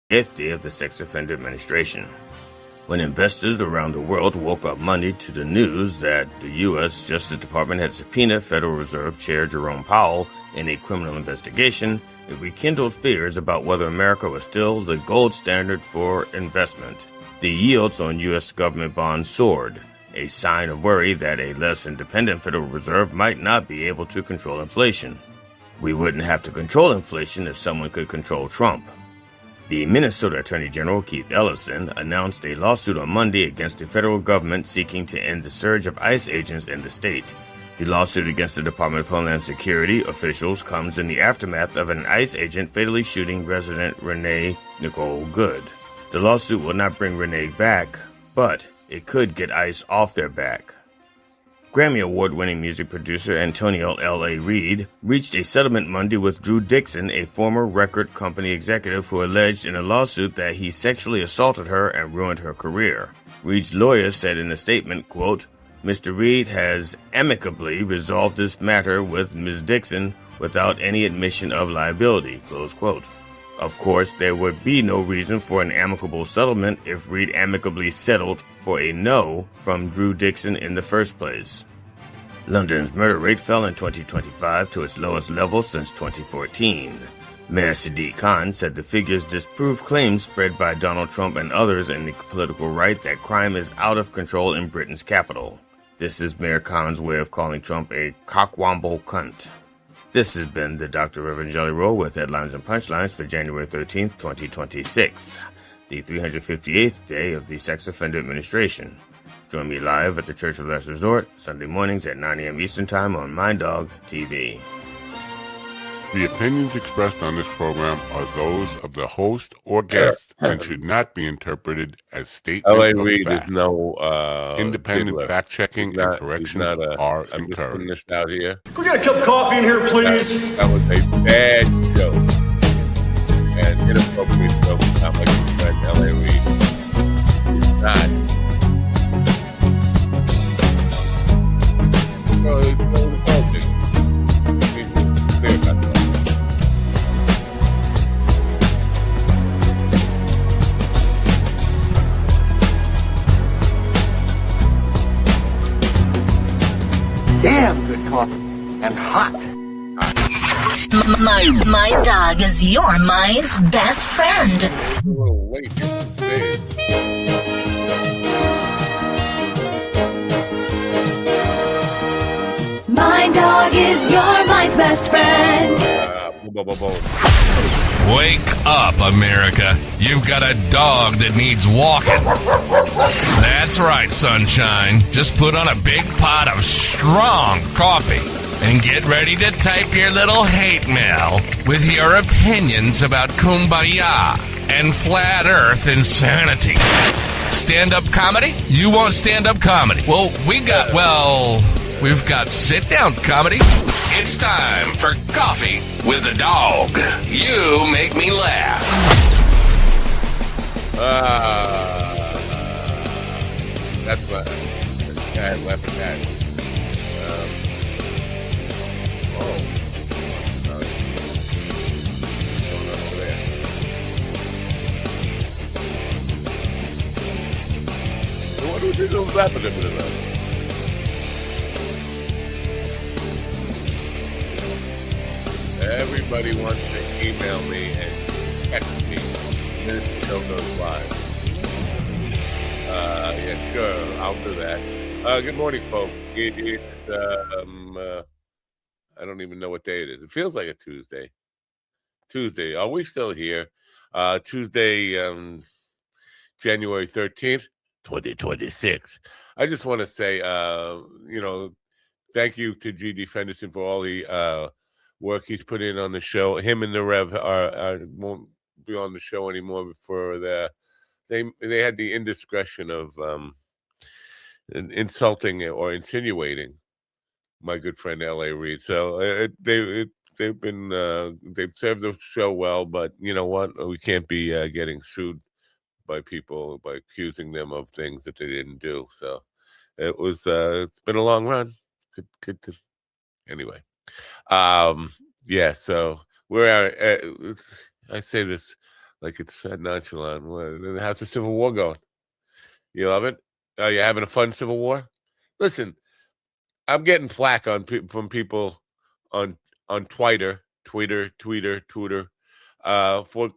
8th day of the sex offender administration. When investors around the world woke up Monday to the news that the U.S. Justice Department had subpoenaed Federal Reserve Chair Jerome Powell in a criminal investigation, it rekindled fears about whether America was still the gold standard for investment. The yields on U.S. government bonds soared, a sign of worry that a less independent Federal Reserve might not be able to control inflation. We wouldn't have to control inflation if someone could control Trump. The Minnesota Attorney General Keith Ellison announced a lawsuit on Monday against the federal government seeking to end the surge of ICE agents in the state. The lawsuit against the Department of Homeland Security officials comes in the aftermath of an ICE agent fatally shooting resident Renee Nicole Good. The lawsuit will not bring Renee back, but it could get ICE off their back. Grammy Award-winning music producer Antonio L.A. Reid reached a settlement Monday with Drew Dixon, a former record company executive who alleged in a lawsuit that he sexually assaulted her and ruined her career. Reid's lawyer said in a statement, quote, "Mr. Reid has amicably resolved this matter with Ms. Dixon without any admission of liability," close quote. Of course, there would be no reason for an amicable settlement if Reid amicably settled for a no from Drew Dixon in the first place. London's murder rate fell in 2025 to its lowest level since 2014. Mayor Sadiq Khan said the figures disprove claims spread by Donald Trump and others in the political right that crime is out of control in Britain's capital. This is Mayor Khan's way of calling Trump a cockwomble cunt. This has been the Dr. Reverend Jelly Roll with headlines and punchlines for January 13th, 2026, the 358th day of the sex offender administration. Join me live at the Church of Last Resort, Sunday mornings at 9 a.m. Eastern Time on MindDog TV. The opinions expressed on this program are those of the host or guest and should not be interpreted as statements of fact. Independent fact-checking and corrections are encouraged. Out here. Can we get a cup of coffee in here, please? That was a bad joke. And inappropriate joke. Not like your friend L.A. Reid. It's not. Well, it's clear about that. Damn good coffee and hot. My dog is your mind's best friend. Whoa, wait, hey. My dog is your mind's best friend. Wake up, America. You've got a dog that needs walking. That's right, sunshine. Just put on a big pot of strong coffee and get ready to type your little hate mail with your opinions about kumbaya and flat earth insanity. Stand-up comedy? You want stand-up comedy? Well, we've got sit-down comedy. It's time for Coffee with the Dog. You make me laugh. That's what I'm laughing at. Going on over there? What do you do laughing at me? Everybody wants to email me and text me when the show goes live. Yeah, sure, I'll do that. Good morning, folks. It's, I don't even know what day it is. It feels like a Tuesday. Are we still here? Tuesday, January 13th, 2026. I just want to say, thank you to G.D. Fenderson for all the work he's put in on the show. Him and the Rev won't be on the show anymore for they had the indiscretion of insulting or insinuating my good friend L.A. Reid. So they've served the show well, but you know what? We can't be getting sued by people by accusing them of things that they didn't do. So it's been a long run. Good to anyway. Yeah, so we're I say this like it's nonchalant. How's the Civil War going? You love it? Are you having a fun Civil War? Listen, I'm getting flack from people on Twitter, for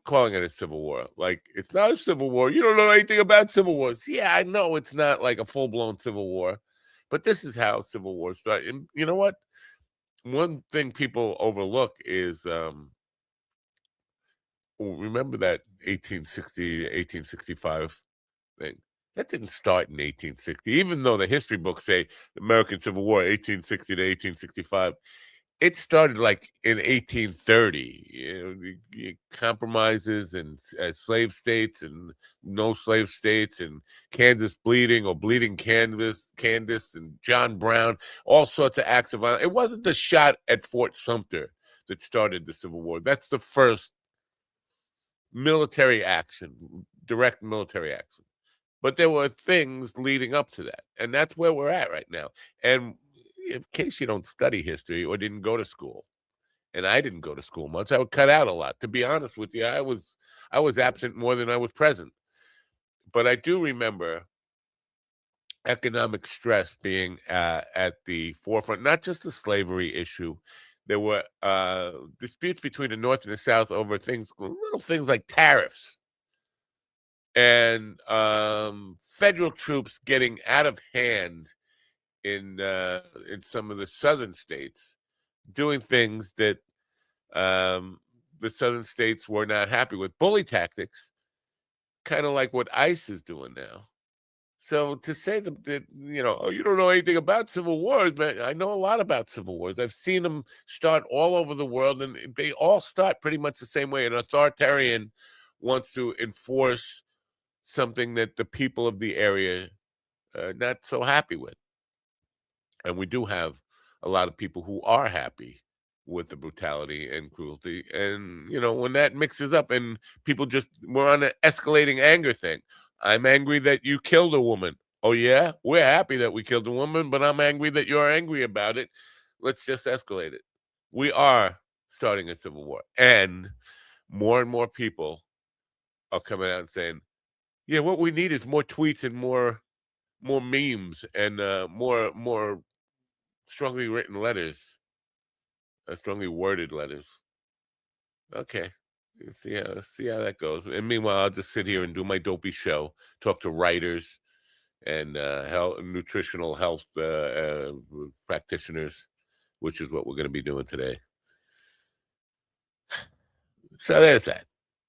calling it a civil war. Like, it's not a civil war. You don't know anything about civil wars. Yeah, I know it's not like a full-blown civil war, but this is how civil wars start. And you know what? One thing people overlook is remember that 1860 1865 thing. That didn't start in 1860, even though the history books say the American Civil War 1860 to 1865. It started like in 1830. Compromises and slave states and no slave states, and Kansas bleeding or bleeding Kansas, and John Brown, all sorts of acts of violence. It wasn't the shot at Fort Sumter that started the Civil War. That's the first military action, direct military action. But there were things leading up to that, and that's where we're at right now. And in case you don't study history or didn't go to school, and I didn't go to school much, I would cut out a lot. To be honest with you, I was absent more than I was present. But I do remember economic stress being at the forefront, not just the slavery issue. There were disputes between the North and the South over little things like tariffs, and federal troops getting out of hand in some of the southern states, doing things that the southern states were not happy with. Bully tactics, kind of like what ICE is doing now. So to say that oh, you don't know anything about civil wars, man, I know a lot about civil wars. I've seen them start all over the world, and they all start pretty much the same way. An authoritarian wants to enforce something that the people of the area are not so happy with. And we do have a lot of people who are happy with the brutality and cruelty. And, when that mixes up and people we're on an escalating anger thing. I'm angry that you killed a woman. Oh, yeah? We're happy that we killed a woman, but I'm angry that you're angry about it. Let's just escalate it. We are starting a civil war. And more people are coming out and saying, yeah, what we need is more tweets and more memes and more strongly written letters, strongly worded letters. Okay, see how that goes. And meanwhile, I'll just sit here and do my dopey show, talk to writers and nutritional health practitioners, which is what we're going to be doing today. So there's that.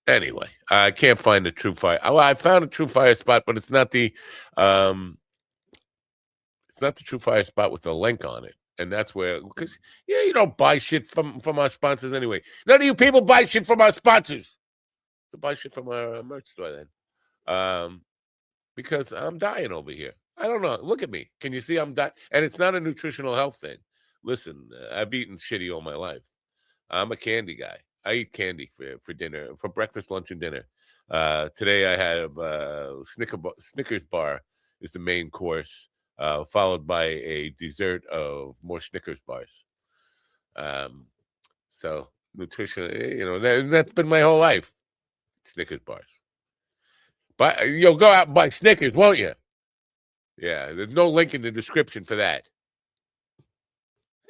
Anyway, I can't find the True Fire. Well, I found a True Fire spot, but it's not the True Fire spot with the link on it. And that's where, because you don't buy shit from our sponsors anyway. None of you people buy shit from our sponsors. To buy shit from our merch store then, because I'm dying over here. I don't know. Look at me. Can you see I'm dying? And it's not a nutritional health thing. Listen, I've eaten shitty all my life. I'm a candy guy. I eat candy for dinner, for breakfast, lunch, and dinner. Today I have Snickers bar is the main course. Followed by a dessert of more Snickers bars. So nutrition, that's been my whole life. Snickers bars. But you'll go out and buy Snickers, won't you? Yeah, there's no link in the description for that.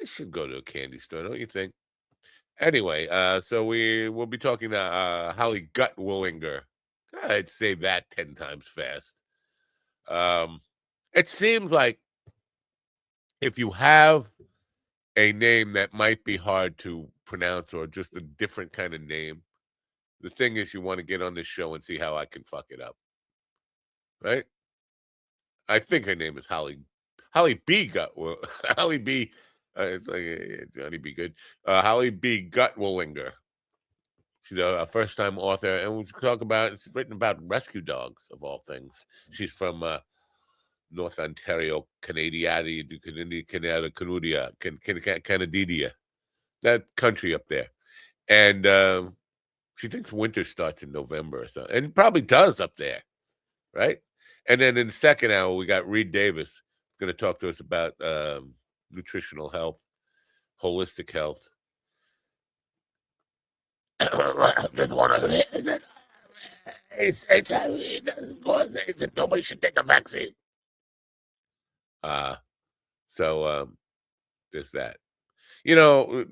I should go to a candy store, don't you think? Anyway, so we'll be talking to Holly Gutwillinger. I'd say that 10 times fast. It seems like if you have a name that might be hard to pronounce or just a different kind of name, the thing is you want to get on this show and see how I can fuck it up. Right? I think her name is Holly B. Holly B. It's like Johnny B. Good. Holly B. Gutwillinger. She's a first-time author, and we'll talk about. It's written about rescue dogs of all things. She's from North Ontario, Canada, that country up there. And she thinks winter starts in November or something, and it probably does up there, right? And then in the second hour, we got Reed Davis going to talk to us about nutritional health, holistic health. Just want to nobody should take a vaccine. There's that. You know,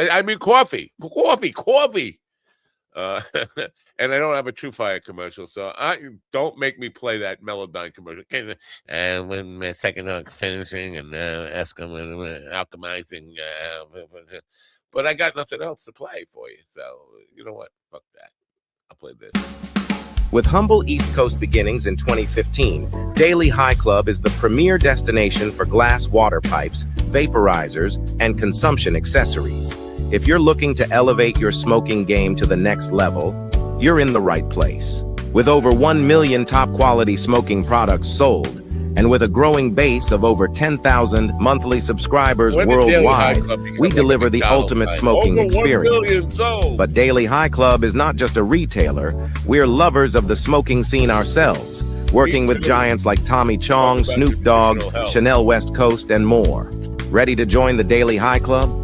I mean, coffee. And I don't have a True Fire commercial, so don't make me play that Melodyne commercial. When my second finishing and ask them alchemizing, but I got nothing else to play for you. So you know what? Fuck that. I'll play this. With humble East Coast beginnings in 2015, Daily High Club is the premier destination for glass water pipes, vaporizers, and consumption accessories. If you're looking to elevate your smoking game to the next level, you're in the right place. With over 1 million top-quality smoking products sold, and with a growing base of over 10,000 monthly subscribers worldwide, we deliver the ultimate smoking experience. But Daily High Club is not just a retailer, we're lovers of the smoking scene ourselves, working with giants like Tommy Chong, Snoop Dogg, Chanel West Coast, and more. Ready to join the Daily High Club?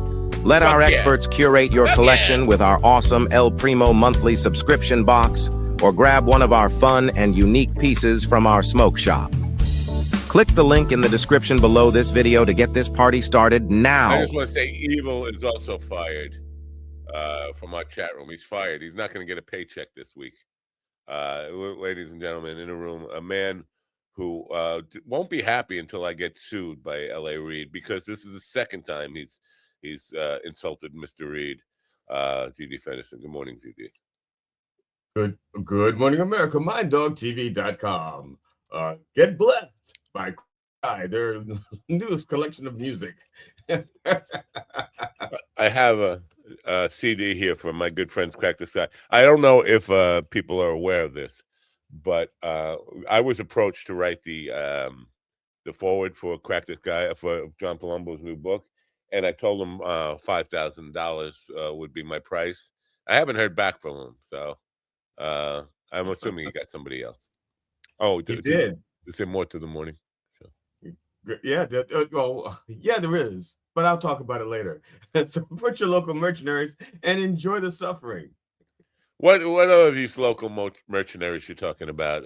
Let our experts curate your selection with our awesome El Primo monthly subscription box, or grab one of our fun and unique pieces from our smoke shop. Click the link in the description below this video to get this party started now. I just want to say Evil is also fired from our chat room. He's fired. He's not going to get a paycheck this week. Ladies and gentlemen, in a room, a man who won't be happy until I get sued by L.A. Reid, because this is the second time he's insulted Mr. Reid. GD Fenderson. Good morning, GD. Good morning, America. MindDogTV.com. Get blessed by their newest collection of music. I have a CD here from my good friends Crack the Sky. I don't know if people are aware of this, but I was approached to write the forward for Crack the Sky for John Palumbo's new book, and I told him $5,000 would be my price. I haven't heard back from him, so I'm assuming he got somebody else. Oh, he did. Is there more to the morning? Yeah, yeah, there is, but I'll talk about it later. So put your local mercenaries and enjoy the suffering. What are these local mercenaries you're talking about?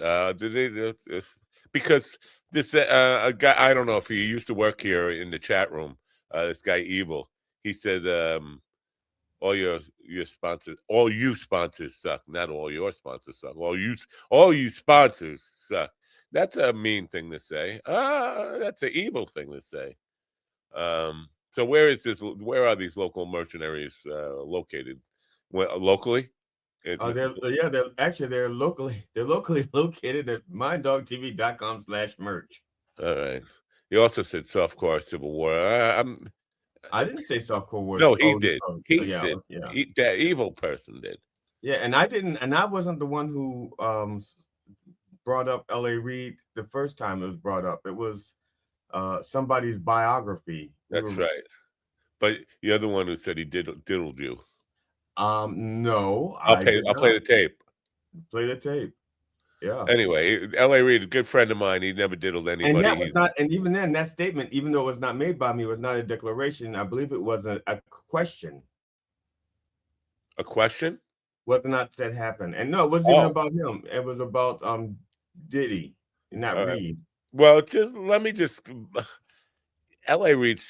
Because this a guy, I don't know if he used to work here in the chat room. This guy Evil, he said, all your sponsors, all you sponsors suck. Not all your sponsors suck. All you sponsors suck. That's a mean thing to say. That's an evil thing to say. So where are these local mercenaries located? Locally? They're locally located at minddogtv.com/merch. All right. You also said softcore Civil War. I didn't say softcore war. No, he did. He said that evil person did. Yeah, and I wasn't the one who brought up L.A. Reid the first time it was brought up. It was somebody's biography. That's right. But you're the one who said he diddled you. No. I'll play the tape. Play the tape. Yeah. Anyway, L.A. Reid, a good friend of mine. He never diddled anybody. And that was not. And even then, that statement, even though it was not made by me, was not a declaration. I believe it was a question. A question? Whether or not that happened. And no, it wasn't even about him. It was about Diddy, not Reid. Well, let me L.A. Reid,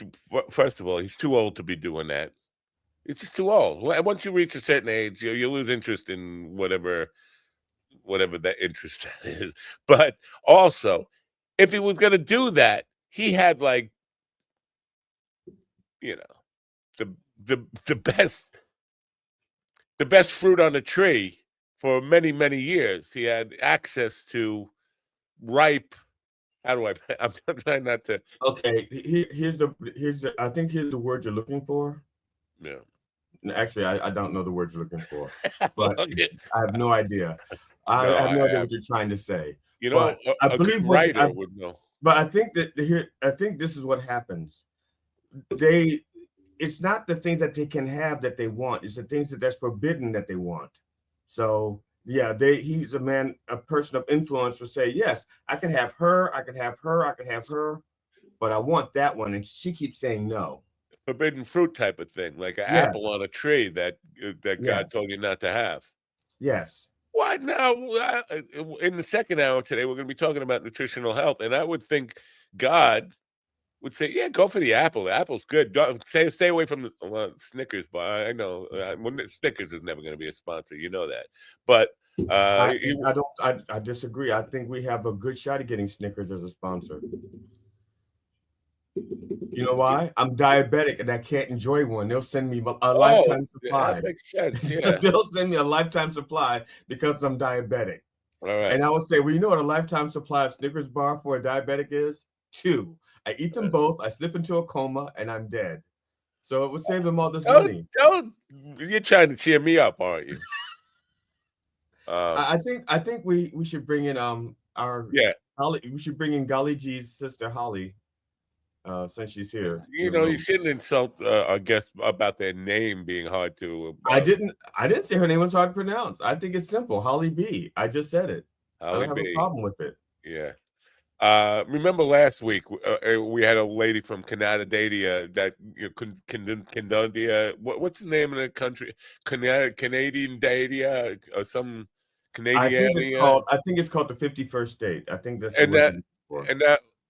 first of all, he's too old to be doing that. It's just too old. Once you reach a certain age, you lose interest in whatever that interest is. But also, if he was going to do that, he had the best fruit on the tree for many, many years. He had access to ripe. How do I'm trying not to. Okay, here's the I think here's the word you're looking for. Yeah. Actually, I don't know the words you're looking for, but I have no idea. I have no idea what you're trying to say. I believe writer would know. But I think this is what happens. It's not the things that they can have that they want. It's the things that's forbidden that they want. So yeah, he's a person of influence will say, yes, I can have her, I can have her, I can have her, but I want that one. And she keeps saying no. forbidden fruit type of thing, like an apple on a tree that God told you not to have. Yes. Why now? In the second hour today, we're going to be talking about nutritional health, and I would think God would say, "Yeah, go for the apple. The apple's good. Don't stay away from the Snickers bar." I know Snickers is never going to be a sponsor, you know that. But I disagree. I think we have a good shot at getting Snickers as a sponsor. You know why? I'm diabetic and I can't enjoy one. They'll send me a lifetime supply. That makes sense. Yeah, they'll send me a lifetime supply because I'm diabetic. All right. And I would say, well, you know what a lifetime supply of Snickers bar for a diabetic is? 2. I eat them both. I slip into a coma and I'm dead. So it would save them all this money. You're trying to cheer me up, aren't you? I think we should bring in Holly. We should bring in Golly G's sister Holly. Since she's here, you shouldn't insult our guests about their name being hard to. I didn't say her name was hard to pronounce. I think it's simple. Holly B. I just said it. I don't have a problem with it. Yeah. Remember last week we had a lady from Canada that Canada. What's the name of the country? Canadian Dadia or some Canadian. I think it's called the 51st state. I think that's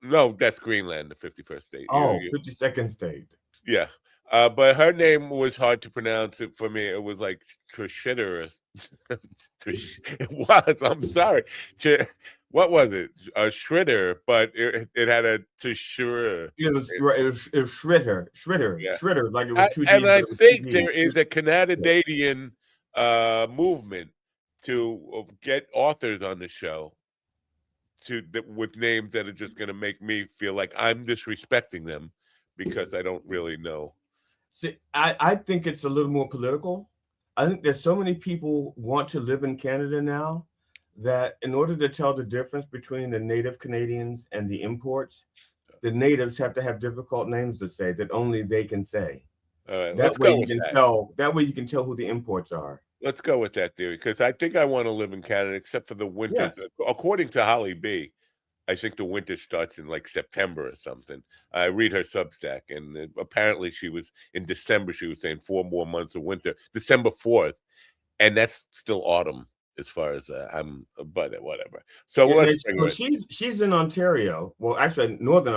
no, that's Greenland, the 51st state. Oh, 52nd state. Yeah. But her name was hard to pronounce it for me. It was like Trishitter. It was. I'm sorry. What was it? A Shritter, but it had a Trishitter. It was Shritter. Yeah. Shritter, like it was 2 Ds. And I think there is a Canadian movement to get authors on the show with names that are just going to make me feel like I'm disrespecting them because I don't really know. See, I think it's a little more political. I think there's so many people want to live in Canada now that in order to tell the difference between the native Canadians and the imports, the natives have to have difficult names to say that only they can say. All right, that way you can tell. That way you can tell who the imports are. Let's go with that theory because I think I want to live in Canada, except for the winter. Yes. According to Holly B, I think the winter starts in like September or something. I read her Substack, and apparently she was in December. She was saying 4 more months of winter, December 4th, and that's still autumn as far as but whatever. So let's bring her in. She's in Ontario. Well, actually, Northern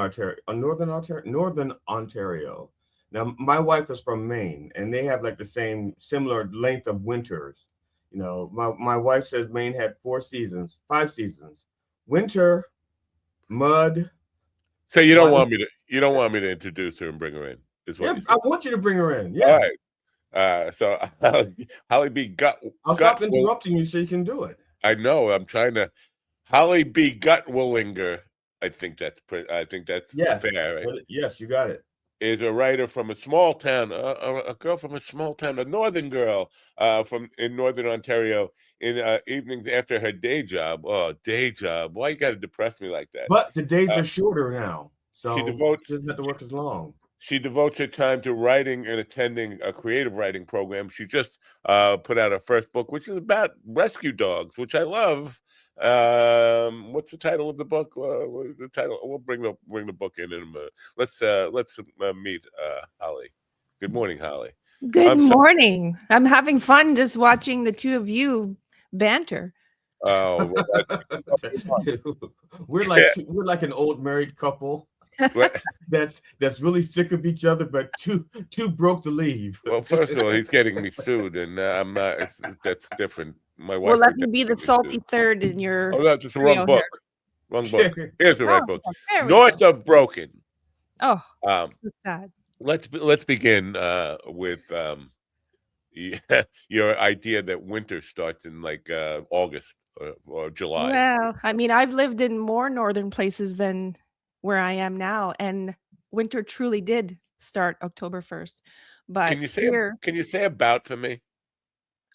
Ontario. Now, my wife is from Maine, and they have like the similar length of winters. You know, my wife says Maine had 5 seasons: winter, mud. So you don't want me to introduce her and bring her in? I want you to bring her in. Yes. All right. So Holly B. I'll stop interrupting you so you can do it. I know. I'm trying to. Holly B. Gutwillinger. I think that's fair. Right? Yes, you got it. Is a writer from a small town, a girl from a small town, a northern girl in Northern Ontario. In evenings after her day job. Oh, day job! Why you got to depress me like that? But the days are shorter now, so she doesn't have to work as long. She devotes her time to writing and attending a creative writing program. She just put out her first book, which is about rescue dogs, which I love. What's the title of the book? The title. We'll bring the book in a minute. Let's meet Holly. Good morning, Holly. Good morning. I'm having fun just watching the two of you banter. Oh, we're like an old married couple that's really sick of each other, but too broke to leave. Well, first of all, he's getting me sued, and I'm not. That's different. My wife. Well, let me be the salty third in your. Oh, no, just wrong book. Wrong book. Here's the right book. North of Broken. Oh, so sad. Let's begin with your idea that winter starts in like August or July. Well, I mean, I've lived in more northern places than where I am now, and winter truly did start October 1st. But can you say about for me?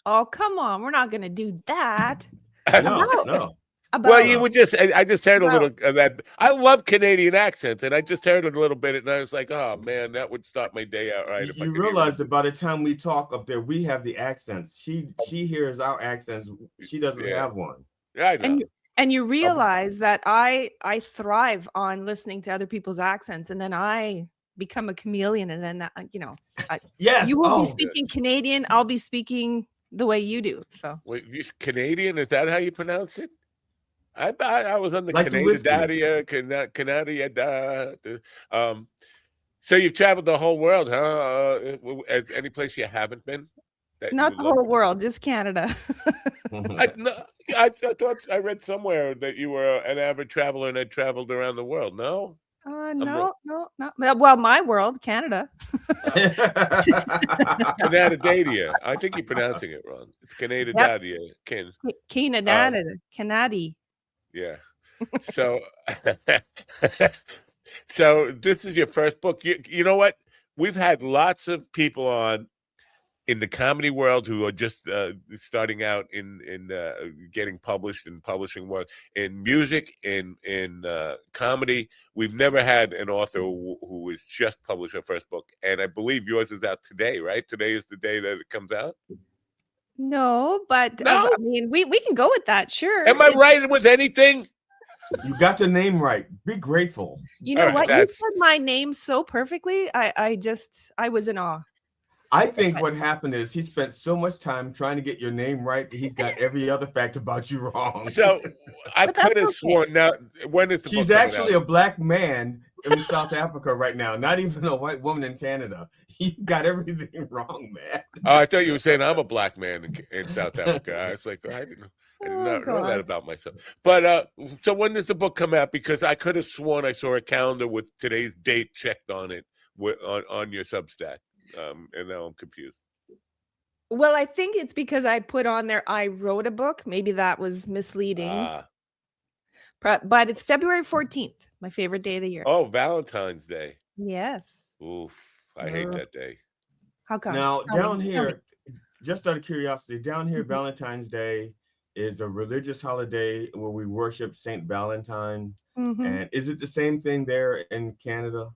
Oh, come on, we're not going to do that. No. Well, you would I just heard a little of that. I love Canadian accents, and I just heard it a little bit, and I was like, oh, man, that would start my day out right. You realize that by the time we talk up there, we have the accents. She hears our accents. She doesn't have one. Yeah, I know. And you realize that I thrive on listening to other people's accents, and then I become a chameleon, and then that, yes, you will be speaking Canadian. I'll be speaking the way you do. So wait, Canadian, is that how you pronounce it? I was on the like Canada. So you've traveled the whole world, huh? Any place you haven't been? Not the whole world, just Canada. I thought I read somewhere that you were an avid traveler and had traveled around the world. No? No. Well, my world, Canada. Canadadia. I think you're pronouncing it wrong. It's Canadadia. Canadi. Yeah. So, so this is your first book. You know what? We've had lots of people on in the comedy world who are just starting out in getting published in publishing world, in music, in comedy. We've never had an author who has just published her first book, and I believe yours is out today, right? Today is the day that it comes out. No, but I mean, we can go with that, sure. Am I right with anything? You got the name right. Be grateful. You know what? You said my name so perfectly. I was in awe. I think what happened is he spent so much time trying to get your name right that he's got every other fact about you wrong. So I could have sworn. Now, when is the She's actually a black man in South Africa right now, not even a white woman in Canada. You got everything wrong, man. Oh, I thought you were saying I'm a black man in South Africa. I was like, I did not know that about myself. But so when does the book come out? Because I could have sworn I saw a calendar with today's date checked on it on your Substack. And now I'm confused. Well, I think it's because I put on there I wrote a book. Maybe that was misleading. But it's February 14th, my favorite day of the year. Oh, Valentine's Day. Yes. Oof, I hate that day. How come? Now, down here, just out of curiosity, down here, Valentine's Day is a religious holiday where we worship Saint Valentine. And is it the same thing there in Canada?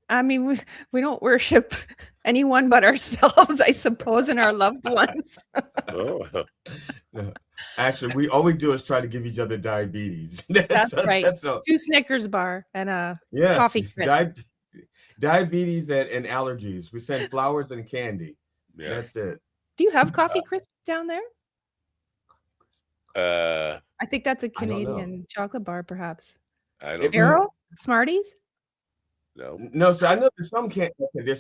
I mean, we don't worship anyone but ourselves, I suppose, and our loved ones. No. Actually, all we do is try to give each other diabetes. That's right. 2 Snickers bar and a coffee crisp. Diabetes and allergies. We send flowers and candy. Yeah. That's it. Do you have coffee crisp down there? I think that's a Canadian chocolate bar, perhaps. I don't know. Arrow? Smarties? No, so I know there's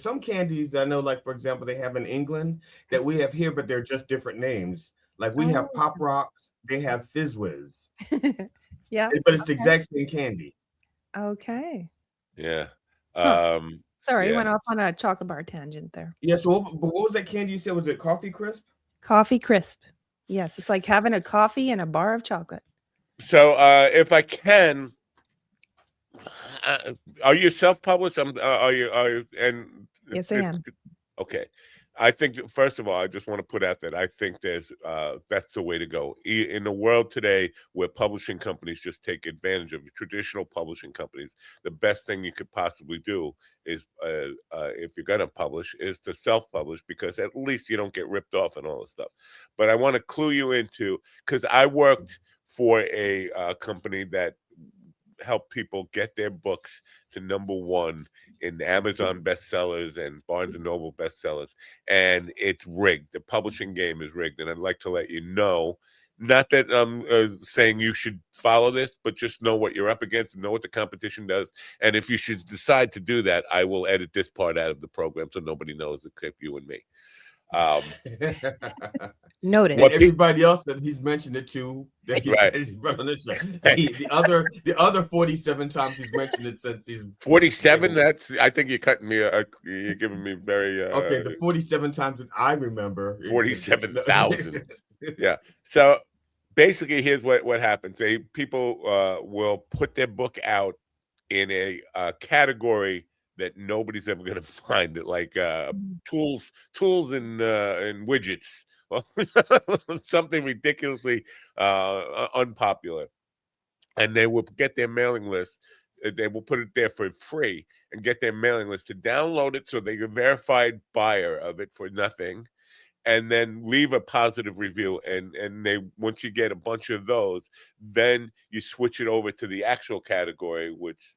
some candies that I know, like, for example, they have in England that we have here, but they're just different names. Like we have Pop Rocks, they have Fizz Whiz. Yeah. But it's the exact same candy. Okay. Yeah. Sorry, went off on a chocolate bar tangent there. Yeah, so what was that candy you said? Was it Coffee Crisp? Coffee Crisp. Yes, it's like having a coffee and a bar of chocolate. So if I can, are you self-published? Are you? And yes, I am. Okay. I think, first of all, I just want to put out that I think that's the way to go. In the world today where publishing companies just take advantage of traditional publishing companies, the best thing you could possibly do is, if you're going to publish, is to self-publish, because at least you don't get ripped off and all this stuff. But I want to clue you into, because I worked for a company that help people get their books to #1 in Amazon bestsellers and Barnes & Noble bestsellers, and it's rigged. The publishing game is rigged, and I'd like to let you know, not that I'm saying you should follow this, but just know what you're up against and know what the competition does. And if you should decide to do that, I will edit this part out of the program so nobody knows except you and me. Noted. Everybody else that he's mentioned it to, that he's brought on this show. The other 47 times he's mentioned it since he's 47. That's, I think you're cutting me. You're giving me very okay. The 47 times that I remember, 47,000. Yeah. So basically, here's what happens. People will put their book out in a category that nobody's ever going to find it, like tools and widgets, something ridiculously unpopular. And they will get their mailing list. They will put it there for free and get their mailing list to download it so they're a verified buyer of it for nothing. and then leave a positive review. And they, once you get a bunch of those, then you switch it over to the actual category, which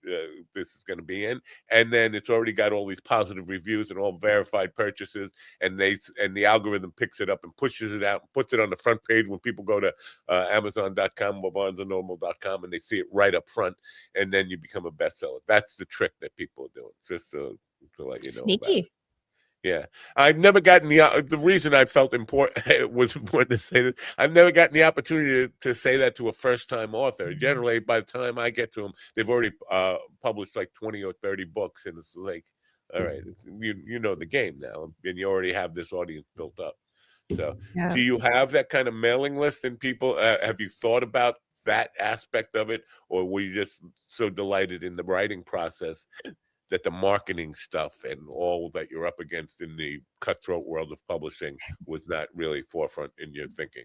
this is going to be in. And then it's already got all these positive reviews and all verified purchases. And the algorithm picks it up and pushes it out, and puts it on the front page when people go to Amazon.com or BarnesandNoble.com, and they see it right up front. And then you become a bestseller. That's the trick that people are doing. Just to let you know. Sneaky. About it. Yeah, I've never gotten the reason I felt it was important to say this. I've never gotten the opportunity to say that to a first-time author. Generally, by the time I get to them, they've already published like 20 or 30 books, and it's like, all right, you know the game now, and you already have this audience built up. So, do you have that kind of mailing list? And people, have you thought about that aspect of it, or were you just so delighted in the writing process that the marketing stuff and all that you're up against in the cutthroat world of publishing was not really forefront in your thinking?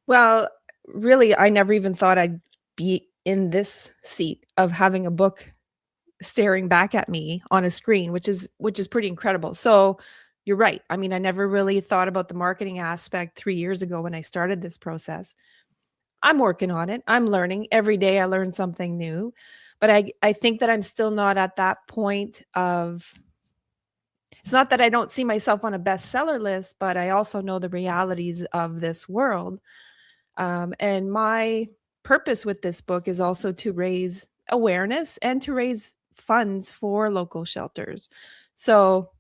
Well, really, I never even thought I'd be in this seat of having a book staring back at me on a screen, which is pretty incredible. So you're right. I mean, I never really thought about the marketing aspect 3 years ago when I started this process. I'm working on it. I'm learning. Every day I learn something new. But I think that I'm still not at that point of, it's not that I don't see myself on a bestseller list, but I also know the realities of this world. And my purpose with this book is also to raise awareness and to raise funds for local shelters. So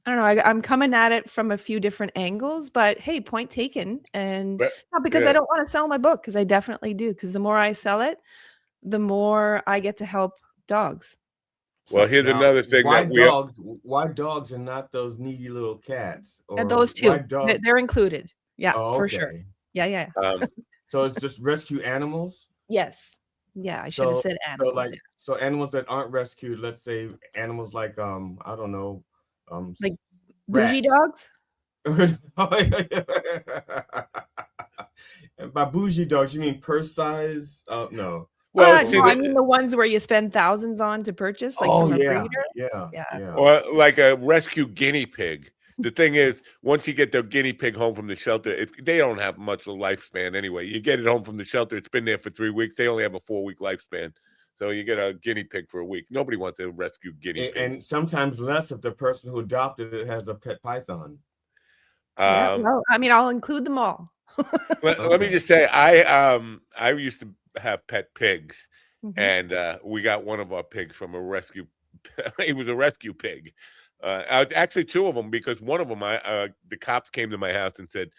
I don't know, I'm coming at it from a few different angles, but hey, point taken. And not because I don't want to sell my book, because I definitely do, because the more I sell it, the more I get to help dogs. Well, here's another thing why dogs and not those needy little cats? Or those two, they're included. Yeah, for sure. Yeah. So it's just rescue animals? Yes. Yeah, I should have said animals. So animals that aren't rescued, let's say animals like I don't know, like bougie dogs. By bougie dogs, you mean purse size? No. Well, no, I mean the ones where you spend thousands on to purchase, like from a breeder. Yeah. Or like a rescue guinea pig. The thing is, once you get the guinea pig home from the shelter, they don't have much of a lifespan anyway. You get it home from the shelter, it's been there for 3 weeks. They only have a 4-week lifespan. So you get a guinea pig for a week. Nobody wants to rescue guinea pig. And sometimes less if the person who adopted it has a pet python. Yeah, well, I mean, I'll include them all. Let me just say, I used to have pet pigs, and we got one of our pigs from a rescue. He was a rescue pig. Actually, 2 of them, because one of them, the cops came to my house and said,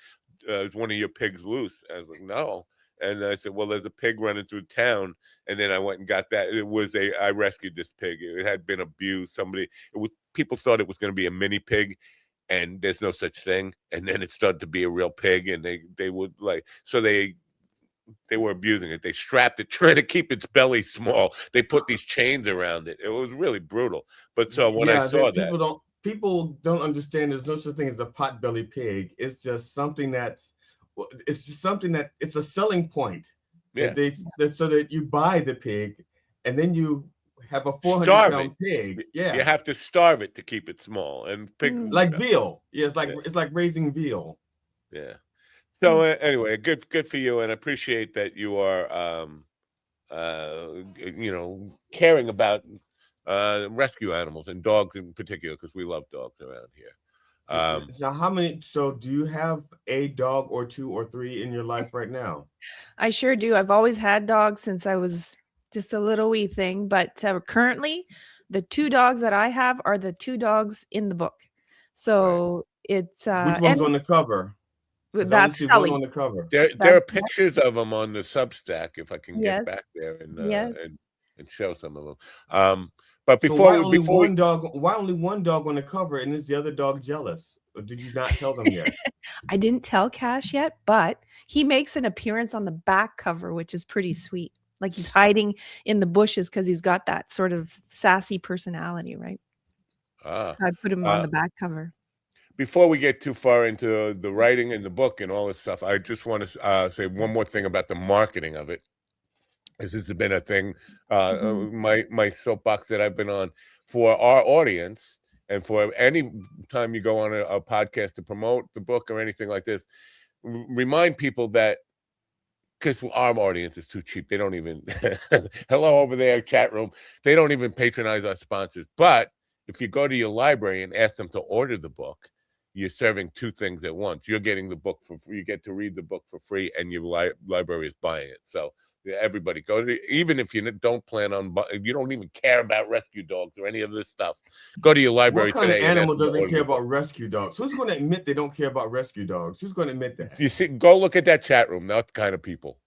"Is one of your pigs loose?" I was like, "No." And I said, "Well, there's a pig running through town." And then I went and got that. I rescued this pig. It had been abused. People thought it was going to be a mini pig, and there's no such thing. And then it started to be a real pig, and they would they were abusing it. They strapped it, trying to keep its belly small. They put these chains around it. It was really brutal. But so when I saw that, people don't understand there's no such thing as a pot-belly pig. It's just something it's a selling point. Yeah. So that you buy the pig and then you have a 400-pound pig. Yeah. You have to starve it to keep it small. And pig like veal. Yeah, it's like raising veal. Yeah. So anyway, good for you, and I appreciate that you are, caring about rescue animals and dogs in particular, because we love dogs around here. So how many? So do you have a dog or 2 or 3 in your life right now? I sure do. I've always had dogs since I was just a little wee thing, but currently, the 2 dogs that I have are the 2 dogs in the book. So it's which one's on the cover? That's Sully. On the cover. There are pictures of them on the Substack, if I can get back there and show some of them. But before why only one dog on the cover, and is the other dog jealous? Or did you not tell them yet? I didn't tell Cash yet, but he makes an appearance on the back cover, which is pretty sweet. Like he's hiding in the bushes because he's got that sort of sassy personality, right? So I put him on the back cover. Before we get too far into the writing and the book and all this stuff, I just want to say one more thing about the marketing of it. This has been a thing, my soapbox that I've been on for our audience, And for any time you go on a podcast to promote the book or anything like this, remind people that, because our audience is too cheap. They don't even, hello over there, chat room. They don't even patronize our sponsors. But if you go to your library and ask them to order the book, you're serving two things at once. You're getting the book for free. You get to read the book for free, and your library is buying it. So everybody go to, even if you don't plan on, you don't even care about rescue dogs or any of this stuff, go to your library today. What kind of animal doesn't care about rescue dogs? Who's going to admit they don't care about rescue dogs? Who's going to admit that? You see, go look at that chat room. That kind of people.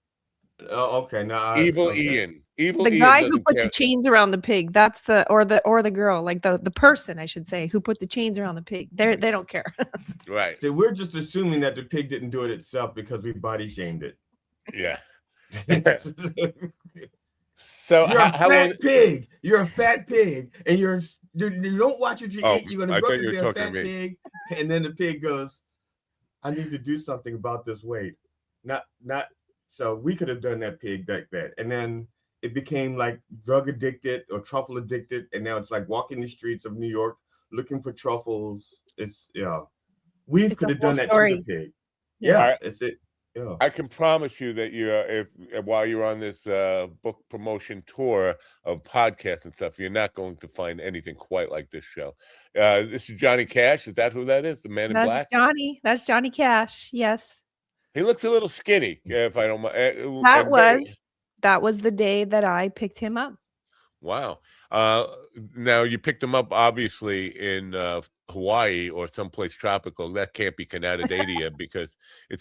Okay, now Evil okay. Ian. Evil the Ian guy who put care. the chains around the pig. That's the or the girl, like the person, I should say, who put the chains around the pig. They don't care. Right. So we're just assuming that the pig didn't do it itself because we body shamed it. Yeah. So you're a fat pig. You're a fat pig, and you don't watch what you eat. You're gonna grow up to be a fat pig, and then the pig goes, "I need to do something about this weight." Not. So we could have done that pig like that, and then it became like drug addicted or truffle addicted, and now it's like walking the streets of New York looking for truffles. It's we could have done that to the pig. Yeah, it's it. Yeah. I can promise you that while you're on this book promotion tour of podcasts and stuff, you're not going to find anything quite like this show. This is Johnny Cash. Is that who that is? The man in black? That's Johnny Cash. Yes. He looks a little skinny, if I don't mind. That was the day that I picked him up. Wow. Now you picked him up obviously in Hawaii or someplace tropical. That can't be Canadadia because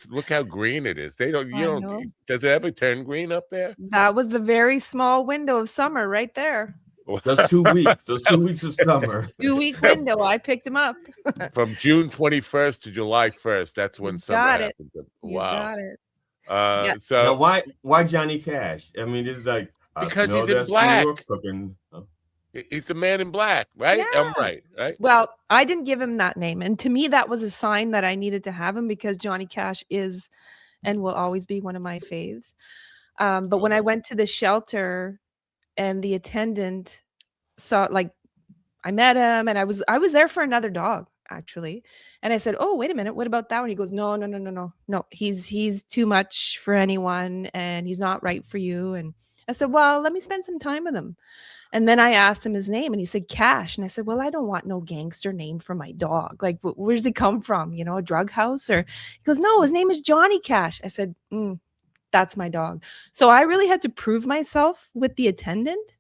look how green it is. Does it ever turn green up there? That was the very small window of summer right there. Those 2 weeks. Those 2 weeks of summer. 2-week window. I picked him up. From June 21st to July 1st. That's when summer happens. Wow. You got it. So now why Johnny Cash? I mean, it's like because he's in black. He's the man in black, right? Yeah. I'm right. Well, I didn't give him that name, and to me, that was a sign that I needed to have him because Johnny Cash is and will always be one of my faves. But when I went to the shelter, and the attendant saw, like, I met him, and I was there for another dog actually, and I said, "Oh, wait a minute, what about that one?" He goes, "No, he's too much for anyone, and he's not right for you." And I said, "Well, let me spend some time with him." And then I asked him his name, and he said Cash, and I said, "Well, I don't want no gangster name for my dog. Like, where does he come from? You know, a drug house?" Or he goes, "No, his name is Johnny Cash." I said, "That's my dog." So I really had to prove myself with the attendant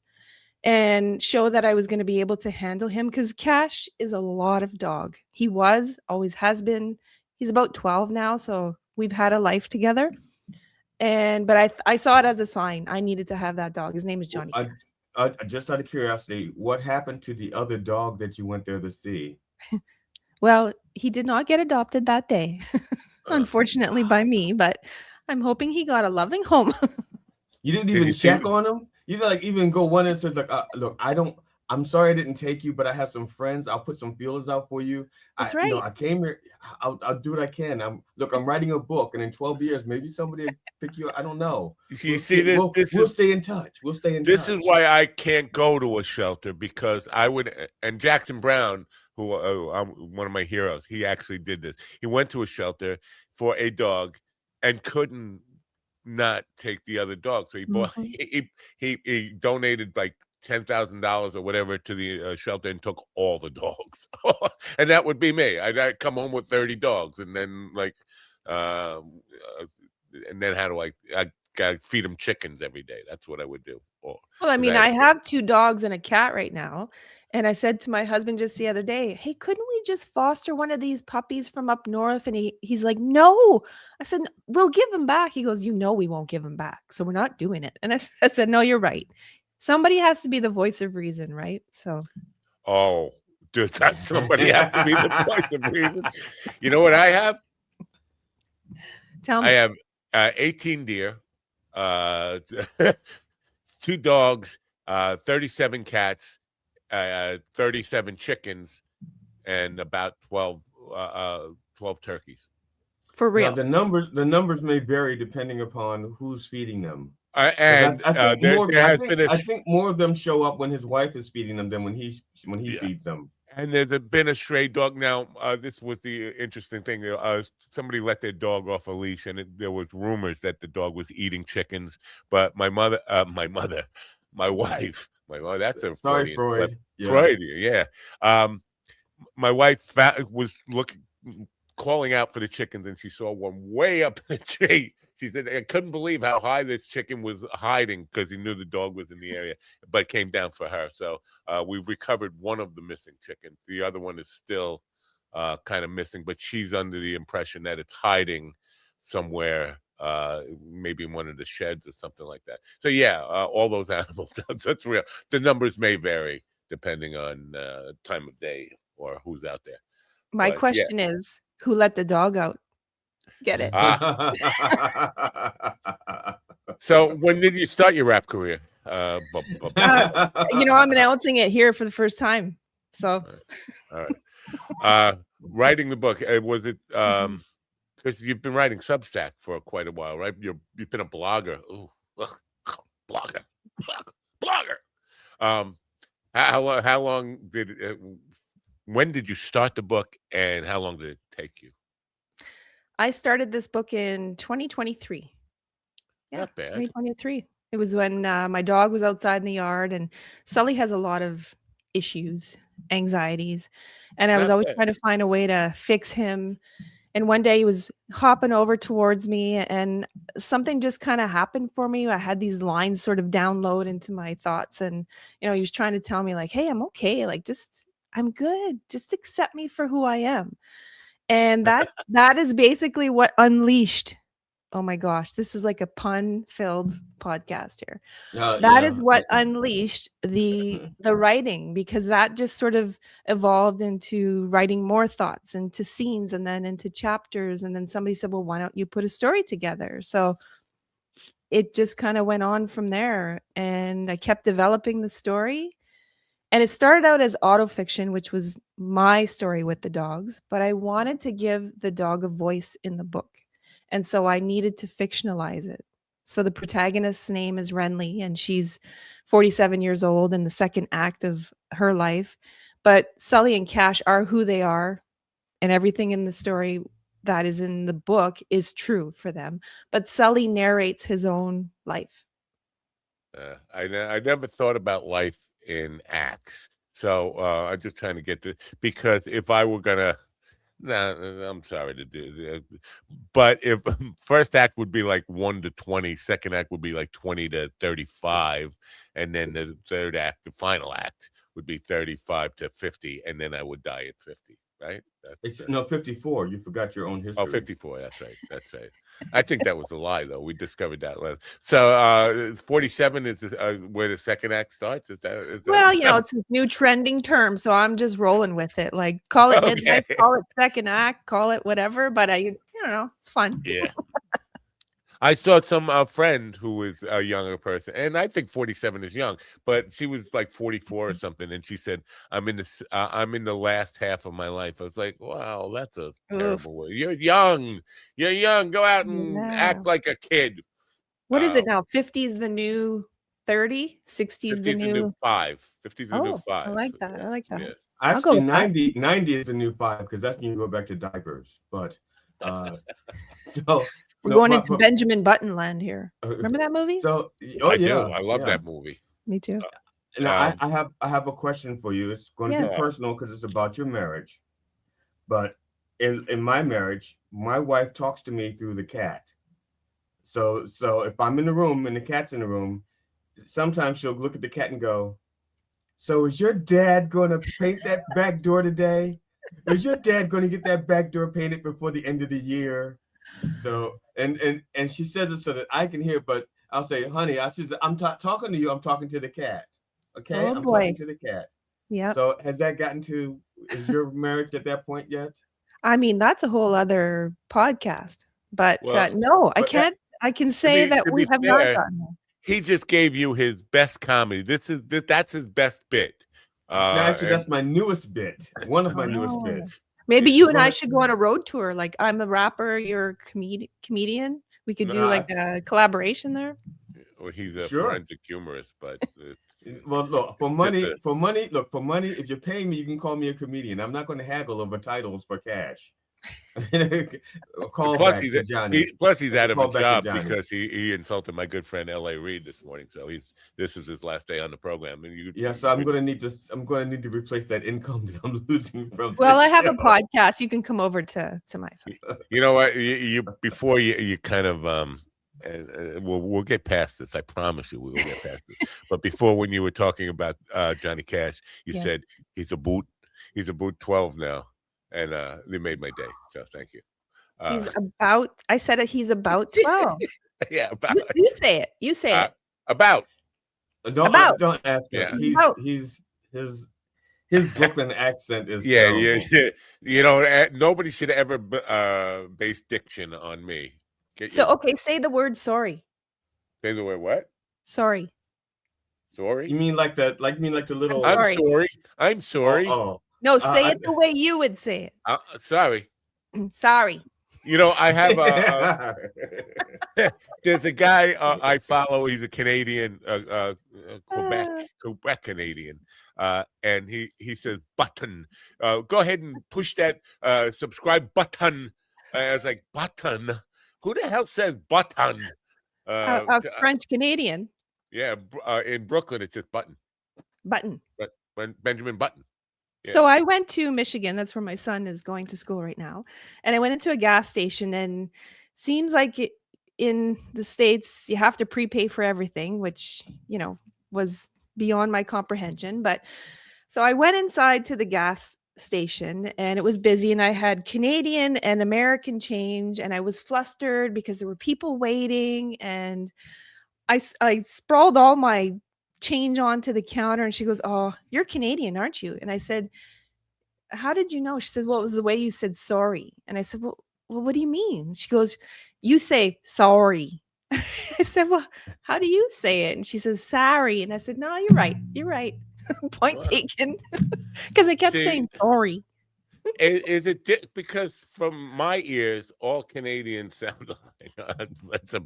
and show that I was going to be able to handle him because Cash is a lot of dog. He always has been. He's about 12 now, so we've had a life together. But I saw it as a sign. I needed to have that dog. His name is Johnny Cash. Just out of curiosity, what happened to the other dog that you went there to see? Well, he did not get adopted that day, unfortunately by me, but I'm hoping he got a loving home. You didn't even check on him? You didn't like even go one and said, like, look, I'm sorry I didn't take you, but I have some friends. I'll put some feelers out for you. That's right. I came here. I'll do what I can. I'm writing a book, and in 12 years, maybe somebody will pick you up. I don't know. We'll stay in touch. We'll stay in touch. This is why I can't go to a shelter because I would. And Jackson Brown, who one of my heroes, he actually did this. He went to a shelter for a dog and couldn't not take the other dog. So he bought. He donated like $10,000 or whatever to the shelter and took all the dogs. And that would be me. I'd come home with 30 dogs, and then and then how do I gotta feed them chickens every day? That's what I would do. Well, I mean, I have 2 dogs and a cat right now. And I said to my husband just the other day, "Hey, couldn't we just foster one of these puppies from up north?" And he's like, "No." I said, "We'll give him back." He goes, "You know we won't give him back, so we're not doing it." And I said, "No, you're right. Somebody has to be the voice of reason, right?" So. Oh, dude, that somebody has to be the voice of reason. You know what I have? Tell me. I have 18 deer, 2 dogs, 37 cats, 37 chickens, and about 12 turkeys. For real. Now, the numbers may vary depending upon who's feeding them. I think more of them show up when his wife is feeding them than when he feeds them. And there's been a stray dog. Now, this was the interesting thing. Somebody let their dog off a leash, and there was rumors that the dog was eating chickens. But my wife, that's a Sorry, Freudian Freud. slip. Yeah. Freudian, yeah. My wife was calling out for the chickens, and she saw one way up in the tree. She said, I couldn't believe how high this chicken was hiding because he knew the dog was in the area, but came down for her. So we've recovered one of the missing chickens. The other one is still kind of missing, but she's under the impression that it's hiding somewhere, maybe in one of the sheds or something like that. So yeah, all those animals, that's real. The numbers may vary depending on time of day or who's out there. My question is, who let the dog out? Get it? So when did you start your rap career? I'm announcing it here for the first time. So, all right. Writing the book, was it because you've been writing Substack for quite a while, right? You've been a blogger. Ooh, blogger. How long did it? When did you start the book, and how long did it take you? I started this book in 2023. Yeah, not bad. 2023. It was when my dog was outside in the yard, and Sully has a lot of issues, anxieties, and I was always trying to find a way to fix him. And one day he was hopping over towards me, and something just kind of happened for me. I had these lines sort of download into my thoughts, and he was trying to tell me like, "Hey, I'm okay. Like, I'm good. Just accept me for who I am." And that is basically what unleashed. Oh my gosh, this is like a pun-filled podcast here. That is what unleashed the writing, because that just sort of evolved into writing more thoughts, into scenes, and then into chapters. And then somebody said, well, why don't you put a story together? So it just kind of went on from there, and I kept developing the story. And it started out as autofiction, which was my story with the dogs, but I wanted to give the dog a voice in the book. And so I needed to fictionalize it. So the protagonist's name is Renly, and she's 47 years old in the second act of her life. But Sully and Cash are who they are, and everything in the story that is in the book is true for them. But Sully narrates his own life. I never thought about life in acts, so I'm just trying to get to, because if I were gonna, I'm sorry to do, but if first act would be like 1 to 20, second act would be like 20 to 35, and then the third act, the final act, would be 35 to 50, and then I would die at 50. Right? No, 54. You forgot your own history. Oh, 54. That's right. I think that was a lie, though. We discovered that. So 47 is where the second act starts? Is that well, it's a new trending term, so I'm just rolling with it. Like, call it midnight, call it second act, call it whatever, but I don't know. It's fun. Yeah. I saw some friend who was a younger person, and I think 47 is young, but she was like 44 or something, and she said, I'm in the last half of my life. I was like, wow, that's a terrible way. You're young. Go out and act like a kid. What is it now? 50 is the new 30? 60 is the new 5. 50 is the new 5. I like that. I like that. Yes. Actually, 90 is the new 5, because that's when you go back to diapers. But so we're going into Benjamin Button land here. Remember that movie? So, I do. I love that movie. Me too. Now, I have a question for you. It's going to be personal because it's about your marriage. But in my marriage, my wife talks to me through the cat. So if I'm in the room and the cat's in the room, sometimes she'll look at the cat and go, so is your dad going to paint that back door today? Is your dad going to get that back door painted before the end of the year? So and she says it so that I can hear, but I'll say, honey, I'm talking to you. I'm talking to the cat. Okay, oh, I'm boy. talking to the cat. Yeah. So has that gotten to? Is your marriage at that point yet? I mean, that's a whole other podcast. But no, I can't. I can say that we have not gotten there. He just gave you his best comedy. That's his best bit. Actually, that's my newest bit. One of my newest bits. Maybe you and I should go on a road tour. Like, I'm a rapper, you're a comedian. We could do like a collaboration there. he's a Sure. forensic humorist, but well, look, for money, if you're paying me, you can call me a comedian. I'm not going to haggle over titles for cash. Plus he's out of a job because he insulted my good friend L.A. Reid this morning. So this is his last day on the program. And so I'm going to need to replace that income that I'm losing from. Well, I have a podcast. You can come over to my side. You know what? Before you kind of we'll get past this. I promise you, we will get past this. But before, when you were talking about Johnny Cash, you said he's a boot 12 now. And they made my day. So thank you. I said it. He's about 12. Yeah. About. You say it. You say it. About. Don't ask him. His Brooklyn accent is terrible. Yeah. You know, nobody should ever base diction on me. Okay, say the word sorry. Say the word what? Sorry. Sorry? You mean like the little? I'm sorry. No, say it the way you would say it. Sorry. Sorry. You know, I have there's a guy I follow. He's a Canadian, Quebec Canadian, and he says button. Go ahead and push that subscribe button. I was like, button. Who the hell says button? A French Canadian. Yeah, in Brooklyn it's just button. Button. But Benjamin Button. Yeah. So I went to Michigan. That's where my son is going to school right now. And I went into a gas station, and seems like in the States, you have to prepay for everything, which, was beyond my comprehension. But so I went inside to the gas station, and it was busy, and I had Canadian and American change, and I was flustered because there were people waiting, and I sprawled all my change onto the counter, and she goes, "Oh, you're Canadian, aren't you?" And I said, "How did you know?" She said, "Well, it was the way you said sorry." And I said, well, what do you mean? She goes, "You say sorry." I said, "Well, how do you say it?" And she says, "Sorry." And I said, "No, you're right. Point taken." Because I kept saying sorry. Is it because from my ears, all Canadians sound like that's a?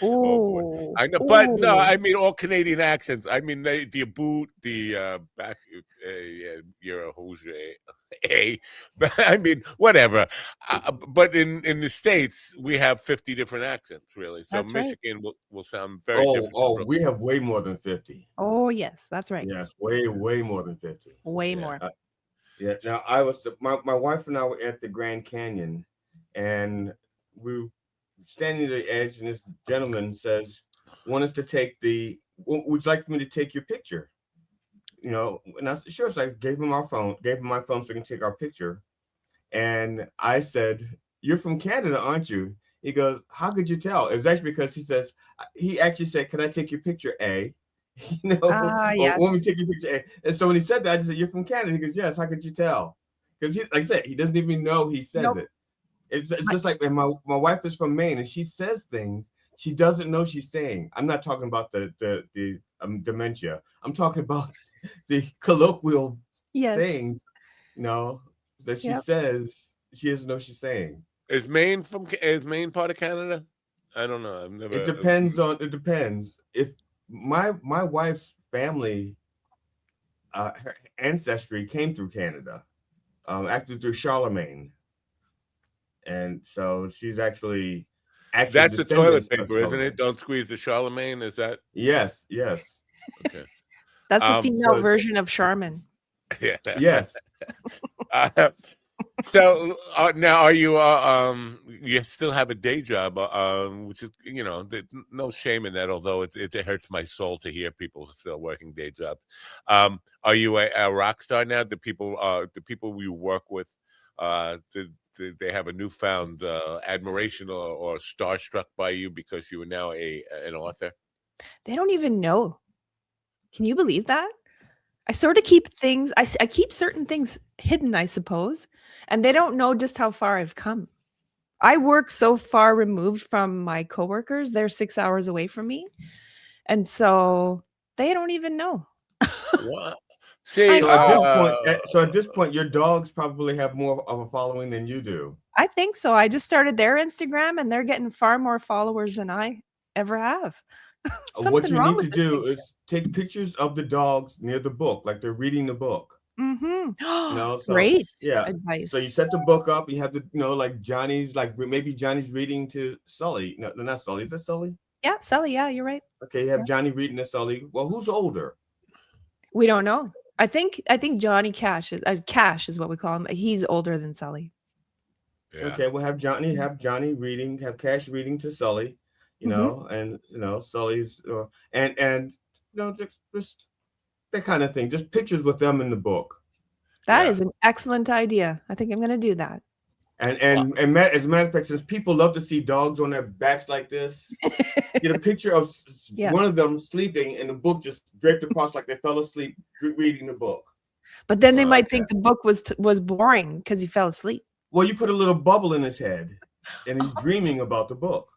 Oh, I know, but no, I mean all Canadian accents. I mean the boot, the back. You're a Jose. But I mean whatever. But in the States, we have 50 different accents, really. So that's Michigan will sound very different. Oh, we have way more than 50. Oh yes, that's right. Yes, way more than 50. Way more. Yeah. Now my wife and I were at the Grand Canyon, and we were standing at the edge, and this gentleman says, would you like for me to take your picture? And I said, sure. So I gave him my phone so he can take our picture. And I said, "You're from Canada, aren't you?" He goes, "How could you tell?" It was actually because he actually said, "Can I take your picture, A?" Yes. When we take your picture, and so when he said that, I just said, "You're from Canada." He goes, "Yes." How could you tell? Because like I said, he doesn't even know he says it. It's just like, and my wife is from Maine, and she says things she doesn't know she's saying. I'm not talking about the dementia. I'm talking about the colloquial sayings, that she says she doesn't know she's saying. Is Maine part of Canada? I don't know. I've never. It depends. If my wife's family, her ancestry came through Canada, actually through Charlemagne, and so she's actually that's the toilet paper, isn't it? Don't squeeze the Charlemagne. Is that? Yes. Okay. That's the female version of Charmin. Yeah. Yes. So now, are you? You still have a day job, which is, no shame in that. Although it hurts my soul to hear people still working day jobs. Are you a rock star now? The people you work with, they have a newfound admiration or starstruck by you because you are now an author? They don't even know. Can you believe that? I sort of keep things, I keep certain things hidden, I suppose, and they don't know just how far I've come. I work so far removed from my coworkers. They're 6 hours away from me. And so they don't even know. What? See, at this point, your dogs probably have more of a following than you do. I think so. I just started their Instagram, and they're getting far more followers than I ever have. What you wrong need with to this do picture. is take pictures of the dogs near the book, like they're reading the book. So Great yeah. advice. So you set the book up. You have to, like Johnny's, like maybe Johnny's reading to Sully. No, not Sully. Is that Sully? Yeah, Sully. Yeah, you're right. Okay, you have Johnny reading to Sully. Well, who's older? We don't know. I think Johnny Cash is what we call him. He's older than Sully. Yeah. Okay, we'll have Johnny reading, have Cash reading to Sully, and Sully's and just that kind of thing. Just pictures with them in the book. That is an excellent idea. I think I'm going to do that. And as a matter of fact, since people love to see dogs on their backs like this, get a picture of one of them sleeping and the book just draped across like they fell asleep reading the book. But then they might think the book was boring because he fell asleep. Well, you put a little bubble in his head, and he's dreaming about the book.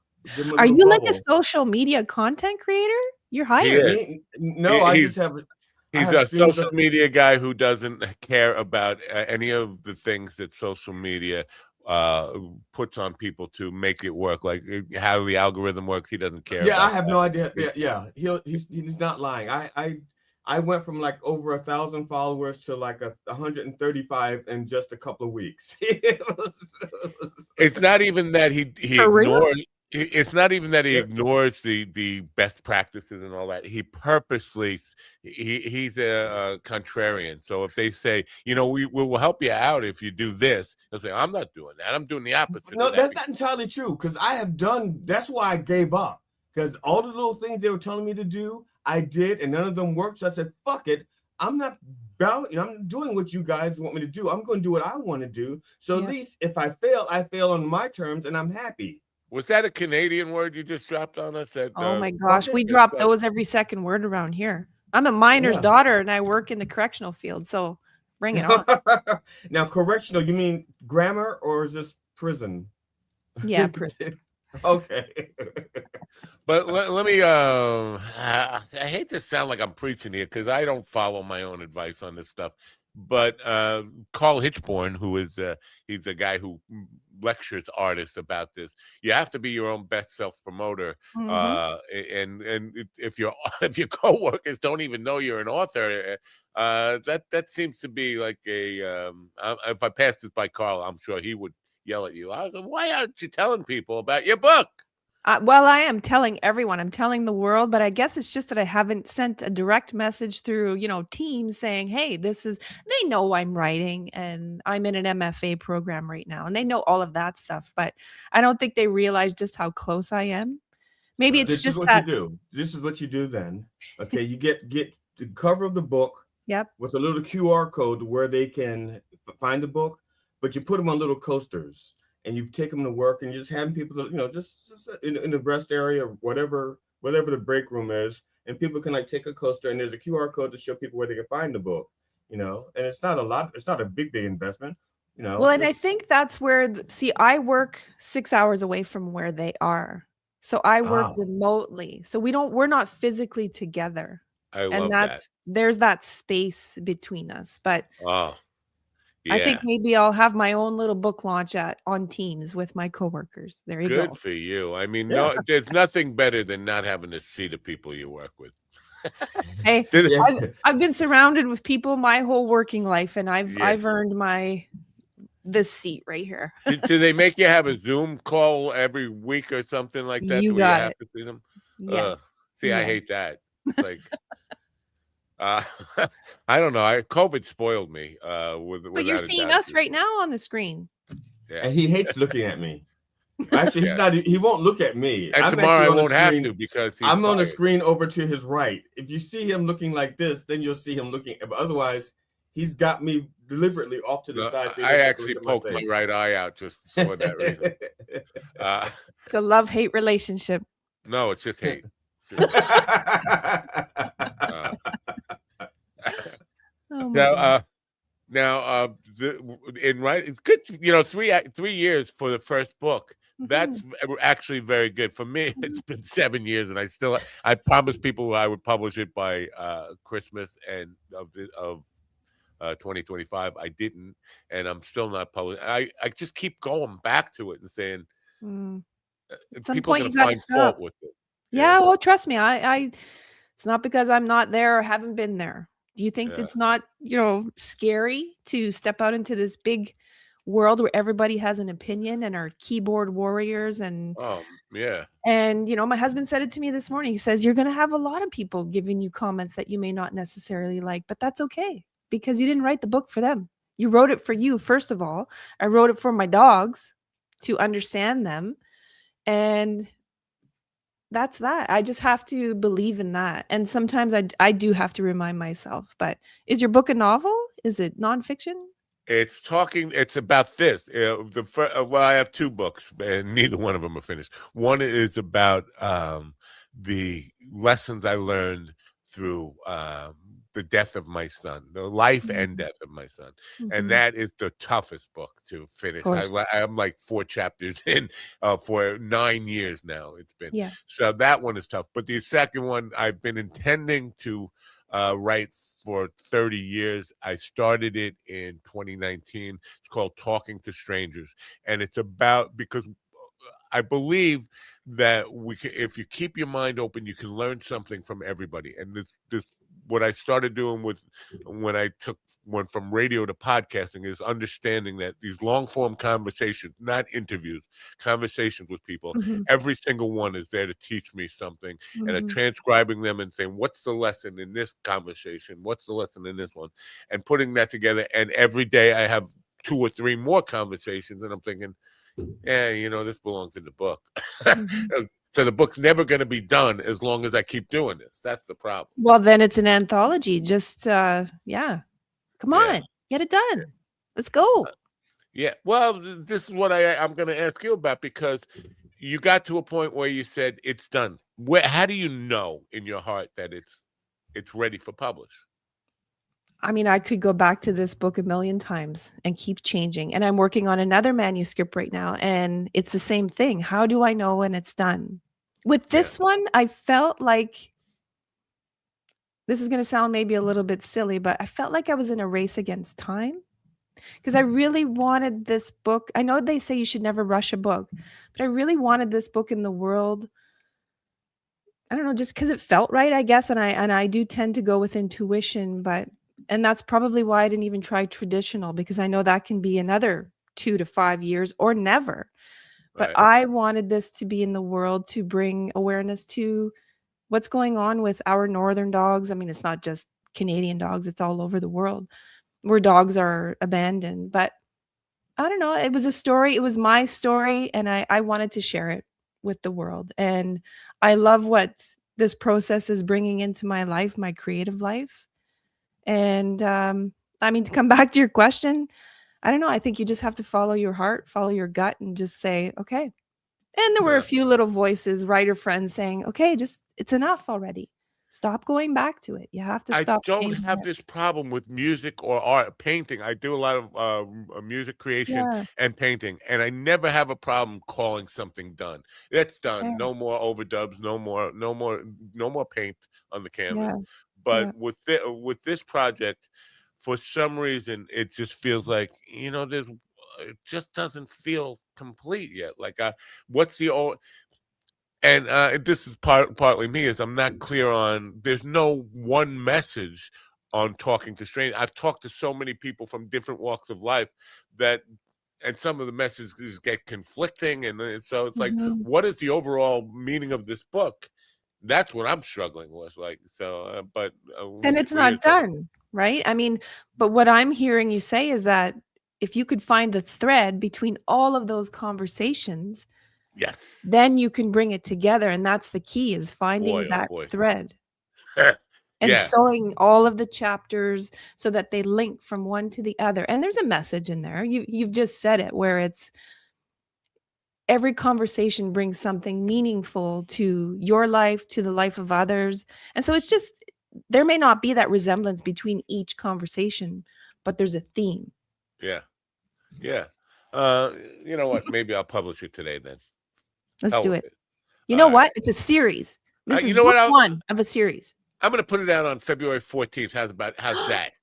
Are you like a social media content creator? You're hired. No, He's a social media guy who doesn't care about any of the things that social media puts on people to make it work, like how the algorithm works. He doesn't care. Yeah, I have no idea. Yeah, he's not lying. I went from like over 1,000 followers to like 135 in just a couple of weeks. It's not even that he ignores. It's not even that he ignores the best practices and all that. He purposely he's a contrarian. So if they say, we will help you out if you do this, he'll say, I'm not doing that. I'm doing the opposite. No, that's not entirely true, because I have done. That's why I gave up, because all the little things they were telling me to do, I did, and none of them worked. So I said, fuck it. I'm not bound. I'm doing what you guys want me to do. I'm going to do what I want to do. So at least if I fail on my terms, and I'm happy. Was that a Canadian word you just dropped on us? Oh my gosh, we drop those every second word around here. I'm a miner's daughter, and I work in the correctional field. So bring it on. Now, correctional, you mean grammar, or is this prison? Yeah, prison. Okay. But let me I hate to sound like I'm preaching here, because I don't follow my own advice on this stuff, but Carl Hitchborn, who is he's a guy who lectures artists about this. You have to be your own best self-promoter. And if your co-workers don't even know you're an author, that seems to be like a if I passed this by Carl, I'm sure he would yell at you. Why aren't you telling people about your book? Well, I am telling everyone. I'm telling the world, but I guess it's just that I haven't sent a direct message through, Teams saying, hey, they know I'm writing and I'm in an MFA program right now, and they know all of that stuff, but I don't think they realize just how close I am. Maybe it's just that. This is what you do then. Okay, you get the cover of the book with a little QR code where they can find the book, but you put them on little coasters. And you take them to work, and you just having people, just in the rest area, or whatever the break room is, and people can like take a coaster, and there's a QR code to show people where they can find the book, and it's not a lot, it's not a big investment, Well, and I think that's where, I work 6 hours away from where they are, so I work remotely, so we're not physically together, there's that space between us, but. Yeah. I think maybe I'll have my own little book launch on Teams with my coworkers. There you go. Good for you. I mean, there's nothing better than not having to see the people you work with. Hey, I've been surrounded with people my whole working life, and I've earned this seat right here. Do they make you have a Zoom call every week or something like that? You got it. To see them? Yes. I hate that. It's like. I don't know. COVID spoiled me. But you're seeing us right now on the screen. Yeah. And he hates looking at me. Actually, he won't look at me. And tomorrow I won't have to, because I'm on the screen over to his right. If you see him looking like this, then you'll see him looking. But otherwise, he's got me deliberately off to the side. So I actually poked my right eye out just for that reason. It's a love-hate relationship. No, it's just hate. It's good. 3 years for the first book. That's actually very good for me. It's been 7 years, and I promised people I would publish it by Christmas and of 2025. I didn't, and I'm still not publishing. I just keep going back to it and saying, at some people point are you going to gotta find stop. fault with it. Yeah, well, trust me, I it's not because I'm not there or haven't been there. Do you think it's not, scary to step out into this big world where everybody has an opinion and are keyboard warriors and yeah. And, my husband said it to me this morning. He says, "You're gonna have a lot of people giving you comments that you may not necessarily like, but that's okay because you didn't write the book for them. You wrote it for you, first of all. I wrote it for my dogs to understand them, and that's that. I just have to believe in that, and sometimes I do have to remind myself, but is your book a novel? Is it nonfiction? It's about this. Well, I have 2 books, and neither one of them are finished. One is about the lessons I learned through the death of my son, the life and death of my son. And that is the toughest book to finish. I'm like 4 chapters in for 9 years now. It's been. Yeah. So that one is tough. But the second one, I've been intending to write for 30 years. I started it in 2019. It's called Talking to Strangers. And it's about, because I believe that if you keep your mind open, you can learn something from everybody. And this what I started doing when I went from radio to podcasting is understanding that these long form conversations, not interviews, conversations with people, every single one is there to teach me something, and transcribing them and saying, what's the lesson in this conversation? What's the lesson in this one? And putting that together. And every day I have 2 or 3 more conversations, and I'm thinking, this belongs in the book. So the book's never going to be done as long as I keep doing this. That's the problem. Well, then it's an anthology. Just, come on, get it done. Let's go. Yeah. Well, this is what I'm going to ask you about, because you got to a point where you said it's done. How do you know in your heart that it's ready for publish? I mean, I could go back to this book a million times and keep changing. And I'm working on another manuscript right now, and it's the same thing. How do I know when it's done? With this one, I felt like, this is going to sound maybe a little bit silly, but I felt like I was in a race against time, because I really wanted this book. I know they say you should never rush a book, but I really wanted this book in the world. I don't know, just because it felt right, I guess. And I do tend to go with intuition, and that's probably why I didn't even try traditional, because I know that can be another 2 to 5 years or never. But I wanted this to be in the world to bring awareness to what's going on with our northern dogs. I mean, it's not just Canadian dogs, it's all over the world where dogs are abandoned. But I don't know, it was a story. It was my story, and I wanted to share it with the world. And I love what this process is bringing into my life, my creative life. And I mean, to come back to your question, I don't know. I think you just have to follow your heart, follow your gut, and just say, okay. And there were a few little voices, writer friends saying, okay, it's enough already. Stop going back to it. You have to stop. I don't have this problem with music or art, painting. I do a lot of music creation and painting, and I never have a problem calling something done. It's done. Yeah. No more overdubs. No more paint on the canvas. But with this project, for some reason, it just feels like, it just doesn't feel complete yet. Like, what's the old? And this is partly me, is I'm not clear on. There's no one message on Talking to Strangers. I've talked to so many people from different walks of life and some of the messages get conflicting, and so it's like, what is the overall meaning of this book? That's what I'm struggling with. Like, so, but then it's not done, right? I mean, but what I'm hearing you say is that if you could find the thread between all of those conversations, yes, then you can bring it together. And that's the key, is finding that thread and sewing all of the chapters so that they link from one to the other. And there's a message in there. You've just said it, where it's every conversation brings something meaningful to your life, to the life of others. And so it's just, there may not be that resemblance between each conversation, but there's a theme. Yeah. You know what? Maybe I'll publish it today then. Let's do it. You know what? It's a series. This is book 1 of a series. I'm going to put it out on February 14th. How's that?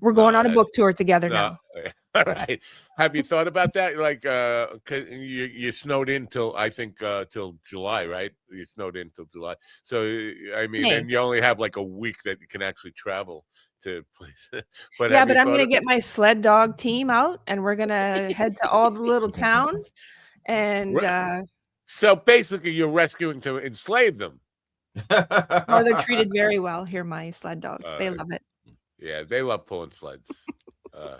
We're going on a book tour together now. All right. Have you thought about that? Like, you snowed in till I think till July, right? You snowed in till July. So I mean, and you only have like a week that you can actually travel to places. But yeah, but I'm gonna get my sled dog team out, and we're gonna head to all the little towns. And so basically, you're rescuing to enslave them. Oh, they're treated very well here, my sled dogs. They love it. Yeah, they love pulling sleds.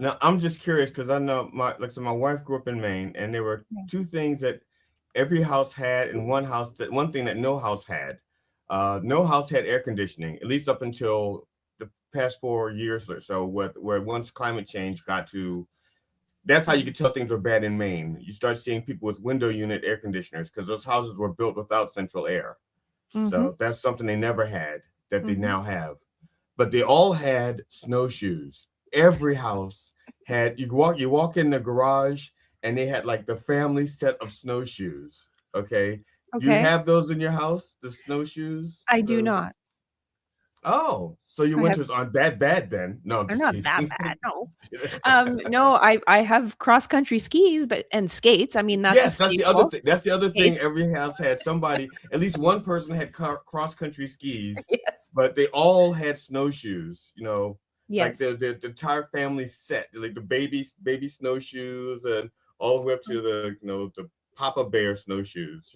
Now, I'm just curious because I know my wife grew up in Maine, and there were two things that every house had, and one thing that no house had. No house had air conditioning, at least up until the past 4 years or so, where once climate change got to, that's how you could tell things are bad in Maine. You start seeing people with window unit air conditioners because those houses were built without central air. So that's something they never had that they now have. But they all had snowshoes. Every house had, you walk in the garage and they had like the family set of snowshoes. Okay. Do you have those in your house, the snowshoes? I do not. Oh, so your winters aren't that bad then? No, they're not that bad. No, no. I have cross country skis, and skates. I mean, that's the other thing. That's the other thing. Every house had somebody. At least one person had cross country skis. Yes. But they all had snowshoes. You know, yes. Like the entire family set, like the baby snowshoes, and all the way up to the Papa Bear snowshoes,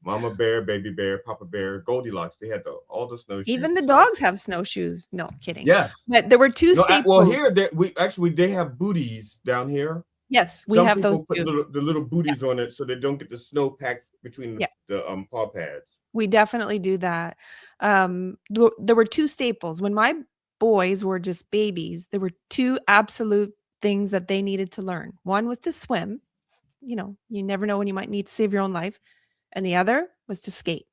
Mama Bear, Baby Bear, Papa Bear, Goldilocks. They had all the snowshoes. Even the dogs have snowshoes. No, kidding. Yes. But there were two staples. Well, here they have booties down here. Yes, we have those too. Put the little booties on it so they don't get the snow packed between the paw pads. We definitely do that. There were two staples. When my boys were just babies, there were two absolute things that they needed to learn. One was to swim. You never know when you might need to save your own life. And the other was to skate,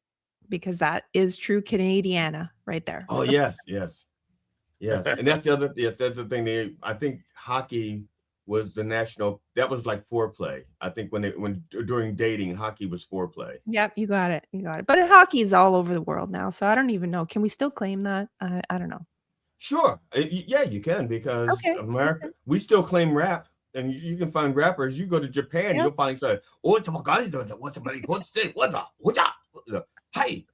because that is true Canadiana right there. Oh, yes. And that's the other thing. I think hockey was the national, that was like foreplay. I think when during dating, hockey was foreplay. Yep, you got it. But hockey is all over the world now, so I don't even know. Can we still claim that? I don't know. Sure. Yeah, you can, because America, we still claim rap. And you can find rappers. You go to Japan, you'll find say, hey.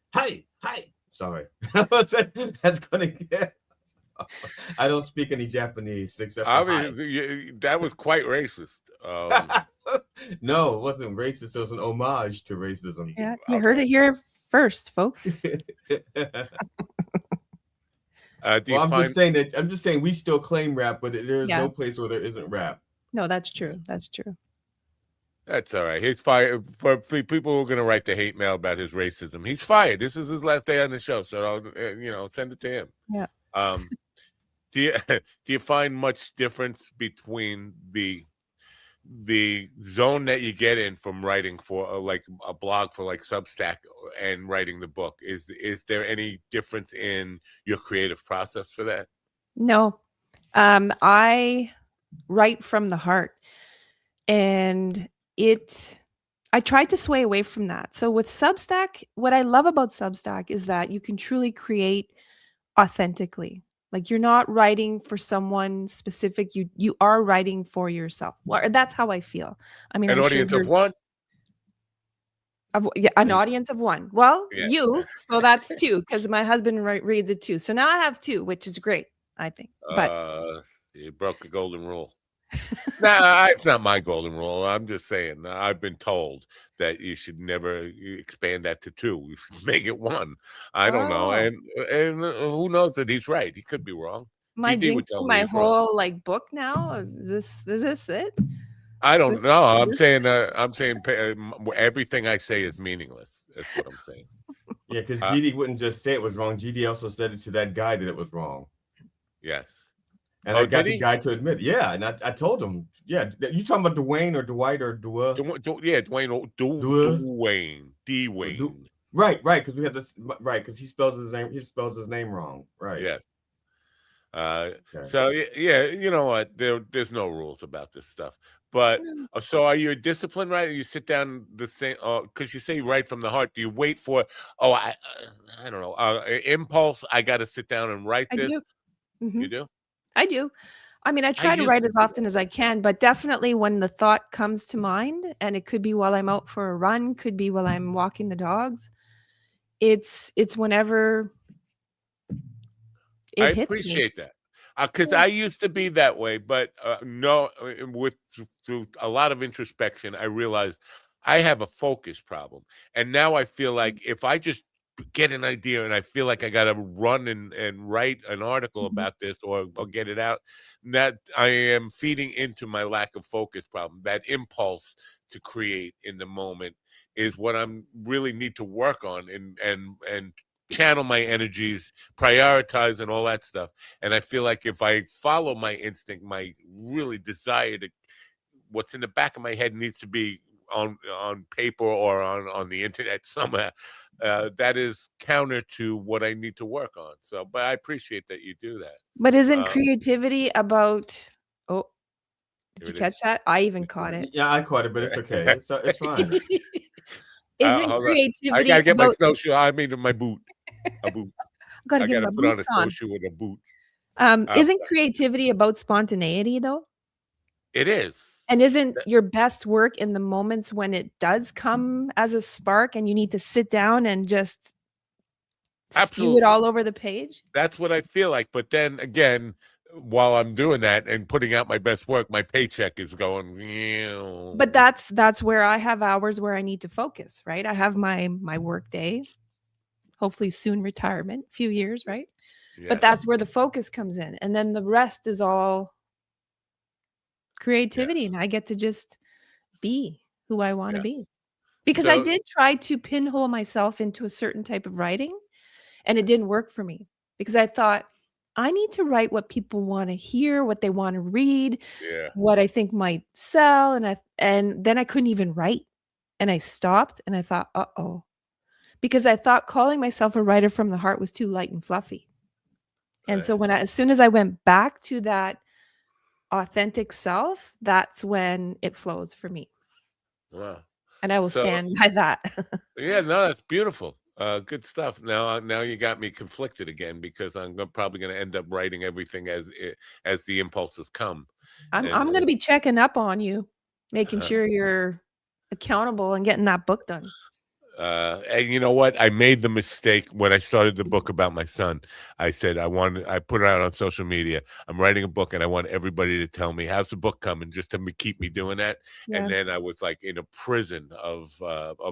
Sorry. That's gonna get. I don't speak any Japanese except. That was quite racist. No, it wasn't racist. It was an homage to racism. Yeah, you heard it here first, folks. I'm just saying we still claim rap, but there's no place where there isn't rap. No, that's true. That's all right. He's fired. For people who are going to write the hate mail about his racism, he's fired. This is his last day on the show, so send it to him. Yeah. Do you find much difference between the zone that you get in from writing for like a blog for like Substack and writing the book? Is there any difference in your creative process for that? No. I write from the heart, and I tried to sway away from that. So with Substack, what I love about Substack is that you can truly create authentically. Like, you're not writing for someone specific. You are writing for yourself. Well, that's how I feel. I mean, an audience of one. An audience of one. Well, you. So that's two, because my husband reads it too. So now I have two, which is great, I think. But you broke the golden rule. Nah, it's not my golden rule. I'm just saying, I've been told that you should never expand that to two. You should make it one. I don't know. And who knows that he's right? He could be wrong. My whole book now. Is this it? I don't know. I'm saying everything I say is meaningless. That's what I'm saying. Yeah, because GD wouldn't just say it was wrong. GD also said it to that guy that it was wrong. Yes. And I got the guy to admit, and I told him, you talking about Dwayne or Dwight or Dwayne? Dwayne. Right, because we had this, right, because he spells his name wrong, right? Yeah. So you know what? There's no rules about this stuff. But so are you a disciplined writer? You sit down the same, because you say you write from the heart. Do you wait for I don't know, impulse? I got to sit down and write this. I do. Mm-hmm. You do? I do. I mean, I try to write as often as I can, but definitely when the thought comes to mind, and it could be while I'm out for a run, could be while I'm walking the dogs. It's whenever it hits me. I appreciate that. Because I used to be that way, but no, through a lot of introspection, I realized I have a focus problem. And now I feel like if I just get an idea and I feel like I got to run and write an article about this or get it out, that I am feeding into my lack of focus problem. That impulse to create in the moment is what I'm really need to work on and channel my energies, prioritize, and all that stuff. And I feel like if I follow my instinct, my really desire to, what's in the back of my head needs to be on paper or on the internet somewhere. That is counter to what I need to work on. So, but I appreciate that you do that. But isn't creativity about? Oh, did you catch that? I even caught it. Yeah, I caught it, but it's okay. It's fine. Isn't creativity? I gotta get my snowshoe. I mean, my boot. A boot. I gotta put on a snowshoe and a boot. Isn't creativity about spontaneity though? It is. And isn't your best work in the moments when it does come as a spark and you need to sit down and just spew it all over the page? That's what I feel like. But then again, while I'm doing that and putting out my best work, my paycheck is going. But that's where I have hours where I need to focus, right? I have my work day, hopefully soon retirement, a few years, right? Yes. But that's where the focus comes in. And then the rest is all creativity. And I get to just be who I want to be. Because I did try to pinhole myself into a certain type of writing and it didn't work for me because I thought, I need to write what people want to hear, what they want to read, what I think might sell. And then I couldn't even write. And I stopped and I thought, uh-oh. Because I thought calling myself a writer from the heart was too light and fluffy. And so as soon as I went back to that authentic self, that's when it flows for me. Wow. And I will stand by that. Yeah, no, that's beautiful. Good stuff. Now you got me conflicted again because I'm probably going to end up writing everything as the impulses come. I'm going to be checking up on you, making sure you're accountable and getting that book done. And you know what? I made the mistake when I started the book about my son. I said I put it out on social media. I'm writing a book and I want everybody to tell me how's the book coming, just to keep me doing that. Yeah. And then I was like in a prison of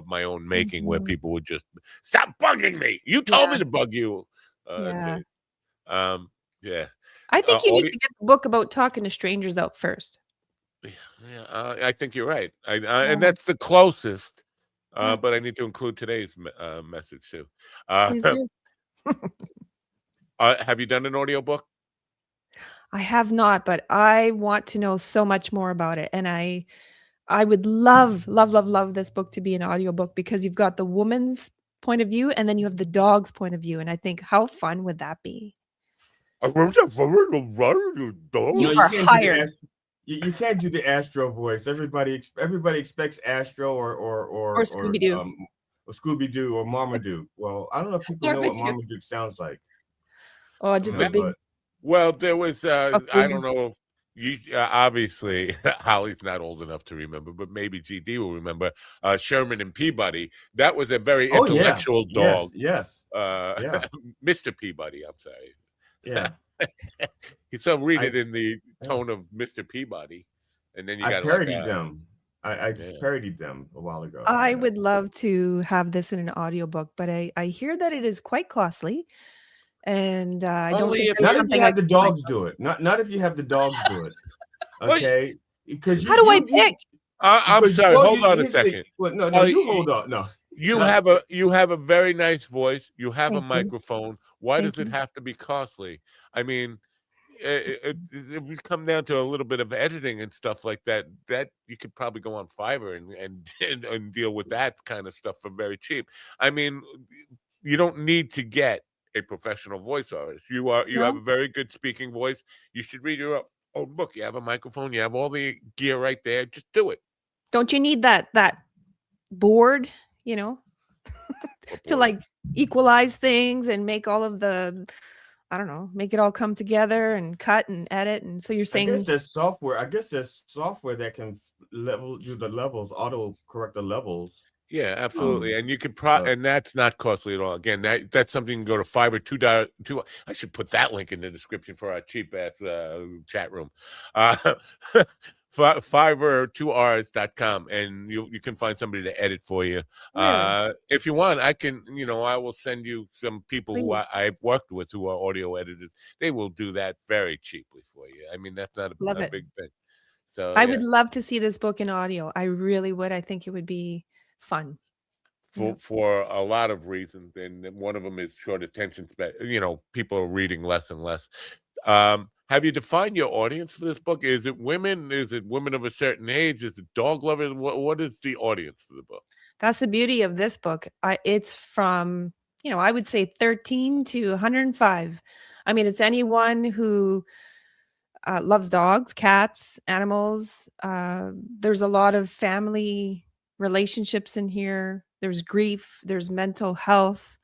my own making where people would just stop bugging me. You told me to bug you. Yeah. I think you need to get the book about talking to strangers out first. Yeah, I think you're right. And that's the closest. But I need to include today's message too. Please do. Have you done an audiobook? I have not, but I want to know so much more about it. And I would love this book to be an audiobook because you've got the woman's point of view and then you have the dog's point of view. And I think how fun would that be? You are hired. You can't do the Astro voice. Everybody expects Astro or Scooby-Doo. Or Scooby-Doo or Marmaduke. Well, I don't know if people know what Marmaduke sounds like. Oh, just a big. Well, there was. I don't know. You obviously Holly's not old enough to remember, but maybe GD will remember. Sherman and Peabody. That was a very intellectual dog. Yes. Mr. Peabody. I'm sorry. Yeah. So read it in the tone of Mr. Peabody, and then you got parodied them. I parodied them a while ago. I would love to have this in an audiobook, but I hear that it is quite costly, and I don't think not if you have the dogs do it. Not if you have the dogs do it. Okay, because how do I pick? I'm sorry. Hold on a second. No, you hold on. No. You have a very nice voice. You have a microphone. Why does it have to be costly? I mean, it come down to a little bit of editing and stuff like that. That you could probably go on Fiverr and deal with that kind of stuff for very cheap. I mean, you don't need to get a professional voice artist. You have a very good speaking voice. You should read your own book. You have a microphone. You have all the gear right there. Just do it. Don't you need that board? To like equalize things and make all of the I don't know, make it all come together and cut and edit. And so you're saying, I guess there's software that can do the levels, auto correct the levels. Yeah, absolutely. And you could and that's not costly at all. Again, that's something you can go to Fiverr $2. I should put that link in the description for our cheap ass chat room. Fiverr 2Rs.com, and you can find somebody to edit for you. Really? If you want, I can, I will send you some people who I've worked with who are audio editors. They will do that very cheaply for you. I mean, that's not a big thing. So I would love to see this book in audio. I really would. I think it would be fun. For a lot of reasons, and one of them is short attention span. People are reading less and less. Have you defined your audience for this book? Is it women? Is it women of a certain age? Is it dog lovers? What is the audience for the book? That's the beauty of this book. It's from, I would say 13 to 105. I mean, it's anyone who loves dogs, cats, animals. There's a lot of family relationships in here. There's grief. There's mental health.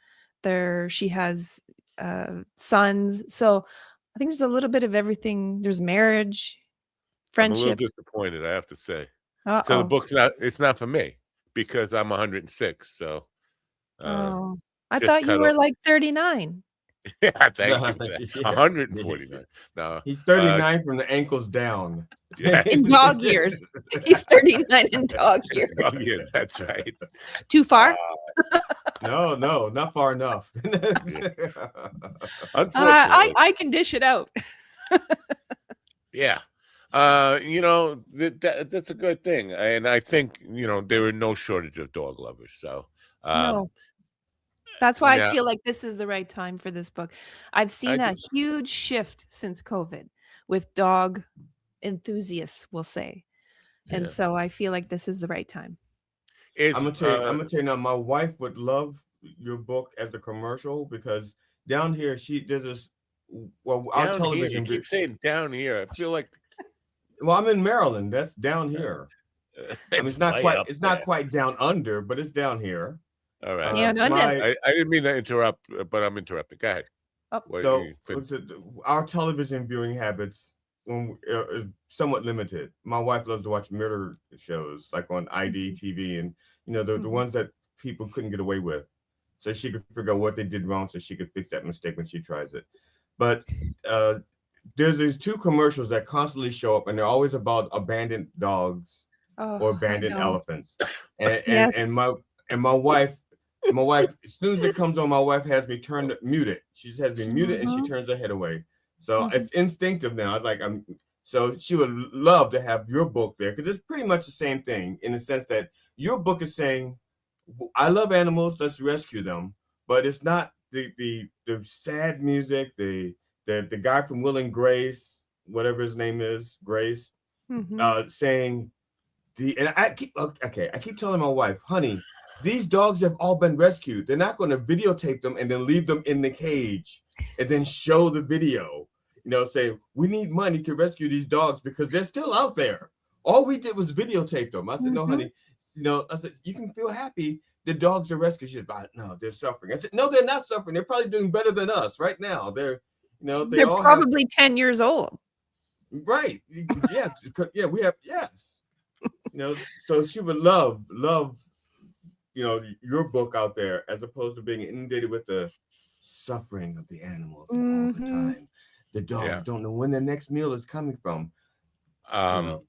She has sons. So I think there's a little bit of everything. There's marriage, friendship. I'm a little disappointed, I have to say. Uh-oh. So the book's it's not for me because I'm 106. So I thought you were like 39. Yeah, thank you for that. 149. No, he's 39 from the ankles down. In dog years. He's 39 in dog years. Dog years, that's right. Too far? No, not far enough. Unfortunately, I can dish it out. Yeah. That's a good thing. And I think, there are no shortage of dog lovers. So no. That's why I feel like this is the right time for this book. I've seen a huge shift since COVID with dog enthusiasts, we'll say. And so I feel like this is the right time. I'm gonna tell you now, my wife would love your book as a commercial because down here there's this our television. You keep saying down here. I feel like I'm in Maryland. That's down here. I mean, it's not quite down under, but it's down here. All right. I didn't mean to interrupt, but I'm interrupting. Go ahead. So our television viewing habits somewhat limited. My wife loves to watch murder shows like on ID TV and the ones that people couldn't get away with, so she could figure out what they did wrong so she could fix that mistake when she tries it. But there's these two commercials that constantly show up, and they're always about abandoned dogs or abandoned elephants. And my wife, as soon as it comes on, my wife has me mute it. She just has me mute it, and she turns her head away. So it's instinctive now. So she would love to have your book there because it's pretty much the same thing in the sense that your book is saying, I love animals, let's rescue them. But it's not the sad music, the guy from Will and Grace, whatever his name is, Grace, saying I keep telling my wife, honey, these dogs have all been rescued. They're not going to videotape them and then leave them in the cage and then show the video. Say we need money to rescue these dogs because they're still out there. All we did was videotape them. I said, no, honey. I said, you can feel happy. The dogs are rescued. She said, no, they're suffering. I said, no, they're not suffering. They're probably doing better than us right now. They're all probably 10 years old. Right. Yeah. Yeah. We have. Yes. So she would love, your book out there as opposed to being inundated with the suffering of the animals all the time. The dogs don't know when their next meal is coming from. Time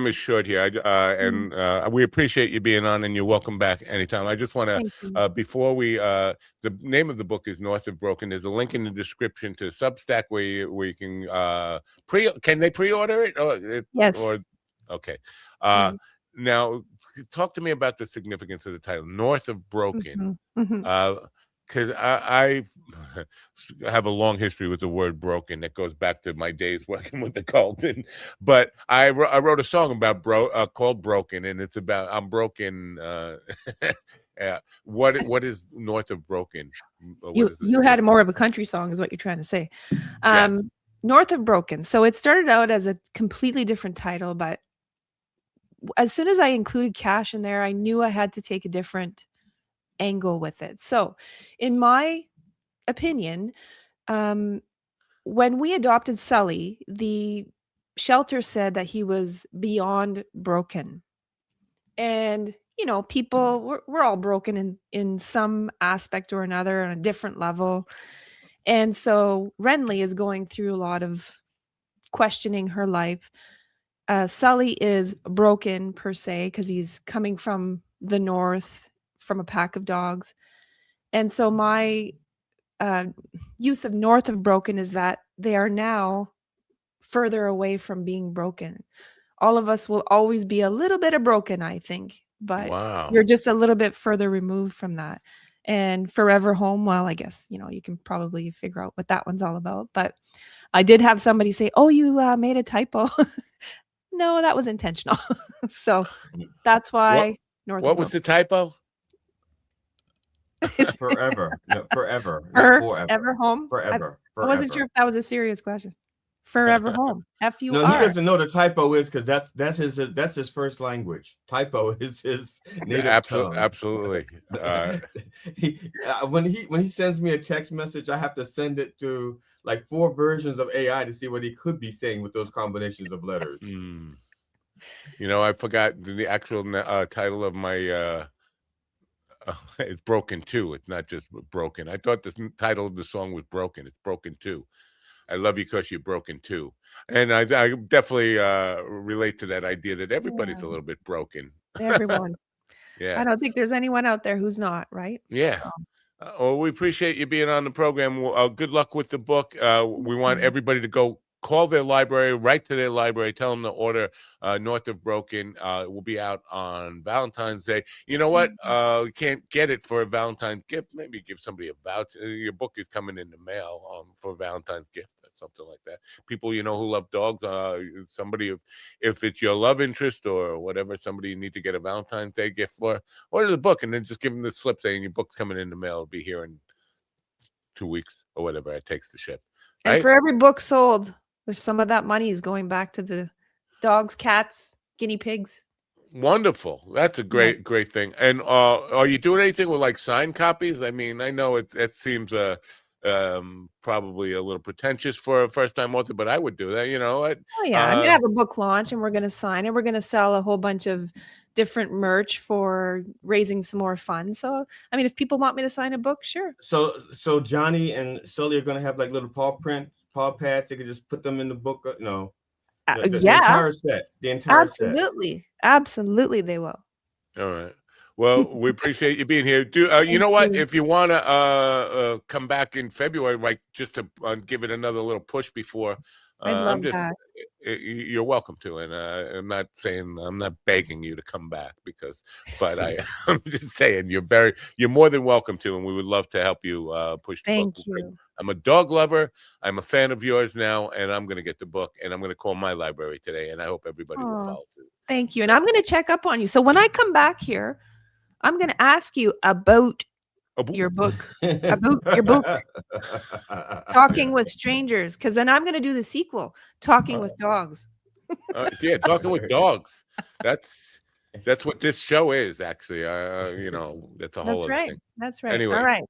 is short here, and we appreciate you being on, and you're welcome back anytime. I just want to, before we, the name of the book is North of Broken. There's a link in the description to Substack where you can can they pre-order it? Yes. Okay. Now, talk to me about the significance of the title, North of Broken. Because I have a long history with the word broken that goes back to my days working with the cult. But I wrote a song about called Broken, and it's about I'm broken. What is North of Broken? You had more of a country song is what you're trying to say. Yes. North of Broken. So it started out as a completely different title, but as soon as I included cash in there, I knew I had to take a different angle with it. So in my opinion, When we adopted Sully, the shelter said that he was beyond broken. And, you know, people, we're all broken in some aspect or another on a different level. And so Renly is going through a lot of questioning her life. Sully is broken per se because he's coming from the north, from a pack of dogs. And so my use of north of broken is that they are now further away from being broken. All of us will always be a little bit of broken, I think, but you're just a little bit further removed from that. And Forever Home, well, I guess, you know, you can probably figure out what that one's all about. But I did have somebody say, "Oh, you made a typo." No, that was intentional. So that's why What was the typo? Forever. No, forever. Forever Home. Forever. I wasn't sure if that was a serious question. Forever Home. F-U-R. No, he doesn't know the typo is because that's his first language. Typo is his native tongue. Absolutely. When he sends me a text message, I have to send it to like 4 versions of AI to see what he could be saying with those combinations of letters. You know, I forgot the actual title of my. It's Broken 2. It's not just Broken. I thought the title of the song was Broken. It's Broken 2. I love you because you're broken too. And I definitely relate to that idea that everybody's a little bit broken. Everyone. Yeah. I don't think there's anyone out there who's not, right? Yeah. Well, we appreciate you being on the program. Good luck with the book. We want everybody to go call their library, write to their library, tell them to order North of Broken. It will be out on Valentine's Day. You know what? You can't get it for a Valentine's gift. Maybe give somebody a voucher. Your book is coming in the mail for a Valentine's gift or something like that. People, you know, who love dogs, somebody, if it's your love interest or whatever, somebody you need to get a Valentine's Day gift for, order the book and then just give them the slip saying your book's coming in the mail. It'll be here in 2 weeks or whatever it takes to ship. Right? And for every book sold, there's some of that money is going back to the dogs, cats, guinea pigs. Wonderful. That's a great thing. And are you doing anything with like signed copies? I mean, I know it seems probably a little pretentious for a first-time author, but I would do that, you know. I'm gonna have a book launch and we're gonna sign it. We're gonna sell a whole bunch of different merch for raising some more funds. So I mean, if people want me to sign a book, sure. So Johnny and Sully are gonna have like little paw pads. They can just put them in the book. No. The entire set. The entire set. Absolutely they will. All right. Well, we appreciate you being here. You know what? If you want to come back in February, like just to give it another little push before, that. You're welcome to. And I'm not begging you to come back but I'm just saying you're more than welcome to, and we would love to help you push the book. Thank you. I'm a dog lover. I'm a fan of yours now, and I'm going to get the book, and I'm going to call my library today, and I hope everybody will follow too. Thank you. And I'm going to check up on you. So when I come back here, I'm going to ask you about your book. About your book. Talking with Strangers, because then I'm going to do the sequel, Talking with Dogs. Talking with Dogs. That's what this show is, actually. You know, that's a whole other thing. That's right. Anyway, all right.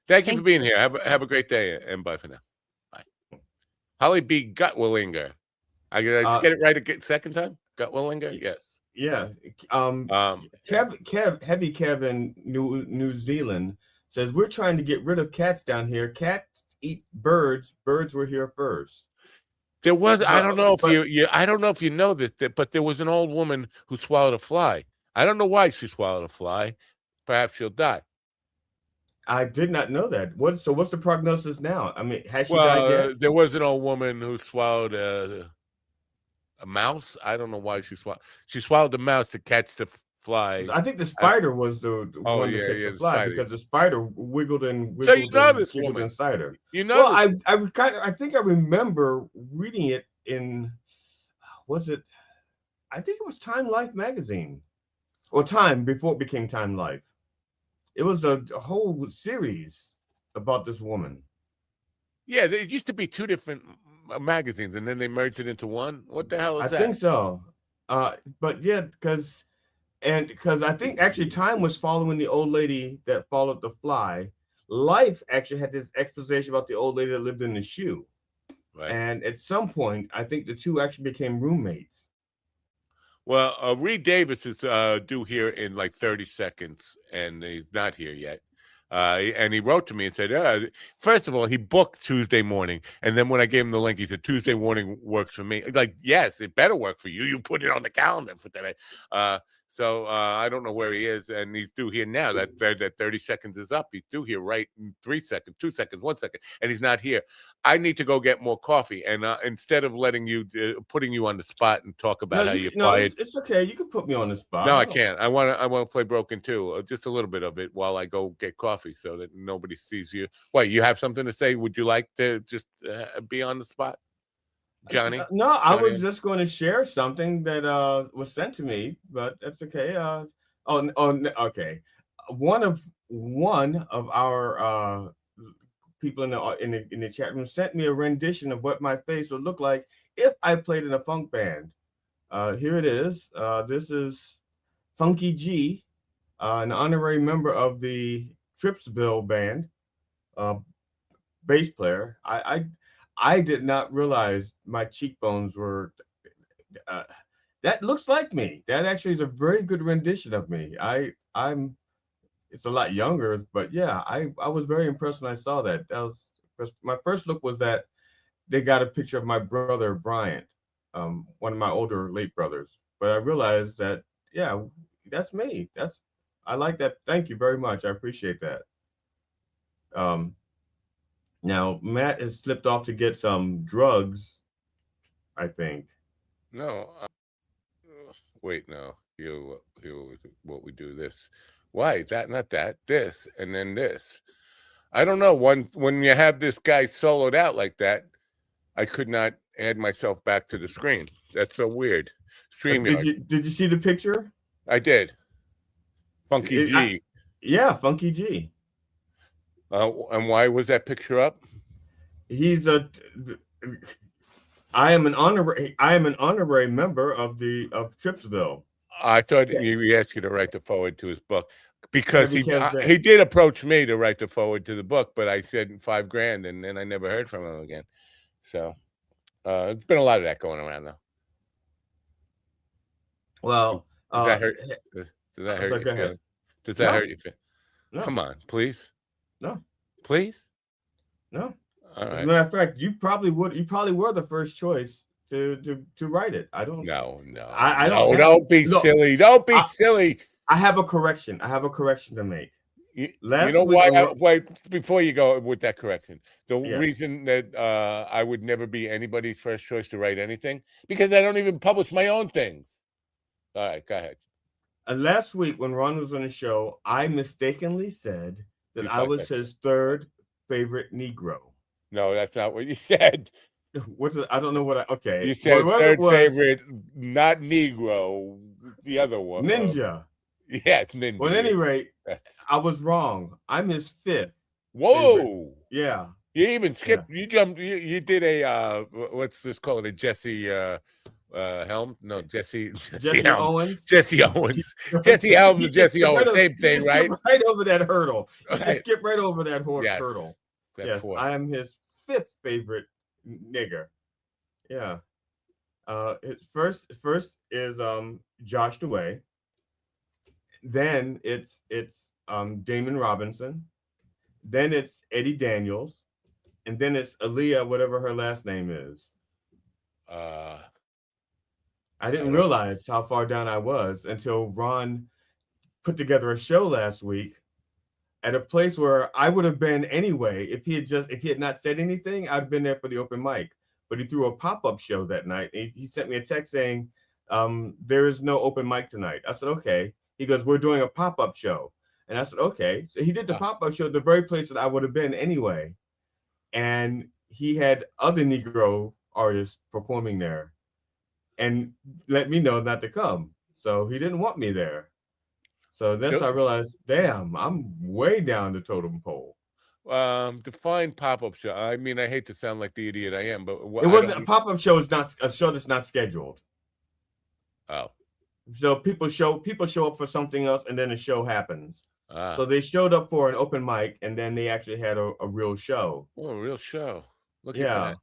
Thank you for being here. Have a great day, and bye for now. Bye. Holly B. Gutwillinger. I get it right again, second time? Gutwillinger? Yes. Yeah. Heavy Kevin, New Zealand says we're trying to get rid of cats down here. Cats eat birds. Birds were here first. There was I don't know if you know this, but there was an old woman who swallowed a fly. I don't know why she swallowed a fly. Perhaps she'll die. I did not know that. What's the prognosis now? I mean, has she died yet? There was an old woman who swallowed a mouse. I don't know why she swallowed the mouse to catch the fly. I think the spider was the one to catch the fly because the spider wiggled and so you know this woman inside her. You know, well, I think I remember reading it in I think it was Time Life magazine, or Time before it became Time Life. It was a whole series about this woman. Yeah, there used to be 2 different magazines, and then they merged it into one. What the hell is that? I think so. But yeah, because I think actually Time was following the old lady that followed the fly. Life actually had this exposition about the old lady that lived in the shoe. Right. And at some point, I think the two actually became roommates. Well, Reed Davis is due here in like 30 seconds, and he's not here yet. And he wrote to me and said, first of all, he booked Tuesday morning. And then when I gave him the link, he said, Tuesday morning works for me. Like, yes, it better work for you. You put it on the calendar for today. So I don't know where he is. And he's due here now. That 30 seconds is up. He's due here right in 3 seconds, 2 seconds, 1 second. And he's not here. I need to go get more coffee. And instead of letting you, putting you on the spot and talk about how you're fired. It's okay. You can put me on the spot. No, I can't. I want to play Broken too. Just a little bit of it while I go get coffee so that nobody sees you. What, you have something to say? Would you like to just be on the spot, Johnny? No, I was just going to share something that was sent to me, but that's okay. Okay. One of our people in the chat room sent me a rendition of what my face would look like if I played in a funk band. Here it is. This is Funky G, an honorary member of the Tripsville band, bass player. I did not realize my cheekbones were. That looks like me. That actually is a very good rendition of me. I'm. It's a lot younger, but yeah, I was very impressed when I saw that. That was my first look was that they got a picture of my brother Bryant, one of my older late brothers. But I realized that yeah, that's me. I like that. Thank you very much. I appreciate that. Now Matt has slipped off to get some drugs, I think. No. Wait, no. You what we do this. Why? That, not that. This, and then this. I don't know. When you have this guy soloed out like that, I could not add myself back to the screen. That's so weird. Did you see the picture? I did. Funky G. Yeah, Funky G. And why was that picture up? I am an honorary member of Tripsville. I thought he asked you to write the forward to his book because he did approach me to write the forward to the book, but I said $5,000 and then I never heard from him again. So it's been a lot of that going around though. Well, does that hurt? Does that hurt your feelings? Does that hurt your feelings? No. Come on, please. No. Please? No. All right. As a matter of fact, you probably were the first choice to write it. I don't. No. I don't. Don't be silly. Don't be silly. I have a correction. to make. You know why? Wait, before you go with that correction, the reason that I would never be anybody's first choice to write anything because I don't even publish my own things. All right, go ahead. Last week when Ron was on the show, I mistakenly said that I was his third favorite Negro. No, that's not what you said. I don't know what okay. You said third favorite, not Negro, the other one. Ninja. Yeah, it's Ninja. Well, at any rate, I was wrong. I'm his fifth. Whoa. Favorite. Yeah. You even skipped. Yeah. You jumped. You did a let's just call it a Jesse Helm. No, Jesse Owens. Jesse Owens. Jesse Helms and Jesse Owens. Same thing, right? Right over that hurdle. Skip right over that hurdle. Yes, I am his fifth favorite nigger. Yeah. First is Josh DeWay. Then it's Damon Robinson. Then it's Eddie Daniels, and then it's Aaliyah, whatever her last name is. I didn't realize how far down I was until Ron put together a show last week at a place where I would have been anyway if he had not said anything. I'd been there for the open mic, but he threw a pop-up show that night. He sent me a text saying, "There is no open mic tonight." I said, "Okay." He goes, "We're doing a pop-up show." And I said, "Okay." So he did the pop-up show at the very place that I would have been anyway. And he had other Negro artists performing there and let me know not to come. So he didn't want me there. So that's I realized, damn, I'm way down the totem pole. Define pop-up show. I mean, I hate to sound like the idiot I am, but it wasn't a pop-up show. Is not a show that's not scheduled. Oh. So people show up for something else, and then the show happens. So they showed up for an open mic, and then they actually had a real show. Oh, a real show. Look at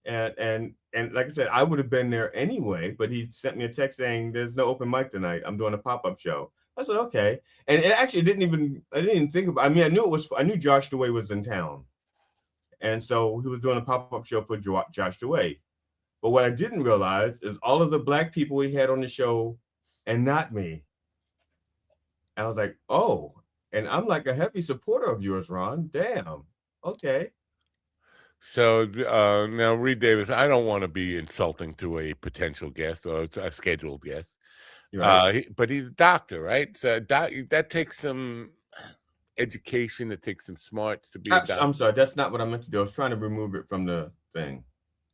Yeah. And like I said, I would have been there anyway, but he sent me a text saying there's no open mic tonight. I'm doing a pop-up show. I said, okay. And it actually I didn't even think about, I mean, I knew Josh DeWay was in town. And so he was doing a pop-up show for Josh DeWay. But what I didn't realize is all of the Black people he had on the show and not me. I was like, oh, and I'm like a heavy supporter of yours, Ron. Damn. Okay. So now, Reed Davis, I don't want to be insulting to a potential guest or a scheduled guest, right. But he's a doctor, right? So that takes some education. It takes some smarts to be a doctor. I'm sorry, that's not what I meant to do. I was trying to remove it from the thing.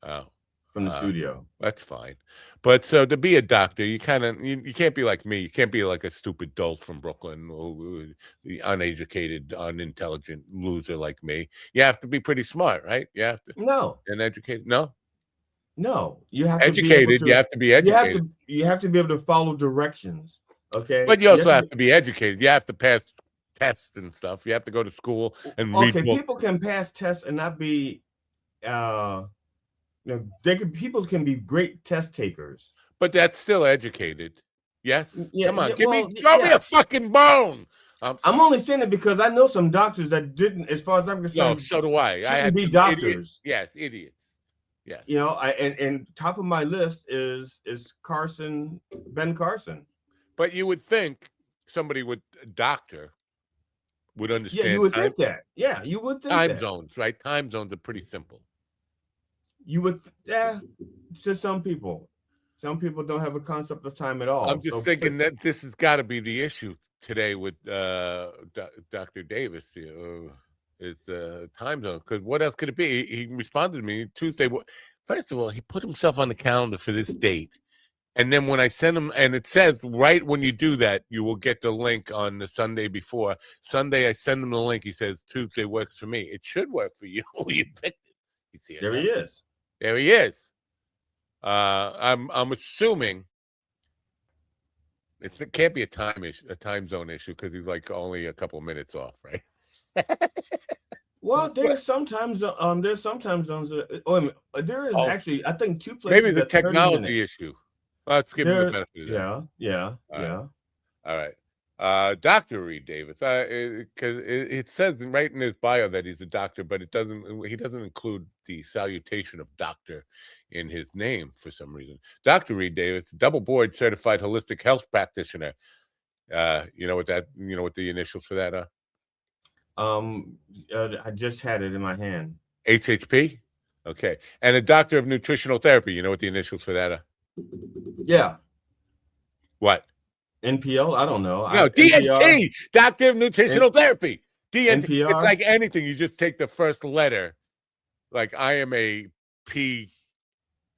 Oh. From the studio. That's fine. But so to be a doctor, you kind of you can't be like me. You can't be like a stupid dolt from Brooklyn, or uneducated, unintelligent loser like me. You have to be pretty smart, right? You have to. No. And educated. No. You have educated. To you have to be educated. You have to be able to follow directions. Okay. But you also have to be educated. You have to pass tests and stuff. You have to go to school and read books. People can pass tests and not be people can be great test takers, but that's still educated. Yes. Come on, throw me a fucking bone. I'm only saying it because I know some doctors that didn't, as far as I'm concerned. No, so do I. I had be doctors. Idiots. Yes, idiots. Yes. And top of my list is Ben Carson. But you would think somebody with a doctor would understand. Yeah, you would think that. Yeah, you would think time zones, right? Time zones are pretty simple. You would, to some people. Some people don't have a concept of time at all. I'm just thinking that this has got to be the issue today with Dr. Davis. Is time zone. Because what else could it be? He responded to me Tuesday. First of all, he put himself on the calendar for this date. And then when I send him, and it says right when you do that, you will get the link on the Sunday before. Sunday, I send him the link. He says, Tuesday works for me. It should work for you. You picked it. You see it, there he is. There he is. I'm assuming it can't be a time zone issue because he's like only a couple of minutes off, right? Well, there's sometimes zones. There is actually, I think, 2 places. Maybe the technology issue. Let's give him the benefit of that. Yeah. All right. Dr. Reed Davis, because it says right in his bio that he's a doctor, but he doesn't include the salutation of doctor in his name for some reason. Dr. Reed Davis, double board certified holistic health practitioner. You know what the initials for that are? I just had it in my hand. HHP? Okay. And a doctor of nutritional therapy. You know what the initials for that are? Yeah. What? NPL? I don't know. No, DNT, Doctor of Nutritional Therapy. DNT. NPR? It's like anything. You just take the first letter. Like I am a P.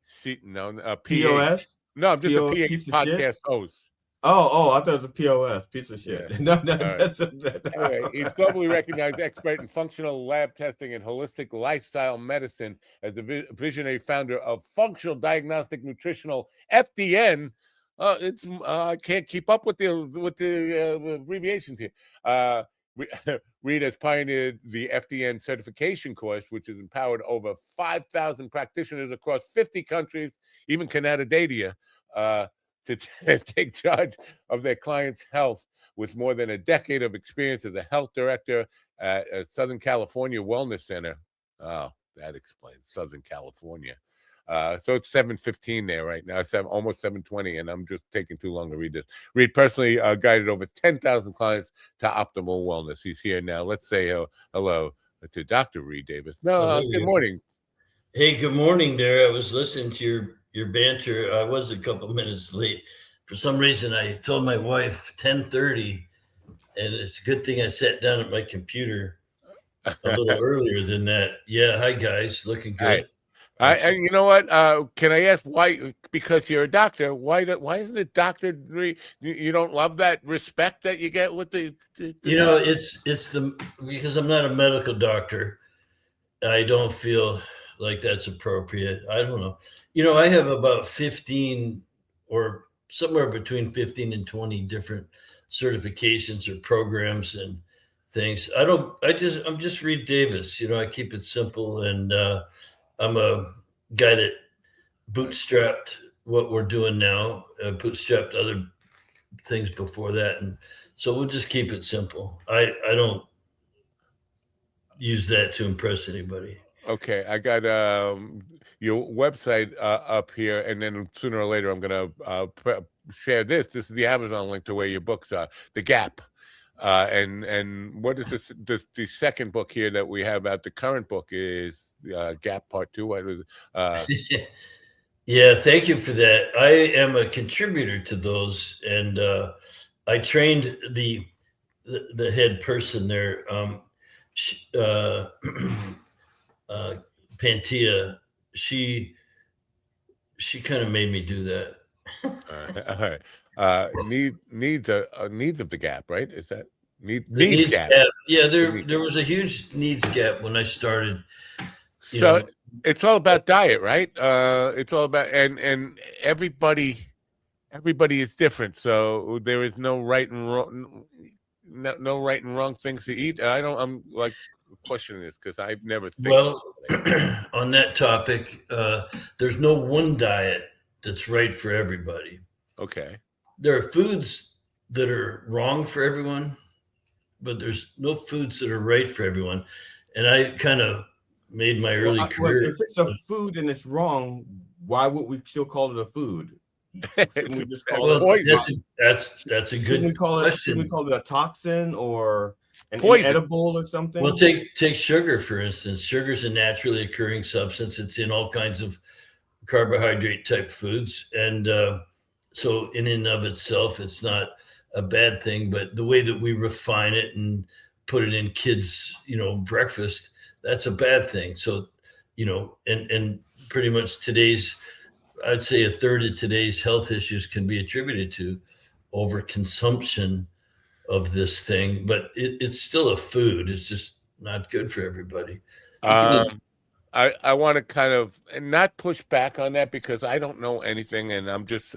POS? No, I'm just a PA podcast host. Oh, I thought it was a POS, piece of shit. Yeah. No, that's anyway, he's globally recognized expert in functional lab testing and holistic lifestyle medicine as the visionary founder of Functional Diagnostic Nutritional FDN. I can't keep up with the abbreviations here. Reed has pioneered the FDN certification course, which has empowered over 5,000 practitioners across 50 countries, even Canada, to take charge of their clients' health with more than a decade of experience as a health director at Southern California Wellness Center. Oh, that explains Southern California. So it's 7:15 there right now. It's almost 7:20, and I'm just taking too long to read this. Reed personally guided over 10,000 clients to optimal wellness. He's here now. Let's say hello to Dr. Reed Davis. Good morning. Hey, good morning there. I was listening to your banter. I was a couple minutes late. For some reason, I told my wife 10:30, and it's a good thing I sat down at my computer a little earlier than that. Yeah, hi, guys. Looking good. And you know what? Can I ask why? Because you're a doctor. Why isn't it Dr. Reed? You don't love that respect that you get with the it's because I'm not a medical doctor. I don't feel like that's appropriate. I don't know. I have about 15 or somewhere between 15 and 20 different certifications or programs and things. I'm just Reed Davis. I keep it simple, and I'm a guy that bootstrapped what we're doing now, bootstrapped other things before that, and so we'll just keep it simple. I don't use that to impress anybody. Okay, I got your website up here, and then sooner or later I'm gonna share this. This is the Amazon link to where your books are. The Gap, and what is this? The second book here that we have out. The current book is Gap Part 2. What was Yeah, thank you for that. I am a contributor to those, and I trained the head person there, Pantia. She kind of made me do that. all right. Needs of the Gap, right? Is that needs gap? Yeah, there was a huge needs gap when I started. So it's all about diet, right? It's all about and everybody is different. So there is no right and wrong, no right and wrong things to eat. I'm like questioning this because I've never Well, on that topic, there's no one diet that's right for everybody. Okay. There are foods that are wrong for everyone, but there's no foods that are right for everyone. And I kind of made my early career. If it's a food and it's wrong, why would we still call it a food? Shouldn't we just call it poison? That's a good question. Shouldn't we call it a toxin or an inedible or something? Well, take sugar, for instance. Sugar is a naturally occurring substance. It's in all kinds of carbohydrate type foods. And so in and of itself, it's not a bad thing, but the way that we refine it and put it in kids, breakfast, that's a bad thing. So, and pretty much I'd say a third of today's health issues can be attributed to overconsumption of this thing, but it's still a food. It's just not good for everybody. I want to kind of not push back on that because I don't know anything, and I'm just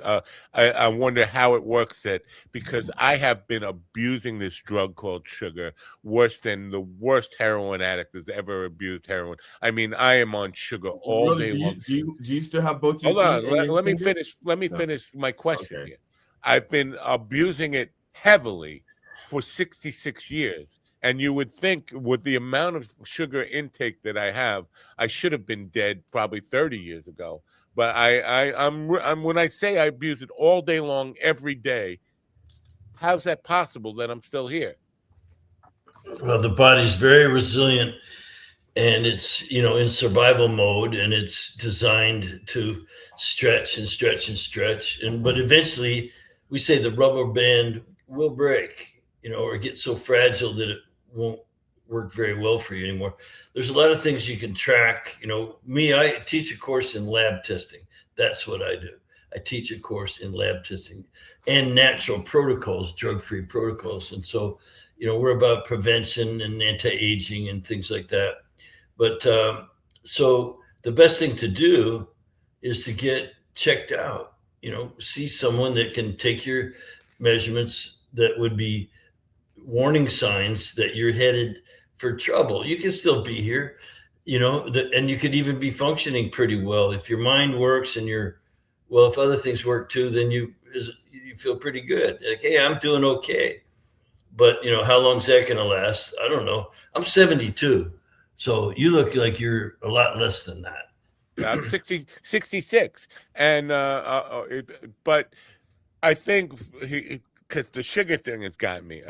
I wonder how it works. Because I have been abusing this drug called sugar worse than the worst heroin addict has ever abused heroin. I mean, I am on sugar all day long. Do you still have both? Hold on, let me finish. Let me finish my question here. I've been abusing it heavily for 66 years. And you would think with the amount of sugar intake that I have, I should have been dead probably 30 years ago. But I'm when I say I abuse it all day long, every day, how's that possible that I'm still here? Well, the body's very resilient, and it's in survival mode, and it's designed to stretch and stretch and stretch. But eventually, we say the rubber band will break, or get so fragile that it won't work very well for you anymore. There's a lot of things you can track. I teach a course in lab testing. That's what I do. I teach a course in lab testing and natural protocols, drug-free protocols. And so, we're about prevention and anti-aging and things like that. But so the best thing to do is to get checked out, see someone that can take your measurements that would be warning signs that you're headed for trouble. You can still be here, and you could even be functioning pretty well. If your mind works and if other things work too, then you feel pretty good. Like, hey, I'm doing okay. But, how long is that going to last? I don't know. I'm 72. So you look like you're a lot less than that. I'm 66. And, but I think because the sugar thing has got me.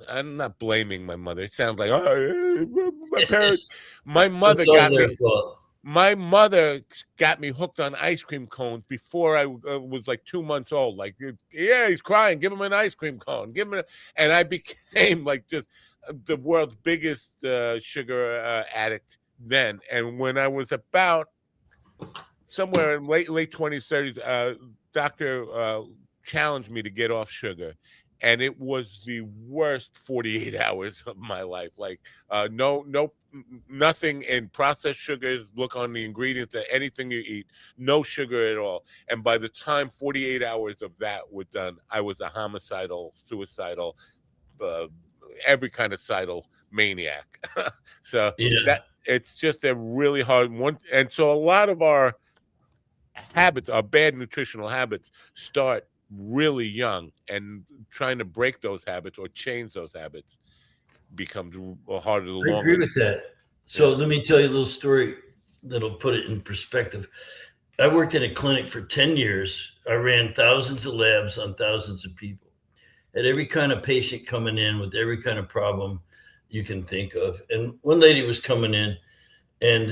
I'm not blaming my mother. It sounds like my parents. My mother got me. My mother got me hooked on ice cream cones before I was like 2 months old. Like, yeah, he's crying. Give him an ice cream cone. And I became like just the world's biggest sugar addict then. And when I was about somewhere in late 20s, 30s, doctor challenged me to get off sugar. and it was the worst 48 hours of my life. Like nothing in processed sugars. Look on the ingredients of anything you eat, no sugar at all. And by the time 48 hours of that were done, I was a homicidal, suicidal, every kind of cidal maniac. So that it's just a really hard one. And so a lot of our habits, our bad nutritional habits, start really young, and trying to break those habits or change those habits becomes harder the longer. I agree with that. So let me tell you a little story that'll put it in perspective. I worked in a clinic for 10 years. I ran thousands of labs on thousands of people. Had every kind of patient coming in with every kind of problem you can think of. And one lady was coming in, and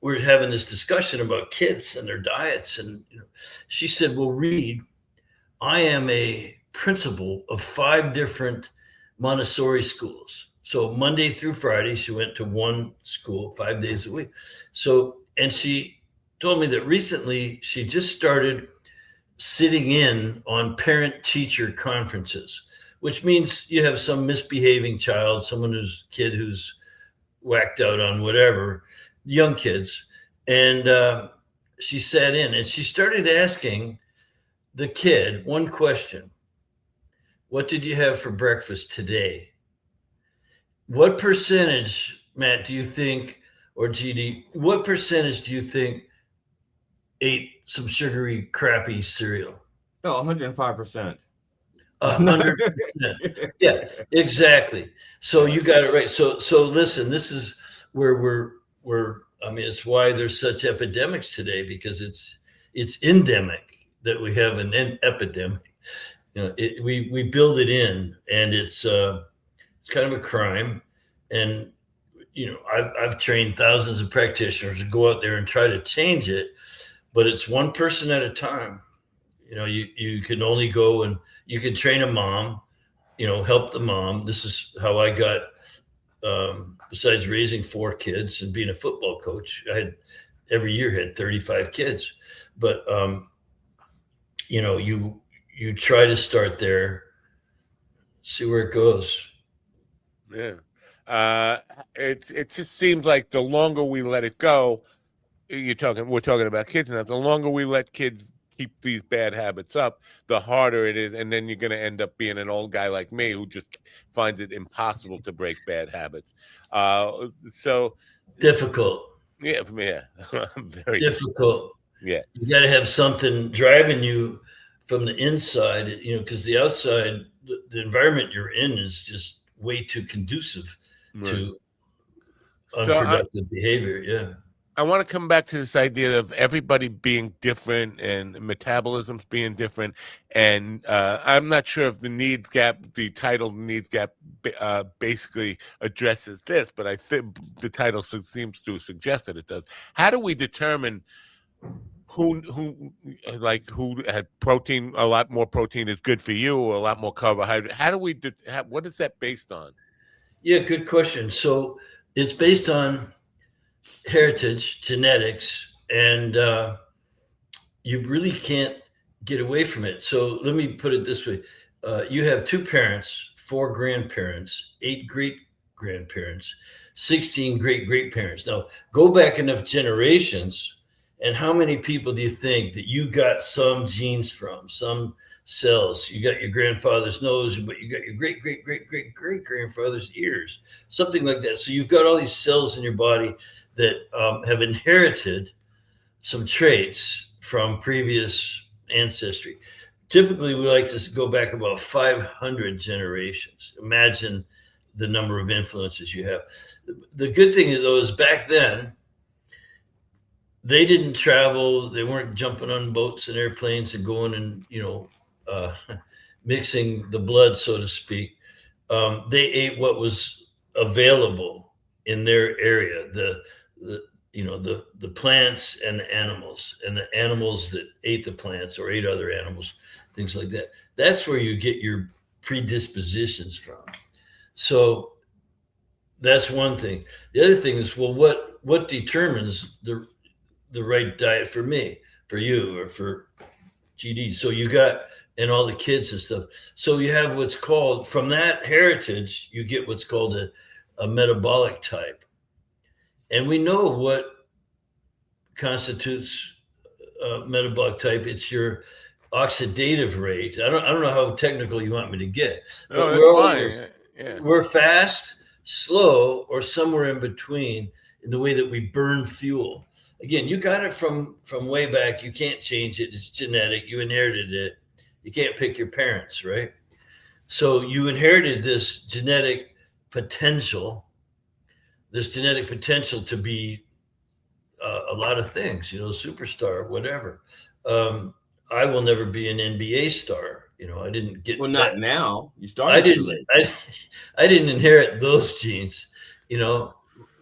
we were having this discussion about kids and their diets. And she said, well, Reed, I am a principal of 5 different Montessori schools. So Monday through Friday, she went to one school 5 days a week. So, and she told me that recently she just started sitting in on parent-teacher conferences, which means you have some misbehaving child, someone who's whacked out on whatever, young kids. And she sat in and she started asking the kid one question: what did you have for breakfast today? What percentage, Matt, do you think, or GD, what percentage do you think ate some sugary, crappy cereal? Oh, 105%. 100%. Yeah, exactly. So you got it right. So listen, this is where we're I mean, it's why there's such epidemics today, because it's endemic that we have an epidemic. We build it in, and it's kind of a crime. And I've trained thousands of practitioners to go out there and try to change it, but it's one person at a time. You can only go, and you can train a mom, help the mom. This is how I got, besides raising 4 kids and being a football coach, I had every year had 35 kids. But you try to start there, see where it goes. Yeah. It just seems like the longer we let it go, we're talking about kids now, the longer we let kids keep these bad habits up, the harder it is. And then you're going to end up being an old guy like me who just finds it impossible to break bad habits. So difficult. Yeah. Very difficult. Yeah. You got to have something driving you from the inside, because the outside, the environment you're in is just way too conducive to unproductive behavior. Yeah. I want to come back to this idea of everybody being different and metabolisms being different. And I'm not sure if the title Needs Gap basically addresses this, but I think the title seems to suggest that it does. How do we determine who had protein, a lot more protein is good for you, or a lot more carbohydrate? How do we what is that based on? Yeah, good question. So it's based on heritage, genetics, and you really can't get away from it. So let me put it this way. You have 2 parents, 4 grandparents, 8 great-grandparents, 16 great-great-parents. Now, go back enough generations, and how many people do you think that you got some genes from, some cells? You got your grandfather's nose, but you got your great-great-great-great-great-grandfather's ears, something like that. So you've got all these cells in your body that have inherited some traits from previous ancestry. Typically, we like to go back about 500 generations. Imagine the number of influences you have. The good thing is, though, is back then, they didn't travel. They weren't jumping on boats and airplanes and going and, mixing the blood, so to speak. They ate what was available in their area, the plants and the animals that ate the plants or ate other animals, things like that. That's where you get your predispositions from. So that's one thing. The other thing is, well, what determines the right diet for me, for you, or for GD? So you got and all the kids and stuff. So you have what's called, from that heritage, you get what's called a metabolic type. And we know what constitutes metabolic type. It's your oxidative rate. I don't know how technical you want me to get. No, that's fine. Yeah. We're fast, slow, or somewhere in between in the way that we burn fuel. Again, you got it from way back. You can't change it. It's genetic. You inherited it. You can't pick your parents, right? So you inherited this genetic potential to be a lot of things, superstar, whatever. I will never be an NBA star. I didn't get. Well, not now. You started. I didn't inherit those genes.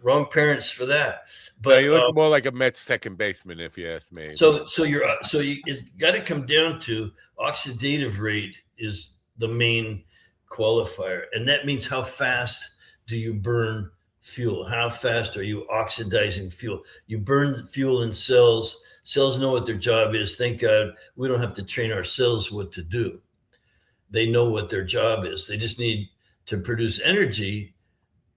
Wrong parents for that. But you look more like a Mets second baseman, if you ask me. So it's got to come down to oxidative rate is the main qualifier, and that means how fast do you burn fuel? How fast are you oxidizing fuel? You burn fuel in cells. Cells know what their job is. Thank God we don't have to train our cells what to do. They know what their job is. They just need to produce energy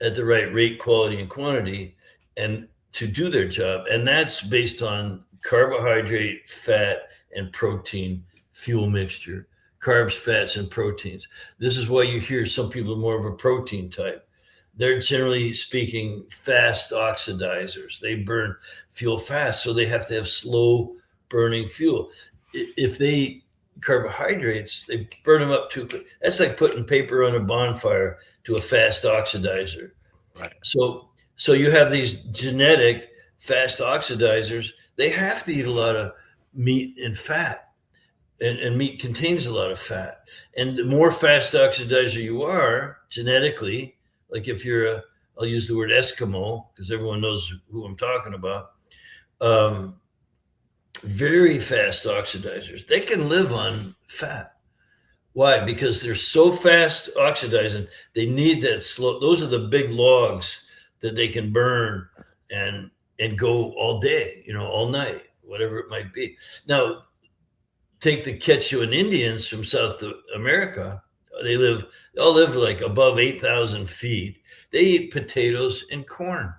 at the right rate, quality, and quantity, and to do their job. And that's based on carbohydrate, fat, and protein fuel mixture. Carbs, fats, and proteins. This is why you hear some people are more of a protein type. They're generally speaking fast oxidizers. They burn fuel fast, so they have to have slow burning fuel. If they carbohydrates, they burn them up too quick. That's like putting paper on a bonfire to a fast oxidizer. Right. So you have these genetic fast oxidizers. They have to eat a lot of meat and fat, and meat contains a lot of fat. And the more fast oxidizer you are genetically, like if you're I'll use the word Eskimo because everyone knows who I'm talking about. Very fast oxidizers, they can live on fat. Why? Because they're so fast oxidizing, they need that slow. Those are the big logs that they can burn and go all day, all night, whatever it might be. Now, take the Quechuan Indians from South America. They all live like above 8,000 feet. They eat potatoes and corn.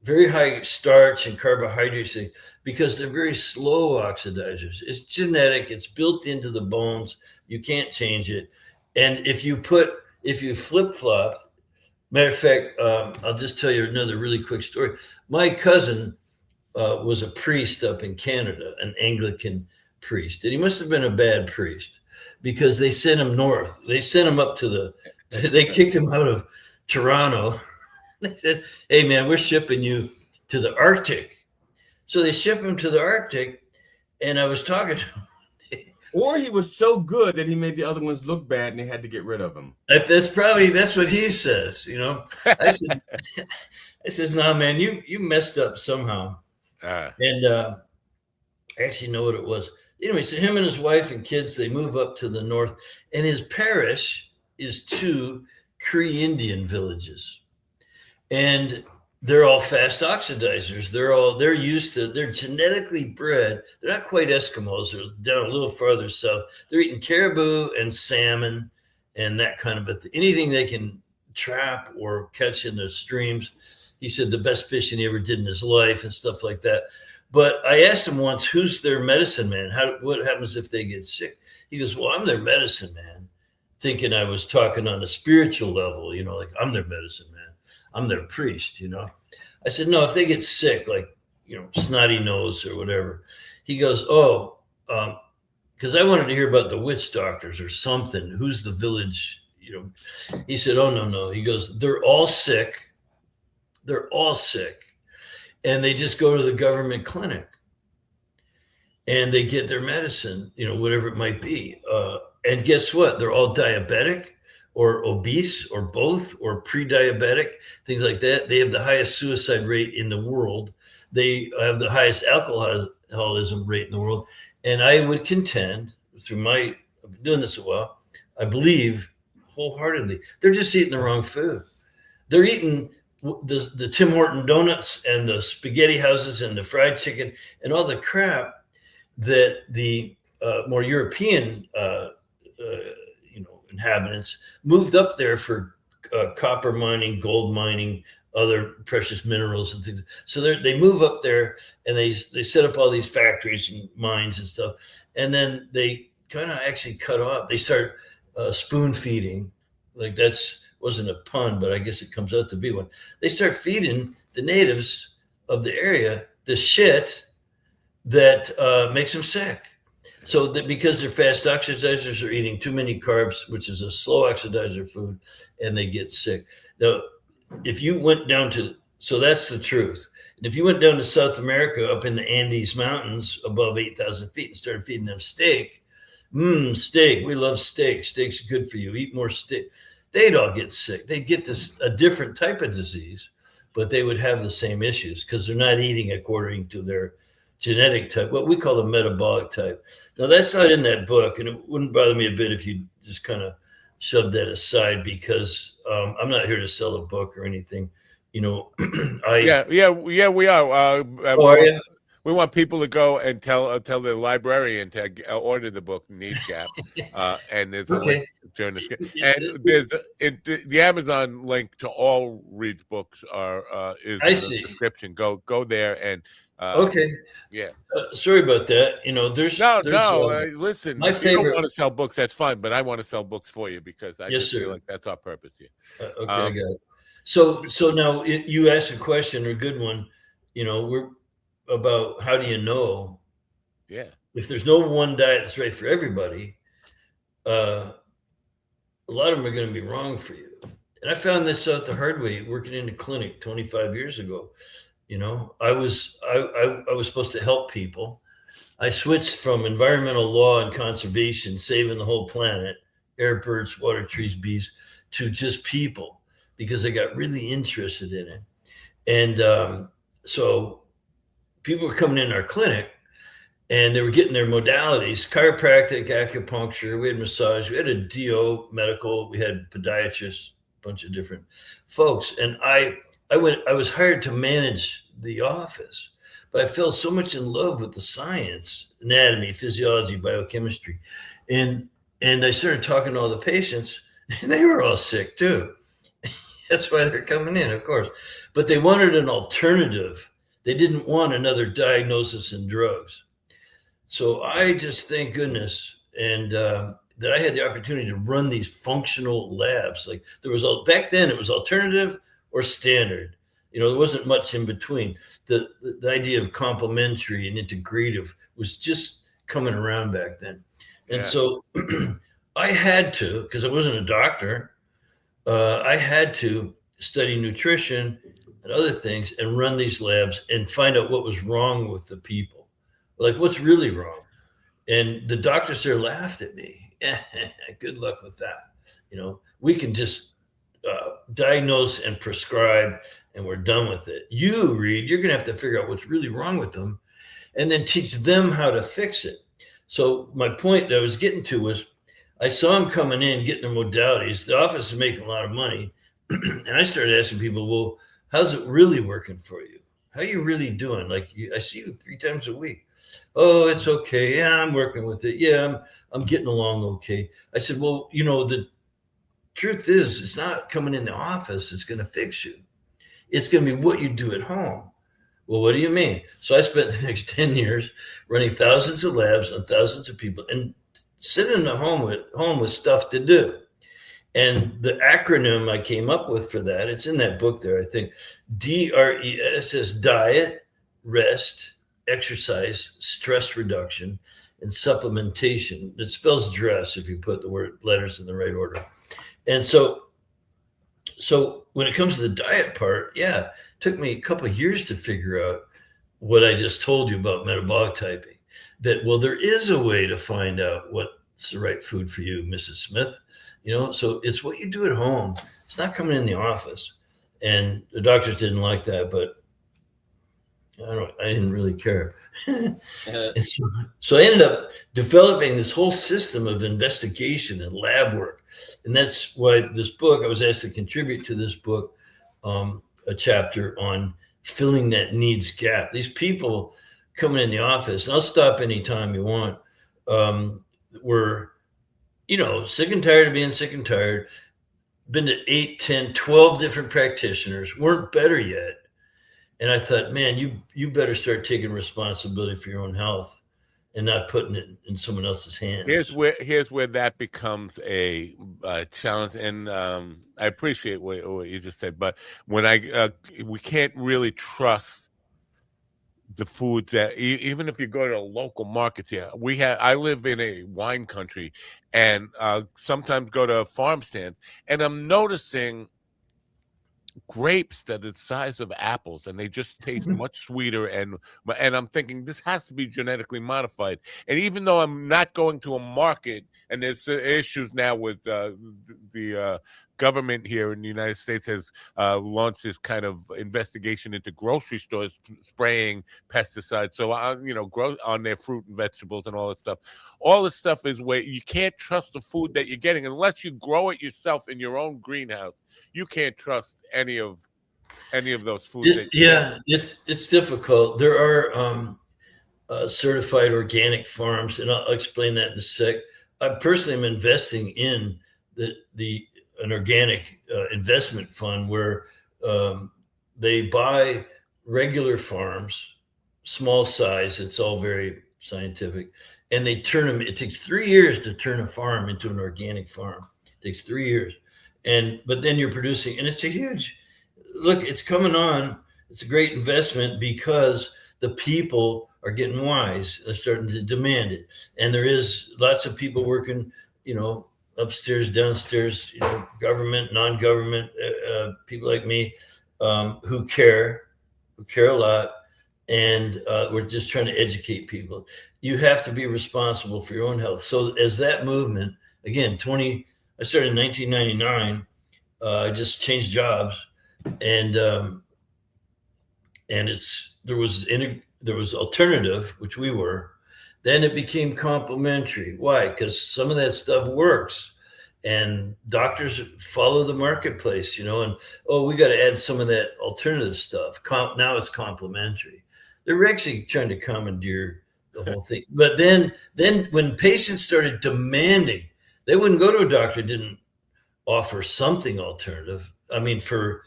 Very high starch and carbohydrates because they're very slow oxidizers. It's genetic. It's built into the bones. You can't change it. And if you flip-flopped, matter of fact, I'll just tell you another really quick story. My cousin was a priest up in Canada, an Anglican priest. And he must have been a bad priest because they sent him north. They sent him up they kicked him out of Toronto. They said, hey, man, we're shipping you to the Arctic. So they ship him to the Arctic, and I was talking to him. Or he was so good that he made the other ones look bad, and they had to get rid of him. That's what he says, I says, nah, man, you messed up somehow. And I actually know what it was. Anyway, so him and his wife and kids, they move up to the north, and his parish is 2 Cree Indian villages. And they're all fast oxidizers. They're genetically bred. They're not quite Eskimos. They're down a little farther south. They're eating caribou and salmon and that kind of anything they can trap or catch in the streams. He said the best fishing he ever did in his life and stuff like that. But I asked him once, who's their medicine man? What happens if they get sick? He goes, well, I'm their medicine man, thinking I was talking on a spiritual level, like I'm their medicine man. I'm their priest, I said, no, if they get sick, like, snotty nose or whatever. He goes, because I wanted to hear about the witch doctors or something. Who's the village, He said, oh, no. He goes, they're all sick. And they just go to the government clinic and they get their medicine, whatever it might be. And guess what? They're all diabetic or obese or both or pre-diabetic, things like that. They have the highest suicide rate in the world. They have the highest alcoholism rate in the world. And I would contend, I've been doing this a while, I believe wholeheartedly, they're just eating the wrong food. They're eating the Tim Horton donuts and the spaghetti houses and the fried chicken and all the crap that the more European, inhabitants moved up there for copper mining, gold mining, other precious minerals and things. So they move up there and they set up all these factories and mines and stuff. And then they kind of actually cut off. They start spoon feeding. Like wasn't a pun, but I guess it comes out to be one. They start feeding the natives of the area the shit that makes them sick. So that because they're fast oxidizers, are eating too many carbs, which is a slow oxidizer food, and they get sick. Now, if you went down so that's the truth. And if you went down to South America, up in the Andes Mountains, above 8,000 feet, and started feeding them steak, steak, we love steak. Steak's good for you. Eat more steak. They'd all get sick. They'd get a different type of disease, but they would have the same issues because they're not eating according to their genetic type, what we call the metabolic type. Now, that's not in that book, and it wouldn't bother me a bit if you just kind of shoved that aside because I'm not here to sell a book or anything. We are. We want people to go and tell the librarian to order the book Need Gap, and there's a link during the and there's the Amazon link to all Reed's books is in the description. Go there and. Yeah. Sorry about that. There's listen. If you don't want to sell books, that's fine. But I want to sell books for you because I just feel like that's our purpose here. I got it. So now you asked a question, a good one. We're about how do you know? Yeah. If there's no one diet that's right for everybody, a lot of them are going to be wrong for you. And I found this out the hard way working in a clinic 25 years ago. I was supposed to help people. I switched from environmental law and conservation, saving the whole planet, air, birds, water, trees, bees, to just people because I got really interested in it. And so people were coming in our clinic and they were getting their modalities, chiropractic, acupuncture, we had massage, we had a DO medical, we had podiatrists, a bunch of different folks. And I was hired to manage the office, but I fell so much in love with the science, anatomy, physiology, biochemistry. And I started talking to all the patients and they were all sick too. That's why they're coming in, of course, but they wanted an alternative. They didn't want another diagnosis and drugs. So I just, thank goodness. And that I had the opportunity to run these functional labs. Like back then it was alternative or standard. There wasn't much in between. The idea of complementary and integrative was just coming around back then. And so I had to, because I wasn't a doctor, I had to study nutrition and other things and run these labs and find out what was wrong with the people. Like what's really wrong. And the doctors there laughed at me. Good luck with that. We can just diagnose and prescribe and we're done with it. You, Reed, you're going to have to figure out what's really wrong with them and then teach them how to fix it. So my point that I was getting to was I saw them coming in, getting their modalities. The office is making a lot of money. And I started asking people, well, how's it really working for you? How are you really doing? Like I see you 3 times a week. Oh, it's okay. Yeah, I'm working with it. Yeah, I'm getting along okay. I said, well, the truth is it's not coming in the office. It's going to fix you. It's going to be what you do at home. Well, what do you mean? So I spent the next 10 years running thousands of labs on thousands of people and sitting at home with stuff to do. And the acronym I came up with for that, it's in that book there, I think, DRES is diet, rest, exercise, stress reduction, and supplementation. It spells dress if you put the letters in the right order. And so when it comes to the diet part, it took me a couple of years to figure out what I just told you about metabolic typing. That, well, there is a way to find out what's the right food for you, Mrs. Smith. So it's what you do at home. It's not coming in the office. And the doctors didn't like that, but I didn't really care. So I ended up developing this whole system of investigation and lab work. And that's why this book, I was asked to contribute to this book, a chapter on filling that needs gap. These people coming in the office, and I'll stop anytime you want, were, sick and tired of being sick and tired, been to 8, 10, 12 different practitioners, weren't better yet. And I thought, man, you better start taking responsibility for your own health and not putting it in someone else's hands. Here's where that becomes a challenge, and I appreciate what you just said. But when we can't really trust the foods that even if you go to a local market here, I live in a wine country, and sometimes go to farm stands, and I'm noticing grapes that are the size of apples, and they just taste much sweeter, and I'm thinking this has to be genetically modified. And even though I'm not going to a market, and there's issues now with the government here in the United States has launched this kind of investigation into grocery stores spraying pesticides, so grow on their fruit and vegetables and all that stuff. All this stuff is where you can't trust the food that you're getting unless you grow it yourself in your own greenhouse. You can't trust any of those foods. It's difficult. There are certified organic farms, and I'll explain that in a sec. I personally am investing in an organic investment fund where they buy regular farms, small size. It's all very scientific, and they turn them. It takes 3 years to turn a farm into an organic farm. It takes 3 years. But then you're producing, and it's a huge look, it's coming on. It's a great investment because the people are getting wise. They're starting to demand it. And there is lots of people working, upstairs, downstairs, government, non-government, people like me, who care a lot. And we're just trying to educate people. You have to be responsible for your own health. So as that movement, again, I started in 1999. I just changed jobs, and there was alternative, which we were. Then it became complementary. Why? Because some of that stuff works, and doctors follow the marketplace, and we got to add some of that alternative stuff. Now it's complementary. They're actually trying to commandeer the whole thing. But then when patients started demanding. They wouldn't go to a doctor who didn't offer something alternative. I mean, for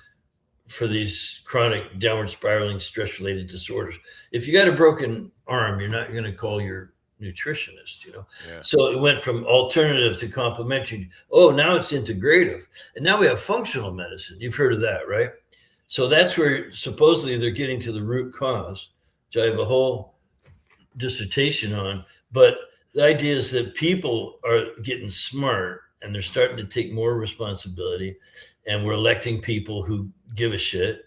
these chronic downward spiraling stress-related disorders. If you got a broken arm, you're not going to call your nutritionist, Yeah. So it went from alternative to complementary. Now it's integrative. And now we have functional medicine. You've heard of that, right? So that's where supposedly they're getting to the root cause, which I have a whole dissertation on. But the idea is that people are getting smart and they're starting to take more responsibility, and we're electing people who give a shit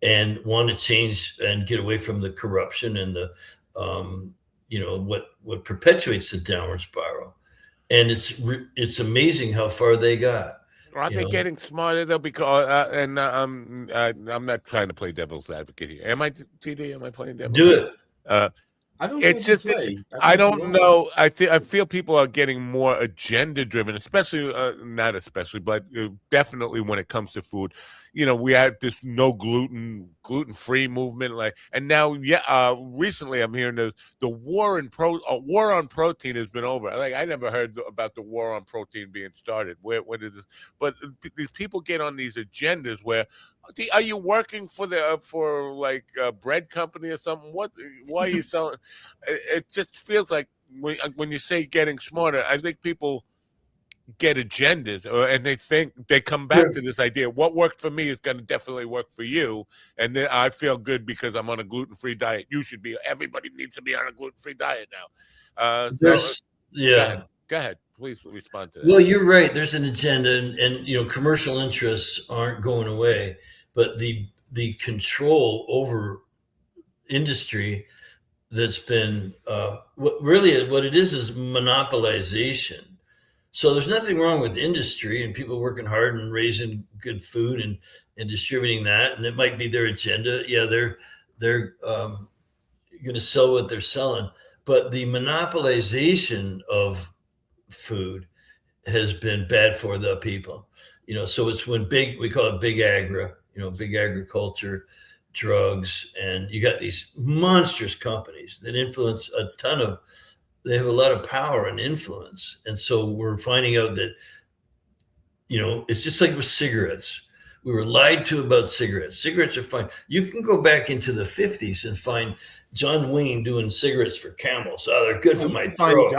and want to change and get away from the corruption and the, what perpetuates the downward spiral. And it's amazing how far they got. Are they getting smarter though? Because I'm not trying to play devil's advocate here. Am I, TD? Am I playing devil's advocate? Do it. I don't it's think just I don't know. I feel people are getting more agenda driven, especially not especially, but definitely when it comes to food. We had this no gluten free movement, and now recently I'm hearing the war on protein has been over. I never heard about the war on protein being started. Where did this? But these people get on these agendas where. Are you working for a bread company or something? Why are you selling? It just feels like when you say getting smarter, I think people get agendas, and they come back to this idea. What worked for me is going to definitely work for you, and then I feel good because I'm on a gluten-free diet. Everybody needs to be on a gluten-free diet now. Go ahead. Please respond to that. Well, you're right. There's an agenda, and commercial interests aren't going away, but the control over industry that's been what it is monopolization. So there's nothing wrong with industry and people working hard and raising good food and distributing that, and it might be their agenda. Yeah, they're going to sell what they're selling, but the monopolization of food has been bad for the people. So it's when we call it big big agriculture, drugs, and you got these monstrous companies that influence a ton of they have a lot of power and influence. And so we're finding out that, it's just like with cigarettes. We were lied to about cigarettes. Cigarettes are fine. You can go back into the 50s and find John Wayne doing cigarettes for camels. Oh, they're good for my throat.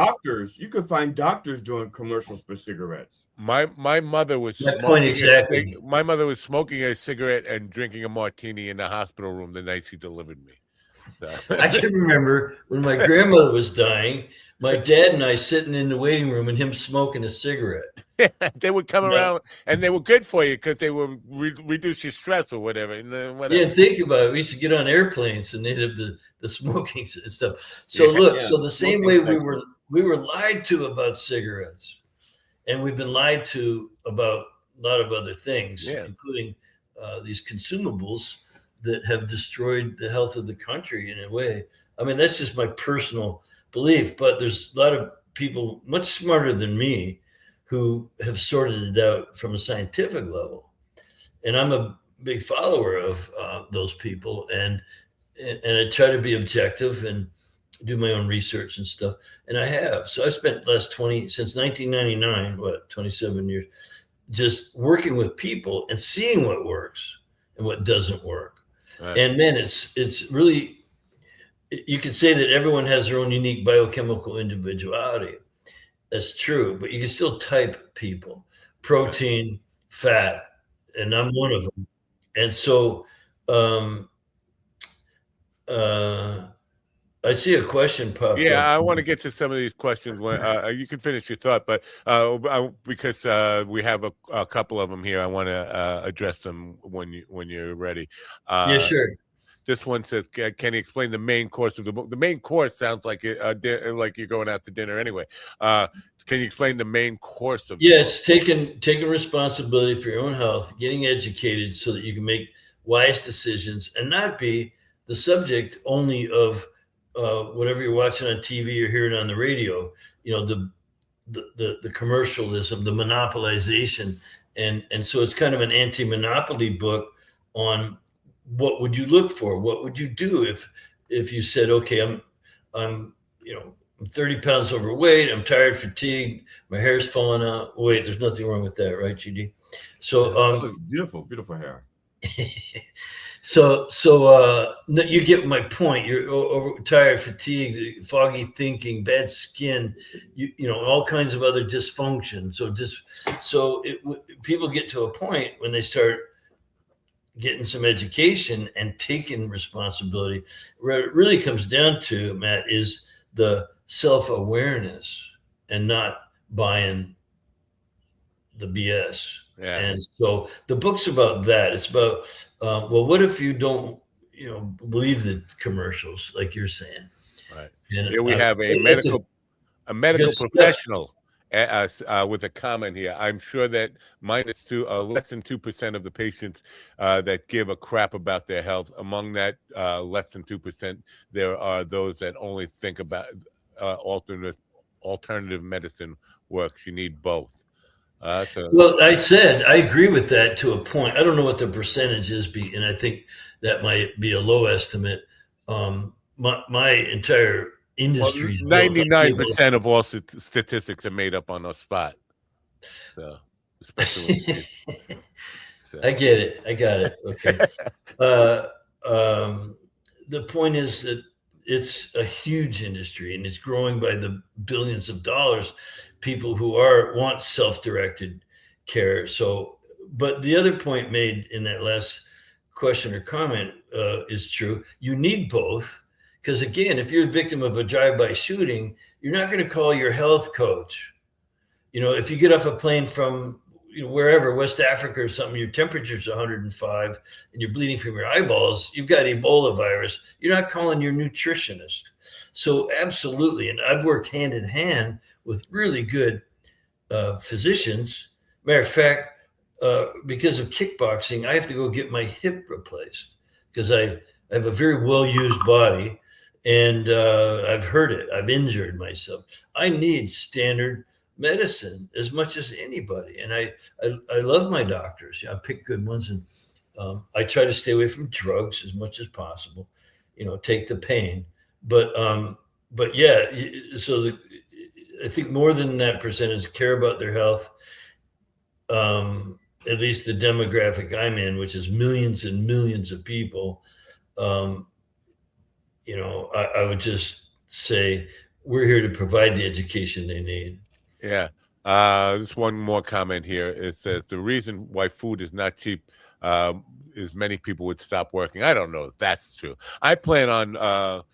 You could find doctors doing commercials for cigarettes. My mother was smoking my mother was smoking a cigarette and drinking a martini in the hospital room the night she delivered me. So. I can remember when my grandmother was dying, my dad and I sitting in the waiting room and him smoking a cigarette. They would come around, and they were good for you because they would reduce your stress or whatever. Yeah, think about it. We used to get on airplanes and they'd have the smoking and stuff. So so the same way we were lied to about cigarettes, and we've been lied to about a lot of other things, including these consumables that have destroyed the health of the country in a way. I mean, that's just my personal belief, but there's a lot of people much smarter than me who have sorted it out from a scientific level. And I'm a big follower of those people. And I try to be objective and do my own research and stuff. And I have. So I spent since 1999, 27 years, just working with people and seeing what works and what doesn't work. Right. And man, it's really, you can say that everyone has their own unique biochemical individuality. That's true, but you can still type people, protein, fat, and I'm one of them. And so I see a question pop up. Yeah, I want to get to some of these questions. When you can finish your thought, but because we have a couple of them here, I want to address them when you're ready. Yeah, sure. This one says, "Can you explain the main course of the book?" The main course sounds like like you're going out to dinner anyway. Can you explain the main course of? Yeah, it's taking responsibility for your own health, getting educated so that you can make wise decisions and not be the subject only of whatever you're watching on TV or hearing on the radio. The commercialism, the monopolization, and so it's kind of an anti-monopoly book on. What would you look for? What would you do if you said, okay, I'm 30 pounds overweight, I'm tired, fatigued, my hair's falling out. Wait, there's nothing wrong with that, right, GD? So beautiful hair. So you get my point. You're tired, fatigued, foggy thinking, bad skin, all kinds of other dysfunction. So people get to a point when they start getting some education and taking responsibility. What it really comes down to, Matt, is the self-awareness and not buying the BS. Yeah. And so the book's about that. It's about, what if you don't, believe the commercials like you're saying? Right. And here we have a medical professional with a comment here. I'm sure that less than 2% of the patients that give a crap about their health. Among that less than 2%, there are those that only think about alternative medicine works. You need both. Well, I agree with that to a point. I don't know what the percentage is, and I think that might be a low estimate. My entire industry. 99% of all statistics are made up on the spot. So, especially. I get it. I got it. Okay. The point is that it's a huge industry and it's growing by the billions of dollars. People who want self-directed care. So, but the other point made in that last question or comment is true. You need both. Because again, if you're a victim of a drive-by shooting, you're not going to call your health coach. If you get off a plane from wherever, West Africa or something, your temperature's 105 and you're bleeding from your eyeballs, you've got Ebola virus. You're not calling your nutritionist. So absolutely. And I've worked hand in hand with really good physicians. Matter of fact, because of kickboxing, I have to go get my hip replaced because I have a very well-used body. And I've hurt it. I've injured myself. I need standard medicine as much as anybody. And I love my doctors. I pick good ones. And I try to stay away from drugs as much as possible, take the pain. But but yeah, so I think more than that percentage care about their health. At least the demographic I'm in, which is millions and millions of people. You know, I would just say we're here to provide the education they need. Yeah. Just one more comment here. It says the reason why food is not cheap is many people would stop working. I don't know if that's true. I plan on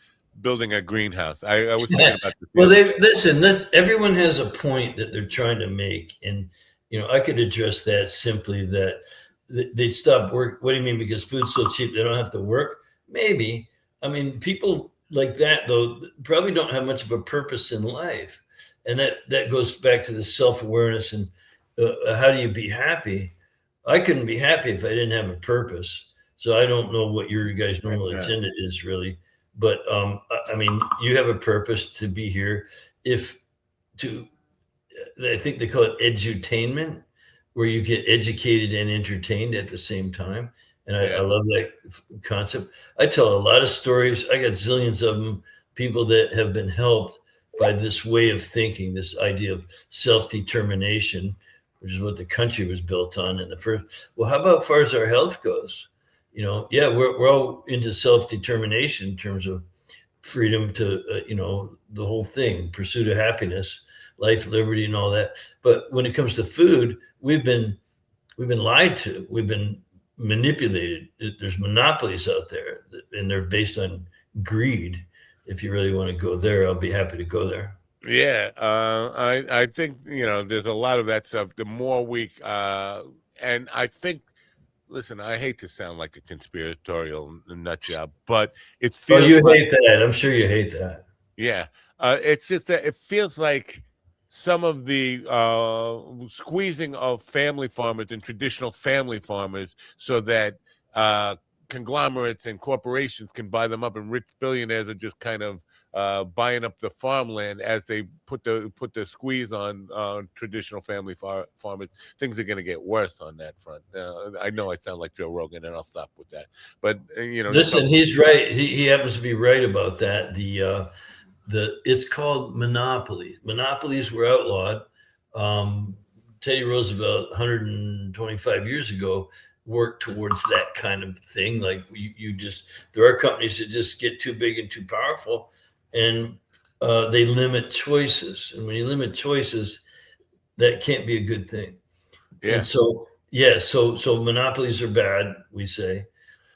building a greenhouse. I was thinking about this. Well, everyone has a point that they're trying to make. And, you know, I could address that simply that they'd stop work. What do you mean? Because food's so cheap, they don't have to work? Maybe. I mean, people like that, though, probably don't have much of a purpose in life. And that goes back to the self-awareness and how do you be happy? I couldn't be happy if I didn't have a purpose. So I don't know what your guys' normal agenda is really, but I mean, you have a purpose to be here. I think they call it edutainment, where you get educated and entertained at the same time. And I love that concept. I tell a lot of stories. I got zillions of them, people that have been helped by this way of thinking, this idea of self-determination, which is what the country was built on in the first. Well, how about as far as our health goes? You know, yeah, we're all into self-determination in terms of freedom to, you know, the whole thing, pursuit of happiness, life, liberty, and all that. But when it comes to food, we've been lied to. We've been manipulated. There's monopolies out there, and they're based on greed. If you really want to go there, I'll be happy to go there. Yeah, I think, you know, there's a lot of that stuff. The more we, and I think, listen, I hate to sound like a conspiratorial nut job, but it feels. Oh, you hate that. I'm sure you hate that. Yeah, it's just that it feels like some of the squeezing of family farmers and traditional family farmers so that conglomerates and corporations can buy them up, and rich billionaires are just kind of buying up the farmland as they put the squeeze on traditional family farmers. Things are going to get worse on that front. I know I sound like Joe Rogan, and I'll stop with that. But you know, listen, he's right. He happens to be right about that. It's called monopoly. Monopolies were outlawed. Teddy Roosevelt, 125 years ago, work towards that kind of thing. Like there are companies that just get too big and too powerful, and they limit choices. And when you limit choices, that can't be a good thing. Yeah. And so monopolies are bad, we say.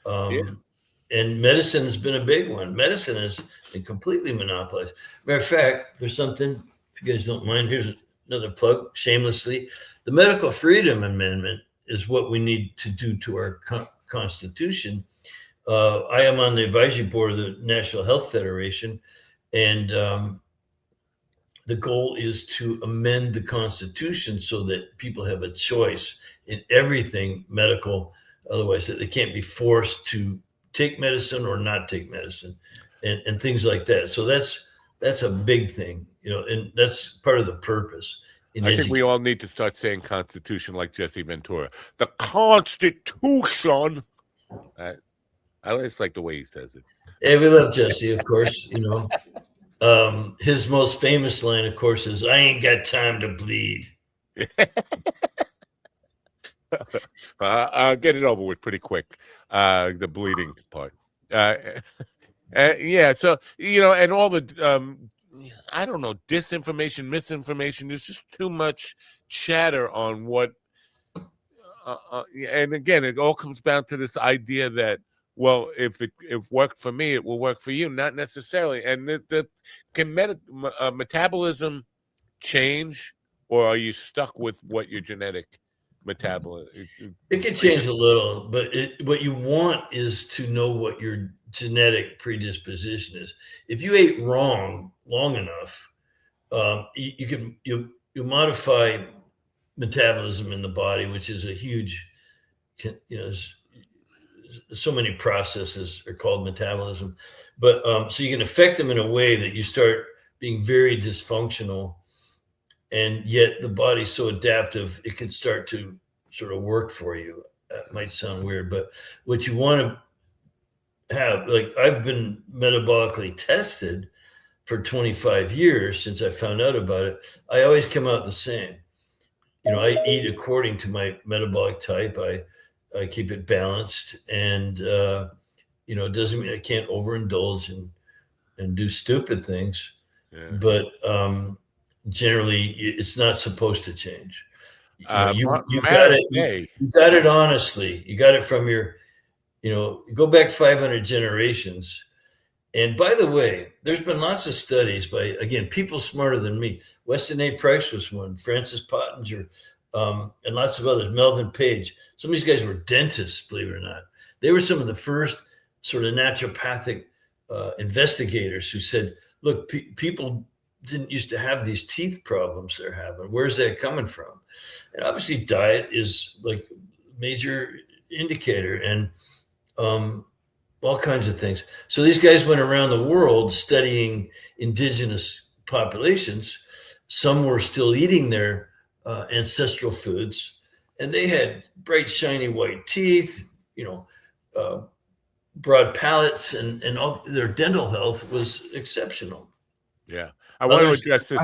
And medicine has been a big one. Medicine has been completely monopolized. Matter of fact, there's something, if you guys don't mind, here's another plug, shamelessly. The Medical Freedom Amendment is what we need to do to our Constitution. I am on the advisory board of the National Health Federation, and the goal is to amend the Constitution so that people have a choice in everything medical, otherwise that they can't be forced to take medicine or not take medicine, and things like that. So that's a big thing, you know, and that's part of the purpose. I think we all need to start saying Constitution like Jesse Ventura. The Constitution. I just like the way he says it. Hey, we love Jesse, of course. You know, his most famous line, of course, is "I ain't got time to bleed." I'll get it over with pretty quick. The bleeding part. Yeah. So, you know, and all the I don't know, disinformation, misinformation. There's just too much chatter on what. And again, it all comes down to this idea that, well, if it worked for me, it will work for you. Not necessarily. And can metabolism change, or are you stuck with what your genetic metabolism? It can change a little, but what you want is to know what your genetic predisposition is. If you ate wrong long enough, you modify metabolism in the body, which is a huge, you know, so many processes are called metabolism, but so you can affect them in a way that you start being very dysfunctional, and yet the body's so adaptive it can start to sort of work for you. That might sound weird, but what you want to have, like, I've been metabolically tested for 25 years since I found out about it, I always come out the same. You know, I eat according to my metabolic type. I keep it balanced, and you know, it doesn't mean I can't overindulge and do stupid things, but generally it's not supposed to change. You know, you got it. You got it honestly. You got it from your, you know, go back 500 generations. And by the way, there's been lots of studies by, again, people smarter than me. Weston A. Price was one, Francis Pottinger, and lots of others, Melvin Page. Some of these guys were dentists, believe it or not. They were some of the first sort of naturopathic investigators who said, look, people didn't used to have these teeth problems they're having. Where's that coming from? And obviously diet is like a major indicator, and all kinds of things. So these guys went around the world studying indigenous populations. Some were still eating their ancestral foods, and they had bright, shiny white teeth, you know, broad palates, and all their dental health was exceptional. Yeah. I want to address this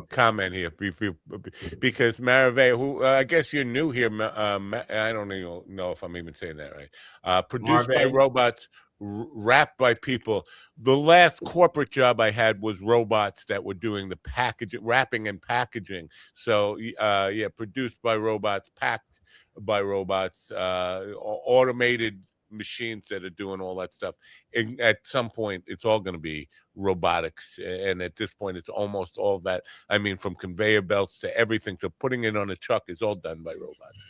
comment here because Maravay, who I guess you're new here, I don't even know if I'm even saying that right. Produced by robots, wrapped by people. The last corporate job I had was robots that were doing the packaging, wrapping and packaging. So yeah, produced by robots, packed by robots, automated machines that are doing all that stuff. And at some point it's all going to be robotics, and at this point it's almost all that. I mean, from conveyor belts to everything to putting it on a truck is all done by robots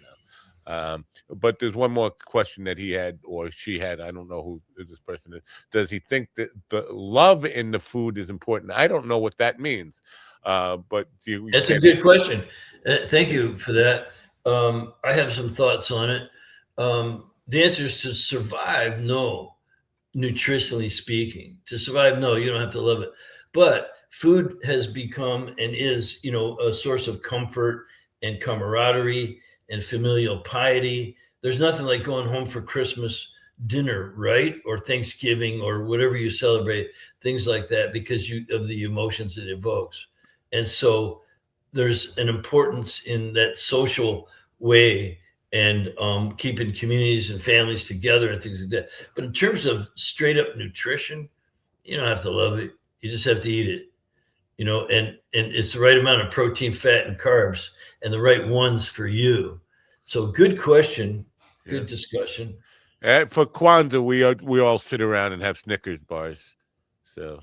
now. But there's one more question that he had, or she had, I don't know who this person is. Does he think that the love in the food is important? I don't know what that means, but that's a good question. Thank you for that. I have some thoughts on it. The answer is to survive, no. Nutritionally speaking, to survive, no, you don't have to love it. But food has become and is, you know, a source of comfort and camaraderie and familial piety. There's nothing like going home for Christmas dinner, right? Or Thanksgiving or whatever you celebrate, things like that, because of the emotions it evokes. And so there's an importance in that social way, and keeping communities and families together and things like that. But in terms of straight up nutrition, you don't have to love it. You just have to eat it, you know, and it's the right amount of protein, fat, and carbs, and the right ones for you. So good question. Good discussion. For Kwanzaa, we all sit around and have Snickers bars. So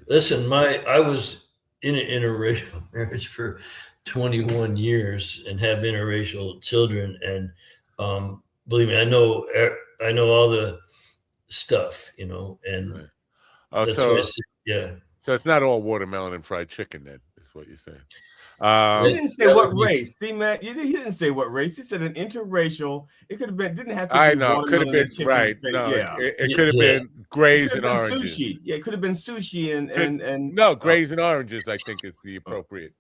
listen, I was in an interracial marriage for 21 years and have interracial children, and believe me, I know all the stuff, you know, and that's what I said, yeah. So it's not all watermelon and fried chicken, then, is what you're saying. He didn't say what race. See, man, he didn't say what race. He said an interracial. It could have been. Didn't have to. I know. Could have been right. No, yeah. It could have been grays and oranges. Sushi. Yeah, it could have been sushi and no, grays and oranges. I think is the appropriate.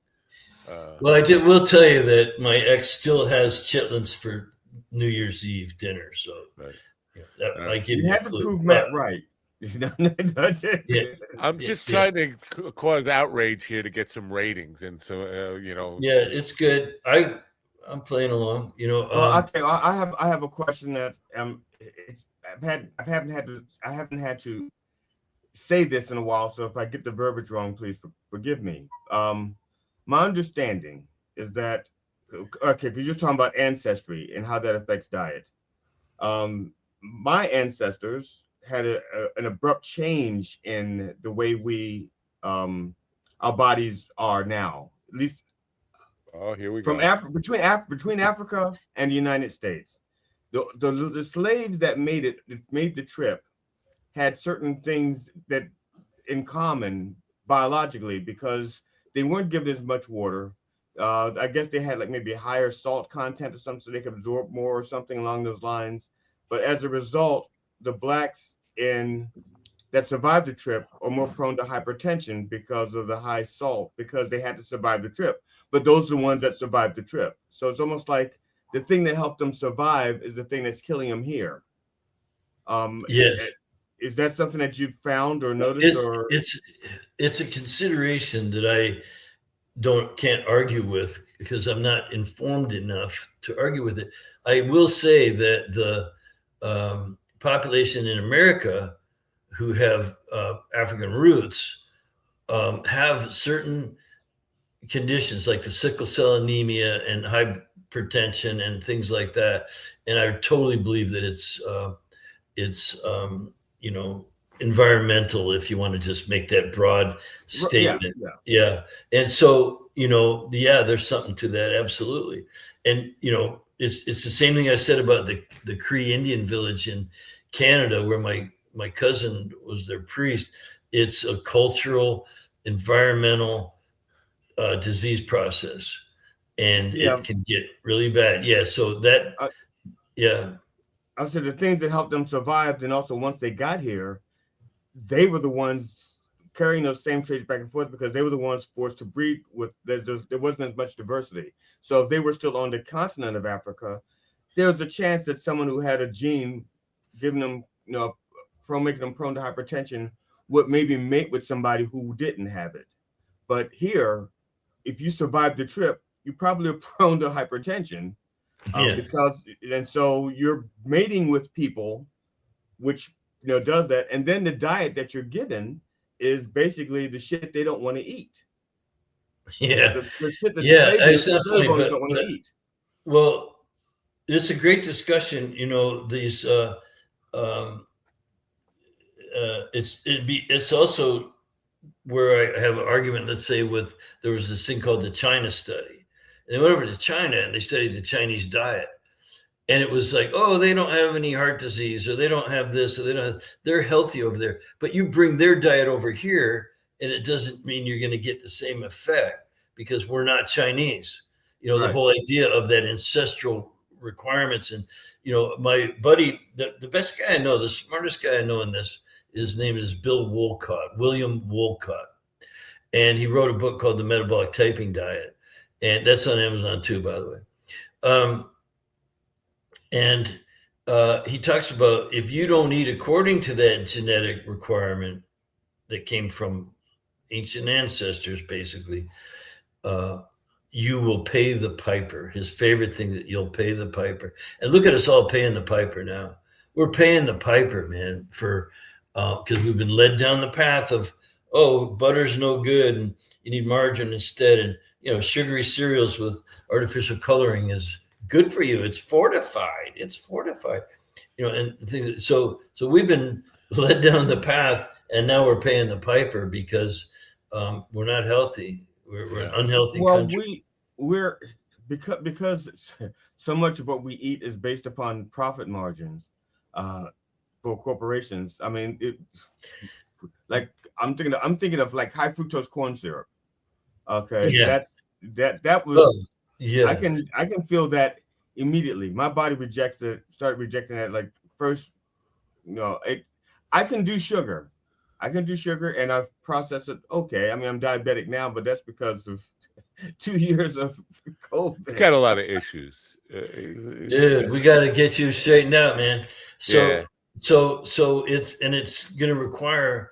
Well, I will tell you that my ex still has chitlins for New Year's Eve dinner. So that might give you have to prove Matt right. Yeah. I'm just trying to cause outrage here to get some ratings, and so you know. Yeah, it's good. I'm playing along. You know. Well, okay. I have a question that I haven't had to say this in a while. So if I get the verbiage wrong, please forgive me. My understanding is that because you're talking about ancestry and how that affects diet. My ancestors had an abrupt change in the way we our bodies are now, at least here we from go. between Africa and the United States. The slaves that made the trip had certain things that in common biologically, because they weren't given as much water. I guess they had like maybe a higher salt content or something, so they could absorb more or something along those lines. But as a result, the blacks that survived the trip are more prone to hypertension because of the high salt, because they had to survive the trip. But those are the ones that survived the trip. So it's almost like the thing that helped them survive is the thing that's killing them here. Yes. is that something that you've found or noticed? It's a consideration that I can't argue with because I'm not informed enough to argue with it. I will say that the population in America who have African roots have certain conditions like the sickle cell anemia and hypertension and things like that. And I totally believe that it's environmental, if you want to just make that broad statement. Yeah. And so, there's something to that. Absolutely. And, it's the same thing I said about the Cree Indian village in Canada, where my cousin was their priest. It's a cultural, environmental disease process, and it can get really bad. Yeah. So that, I said the things that helped them survive, and also once they got here, they were the ones carrying those same traits back and forth because they were the ones forced to breed with. There wasn't as much diversity. So if they were still on the continent of Africa, there was a chance that someone who had a gene giving them, making them prone to hypertension would maybe mate with somebody who didn't have it. But here, if you survive the trip, you probably are prone to hypertension and so you're mating with people, which does that, and then the diet that you're given is basically the shit they don't want to eat. Yeah, the shit that it's not funny, but don't want to eat. Well, it's a great discussion. These it's also where I have an argument. Let's say there was this thing called the China study, and they went over to China and they studied the Chinese diet, and it was like, oh, they don't have any heart disease, or they don't have this, or they're healthy over there. But you bring their diet over here, and it doesn't mean you're going to get the same effect because we're not Chinese. Right. The whole idea of that ancestral requirements. And, my buddy, the best guy I know, the smartest guy I know in this, his name is William Wolcott. And he wrote a book called The Metabolic Typing Diet. And that's on Amazon too, by the way. And he talks about if you don't eat according to that genetic requirement that came from ancient ancestors, basically, you will pay the piper. His favorite thing, that you'll pay the piper. And look at us all paying the piper now. We're paying the piper, man, because we've been led down the path of, butter's no good and you need margarine instead. And, sugary cereals with artificial coloring is good for you. It's fortified. And things. So we've been led down the path, and now we're paying the piper because we're not healthy. We're an unhealthy country. We're because so much of what we eat is based upon profit margins for corporations. I mean, I'm thinking of like high fructose corn syrup. Okay, that was I can feel that immediately. My body started rejecting that. Like first, I can do sugar. And I've processed it. Okay, I mean, I'm diabetic now, but that's because of 2 years of COVID. Got a lot of issues. Dude, we got to get you straightened out, man. So it's going to require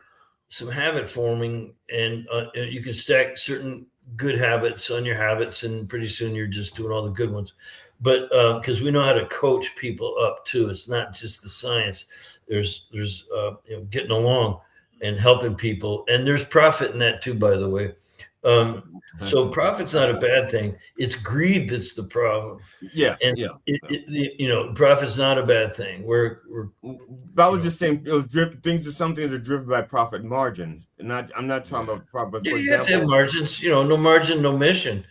some habit forming, and you can stack certain good habits on your habits, and pretty soon you're just doing all the good ones. But because we know how to coach people up too, it's not just the science. There's getting along and helping people, and there's profit in that too, by the way. So profit's not a bad thing. It's greed that's the problem. Profit's not a bad thing. I was just saying it was some things are driven by profit margins. I'm not talking about profit. Yeah, you have to have margins. No margin, no mission.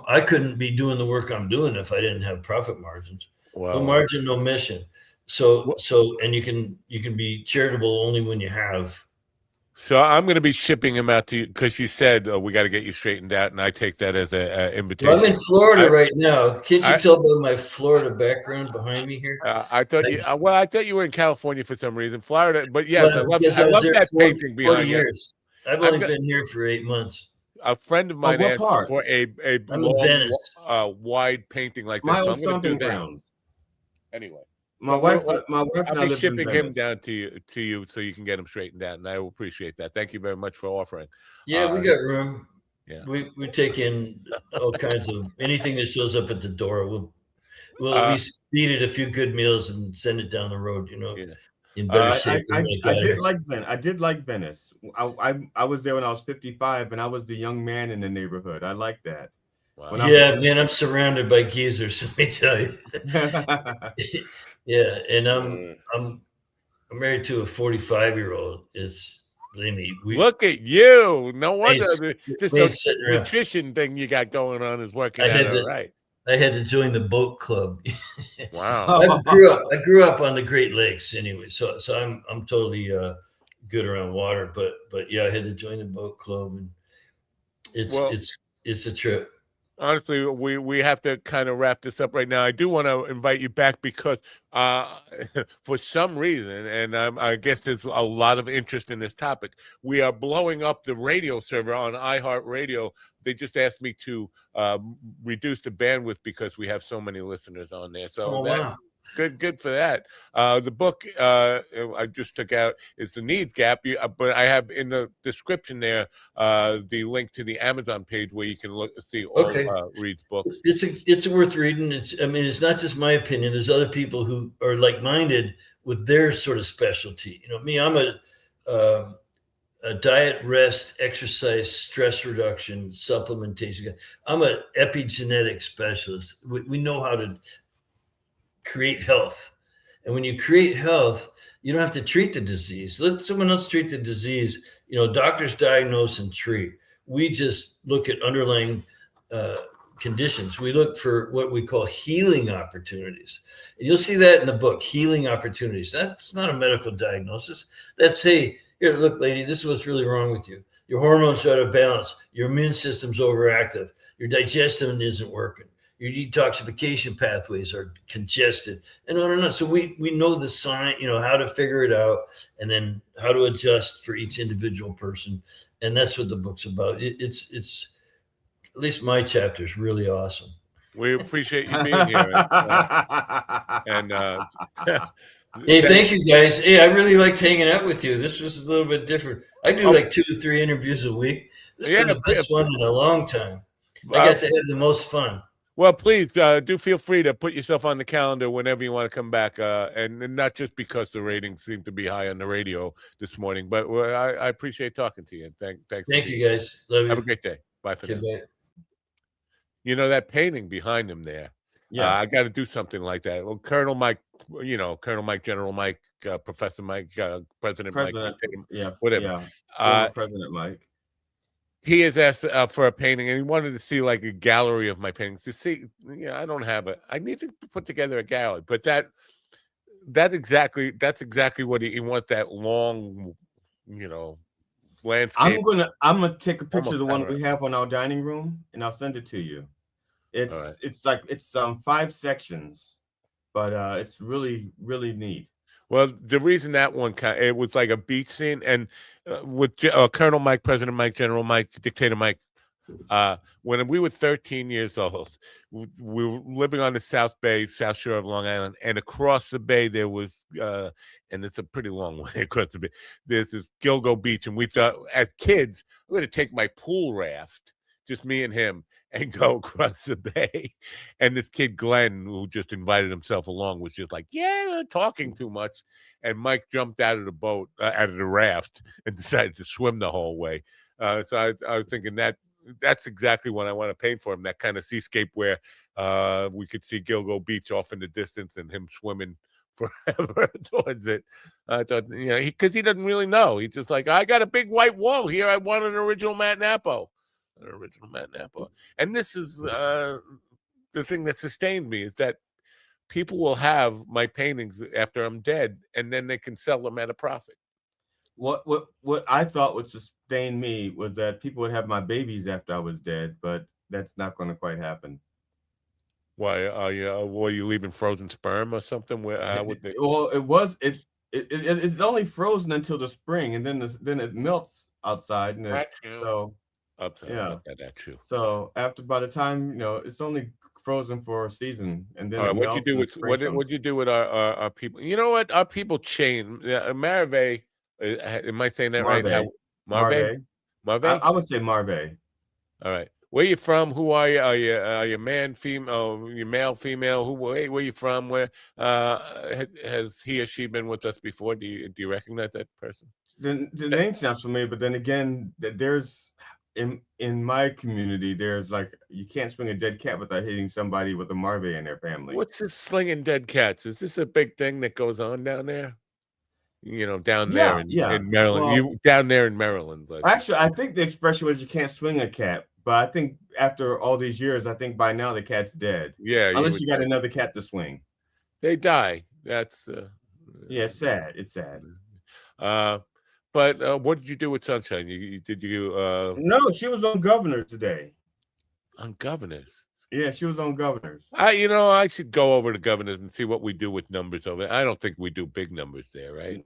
I couldn't be doing the work I'm doing if I didn't have profit margins. Wow. No margin, no mission. So and you can be charitable only when you have. So I'm going to be shipping him out to you because you said we got to get you straightened out, and I take that as an invitation. Well, I'm in Florida right now. Can't you tell by my Florida background behind me here? I thought you were in California for some reason, Florida. But yes, I love that painting behind you. I've only been here for 8 months. A friend of mine asked for a long, wide painting like that. So I'm going to do that. Anyway. My wife and I I'll be lived in shipping him Venice. down to you so you can get him straightened out, and I will appreciate that. Thank you very much for offering. Yeah, we got room. Yeah, we take in all kinds of anything that shows up at the door. We'll at least feed it a few good meals and send it down the road. Yeah. In better shape. I did like Venice. I was there when I was 55, and I was the young man in the neighborhood. I like that. Wow. Yeah, man, I'm surrounded by geezers. Let me tell you. Yeah, and I'm married to a 45-year-old. Believe me. Look at you. No wonder this nutrition thing you got going on is working out all right. I had to join the boat club. Wow. I grew up on the Great Lakes anyway, so I'm totally good around water. But yeah, I had to join the boat club, and it's a trip. Honestly, we have to kind of wrap this up right now. I do want to invite you back because for some reason, and I guess there's a lot of interest in this topic, we are blowing up the radio server on iHeartRadio. They just asked me to reduce the bandwidth because we have so many listeners on there. So wow. Good for that. The book I just took out is The Needs Gap, but I have in the description there the link to the Amazon page where you can see all Reed's books. It's worth reading. It's not just my opinion. There's other people who are like-minded with their sort of specialty. Me, I'm a diet, rest, exercise, stress reduction, supplementation guy. I'm an epigenetic specialist. We know how to create health. And when you create health, you don't have to treat the disease. Let someone else treat the disease. Doctors diagnose and treat. We just look at underlying conditions. We look for what we call healing opportunities. And you'll see that in the book, Healing Opportunities. That's not a medical diagnosis. That's, hey, here, look, lady, this is what's really wrong with you. Your hormones are out of balance. Your immune system's overactive. Your digestion isn't working. Your detoxification pathways are congested, and on and on. So we know the sign, how to figure it out, and then how to adjust for each individual person. And that's what the book's about. It's at least my chapter is really awesome. We appreciate you being here. Hey, thank you guys. Hey, I really liked hanging out with you. This was a little bit different. I do like 2 to 3 interviews a week. This is the best one in a long time. I got to have the most fun. Well, please do feel free to put yourself on the calendar whenever you want to come back, and not just because the ratings seem to be high on the radio this morning, but I appreciate talking to you. And thanks. Thank you, guys. Love you. Have a great day. Bye for now. That painting behind him there. Yeah, I got to do something like that. Well, Colonel Mike, Colonel Mike, General Mike, Professor Mike, President Mike, whatever. President Mike. He has asked for a painting, and he wanted to see like a gallery of my paintings. To see, I don't have it. I need to put together a gallery, but that's exactly what he wants. That long, landscape. I'm gonna take a picture of the one we have on our dining room, and I'll send it to you. It's 5 sections, but it's really, really neat. Well, the reason that one it was like a beach scene, and with Colonel Mike, President Mike, General Mike, Dictator Mike, when we were 13 years old, we were living on the South Shore of Long Island, and across the bay there was, and it's a pretty long way across the bay, there's this Gilgo Beach, and we thought as kids, we're going to take my pool raft, just me and him, and go across the bay. And this kid, Glenn, who just invited himself along, was just like, we're talking too much. And Mike jumped out of the boat, out of the raft, and decided to swim the whole way. So I was thinking that's exactly what I want to paint for him, that kind of seascape where we could see Gilgo Beach off in the distance and him swimming forever towards it. I thought, because he doesn't really know. He's just like, I got a big white wall here. I want an original Matt Napo. And this is the thing that sustained me, is that people will have my paintings after I'm dead, and then they can sell them at a profit. What I thought would sustain me was that people would have my babies after I was dead, but that's not going to quite happen. Why were you leaving frozen sperm or something? Well, it's only frozen until the spring, and then it melts outside, and That's true. So by the time it's only frozen for a season, and then All right, what'd you do with our people? You know what? Our people chain. Marve, am I saying that right? Marve. Marve. I would say Marve. All right. Where you from? Who are you? Are you man, female? You male, female? Where you from? Where has he or she been with us before? Do you recognize that person? The name sounds familiar, but then again, there's in my community, there's like you can't swing a dead cat without hitting somebody with a Marve in their family. What's this slinging dead cats? Is this a big thing that goes on down there? You know, down there in Maryland. Well, down there in Maryland. Actually, I think the expression was you can't swing a cat. But I think after all these years, I think by now the cat's dead. Yeah. Unless you got another cat to swing. They die. That's yeah, it's sad. It's sad. But what did you do with Sunshine? Did you No, she was on Governors today. On Governors? Yeah, she was on Governors. I should go over to Governors and see what we do with numbers over there. I don't think we do big numbers there, right?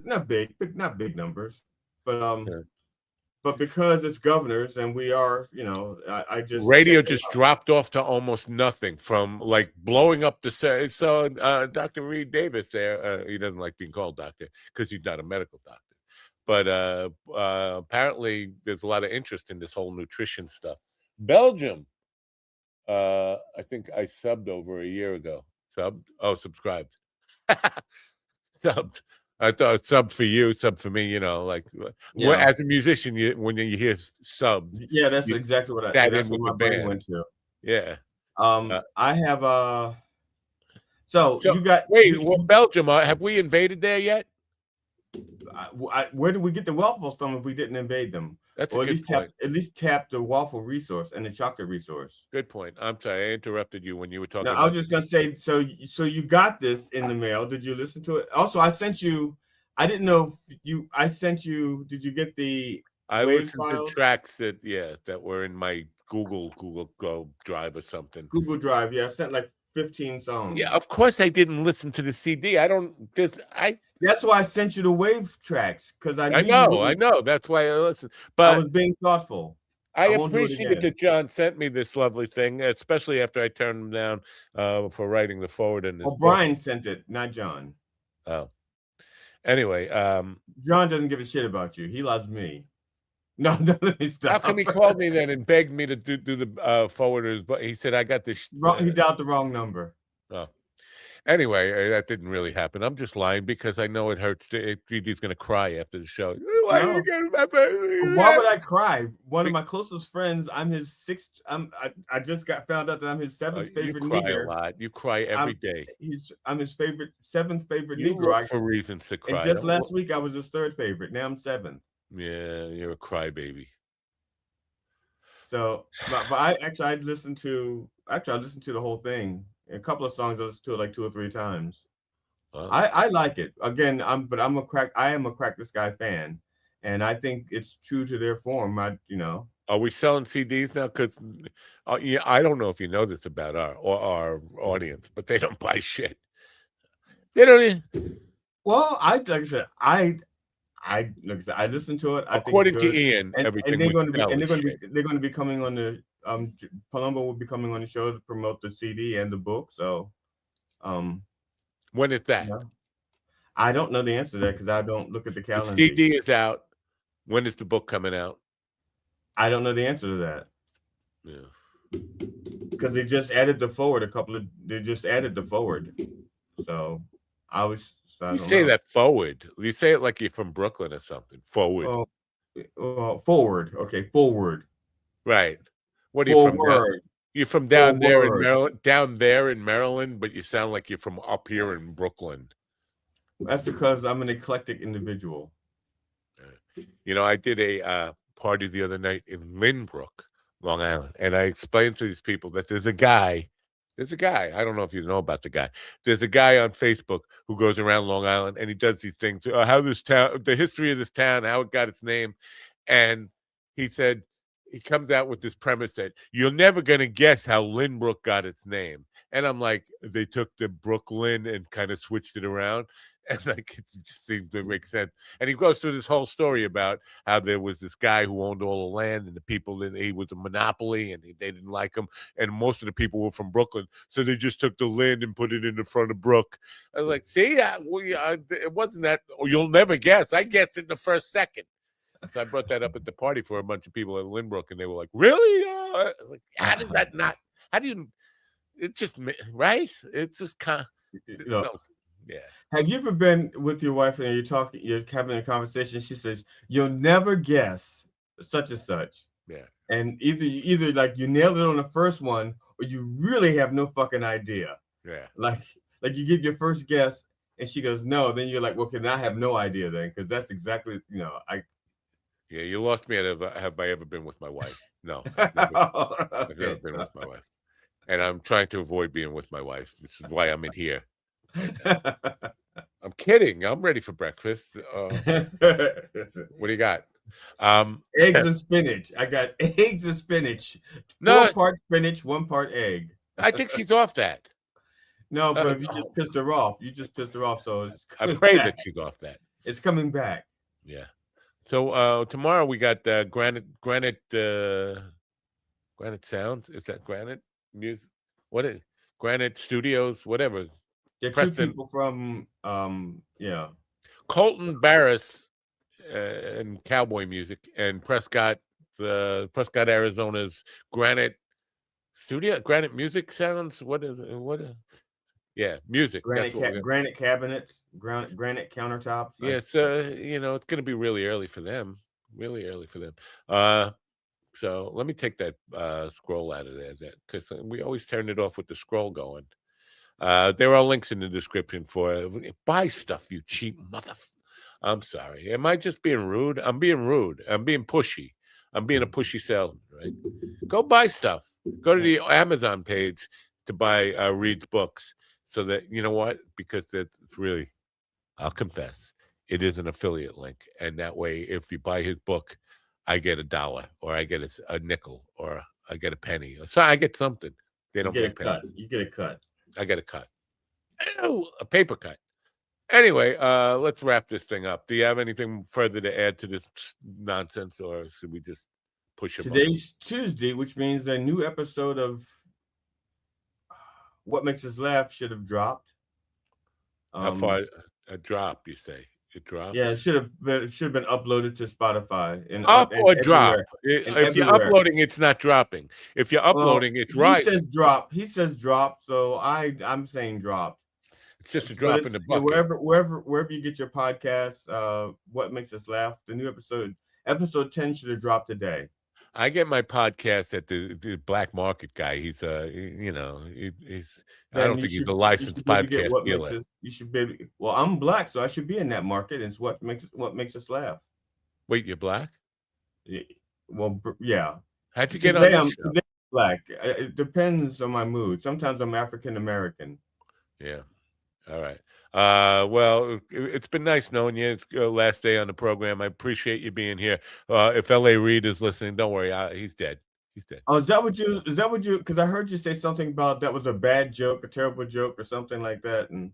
Not big numbers. But But because it's Governors and we are, I just radio just dropped off to almost nothing from like blowing up the set. So Dr. Reed Davis there, he doesn't like being called doctor because he's not a medical doctor. But apparently there's a lot of interest in this whole nutrition stuff. Belgium, I think I subbed over a year ago. Subscribed. Subbed. I thought sub for you, sub for me, as a musician, when you hear sub. Yeah, that's exactly what that's what my brain went to. Yeah. I have so you got Belgium, have we invaded there yet? Where did we get the waffles from if we didn't invade them? That's a good point. At least tap the waffle resource and the chocolate resource. Good point. I'm sorry, I interrupted you when you were talking. I was just gonna say, so you got this in the mail. Did you listen to it? Also, I sent you. I didn't know if you. I sent you. Did you get the? I listened to tracks that were in my Google Go Drive or something. Google Drive, yeah. I sent like 15 songs. Yeah, of course I didn't listen to the CD. That's why I sent you the wave tracks because I know. That's why I listened. But I was being thoughtful. I appreciate that John sent me this lovely thing, especially after I turned him down for writing the forward in this book. Brian sent it, not John. Oh. Anyway, John doesn't give a shit about you. He loves me. No, let me stop. How come he called me then and begged me to do the forwarders? But he said I got this. He dialed the wrong number. Oh. Anyway, that didn't really happen. I'm just lying because I know it hurts. He's going to cry after the show. Why would I cry? One of my closest friends. I'm his sixth. I just found out that I'm his seventh favorite nigger. You cry a lot. You cry every day. I'm his seventh favorite nigger. Look for reasons to cry. And just last week I was his third favorite. Now I'm seventh. Yeah, you're a crybaby. So, but I listened to the whole thing. A couple of songs I listened to it like 2 or 3 times. Wow. I like it. Again, I am a Crack This Guy fan, and I think it's true to their form. Are we selling CDs now? Because I don't know if you know this about our audience, but they don't buy shit. They don't. Well, like I said, I listened to it. According to Ian, everything they're going to be coming on the Palumbo will be coming on the show to promote the CD and the book. So, when is that? I don't know the answer to that because I don't look at the calendar. The CD is out. When is the book coming out? I don't know the answer to that. Yeah, because they just added the forward. They just added the forward. So you say that forward. You say it like you're from Brooklyn or something. Forward. Forward. Okay, forward. Right. What are you from? You're from down there in Maryland. Down there in Maryland, but you sound like you're from up here in Brooklyn. That's because I'm an eclectic individual. I did a party the other night in Lynbrook, Long Island, and I explained to these people that there's a guy. I don't know if you know about the guy. There's a guy on Facebook who goes around Long Island and he does these things. How this town, the history of this town, how it got its name. And he said, he comes out with this premise that you're never going to guess how Lynbrook got its name. And I'm like, they took the Brooklyn and kind of switched it around. And like it just seemed to make sense. And he goes through this whole story about how there was this guy who owned all the land, and the people that he was a monopoly, and they didn't like him. And most of the people were from Brooklyn, so they just took the land and put it in the front of Brook. I was like, see, it wasn't that. Oh, you'll never guess. I guessed it in the first second. So I brought that up at the party for a bunch of people at Lynbrook, and they were like, "Really? Like, how does that not? How do you? It just right? It's just kind of." No. Yeah. Have you ever been with your wife and you're having a conversation? She says, "You'll never guess such and such." Yeah. And either like you nailed it on the first one, or you really have no fucking idea. Yeah. Like you give your first guess, and she goes, "No." Then you're like, "Well, can I have no idea then?" Because that's exactly Yeah, you lost me at have I ever been with my wife? No, I've never been with my wife, and I'm trying to avoid being with my wife. This is why I'm in here. I'm kidding. I'm ready for breakfast. What do you got? Eggs and spinach. I got eggs and spinach. 4 part spinach, 1 part egg. I think she's off that. No, but you just pissed her off. You just pissed her off. So it's I pray that she's off that. It's coming back. Yeah. So tomorrow we got Granite Sounds. Is that Granite Music? What is Granite Studios? Whatever. Yeah, Preston, 2 people from Colton Barris and cowboy music, and Prescott, Arizona's Granite Music Sounds. What is it? Yeah, music. Granite cabinets, granite countertops. Yeah, it's it's going to be really early for them. So let me take that scroll out of there, because we always turn it off with the scroll going. There are links in the description for buy stuff, you cheap mother. I'm sorry. Am I just being rude? I'm being rude. I'm being pushy. I'm being a pushy salesman, right? Go buy stuff. Go to the Amazon page to buy Reed's books, so that you know what? Because it's really, I'll confess, it is an affiliate link, and that way, if you buy his book, I get $1, or I get a nickel, or I get a penny. So I get something. They don't get a cut. You get a cut. I get a cut. Oh, a paper cut. Anyway, let's wrap this thing up. Do you have anything further to add to this nonsense, or should we just push it? Today's Tuesday, which means a new episode of What Makes Us Laugh should have dropped. How far a drop? You say it dropped? Yeah, it should have been uploaded to Spotify. Up or drop? If you're uploading, it's not dropping. If you're uploading, it's right. He says drop. He says drop. So I'm saying dropped. It's just a drop in the bucket. Wherever you get your podcasts, What Makes Us Laugh, the new episode 10 should have dropped today. I get my podcast at the Black Market guy. He's I don't think he's a licensed podcast dealer. You should be. Well, I'm black, so I should be in that market. It's what makes us laugh. Wait, you're black? Yeah, well, yeah. How'd you get on this show? Today I'm black. It depends on my mood. Sometimes I'm African American. Yeah. All right. Well, it's been nice knowing you. It's last day on the program. I appreciate you being here. If L.A. Reid is listening, don't worry. He's dead. He's dead. Oh, is that what you? Because I heard you say something about that was a bad joke, a terrible joke, or something like that. And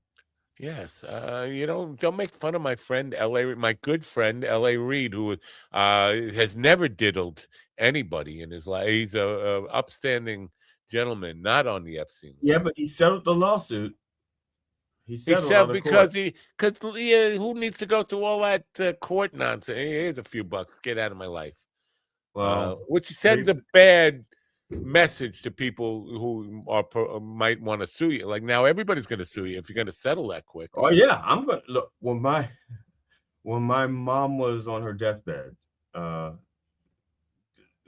yes, don't make fun of my friend my good friend L.A. Reid, who has never diddled anybody in his life. He's a upstanding gentleman, not on the Epstein list. Yeah, but he settled the lawsuit. He settled because who needs to go through all that court nonsense? Here's a few bucks. Get out of my life. Well, which sends a bad message to people who might want to sue you. Like now, everybody's going to sue you if you're going to settle that quick. Oh yeah, I'm going to look. When my mom was on her deathbed,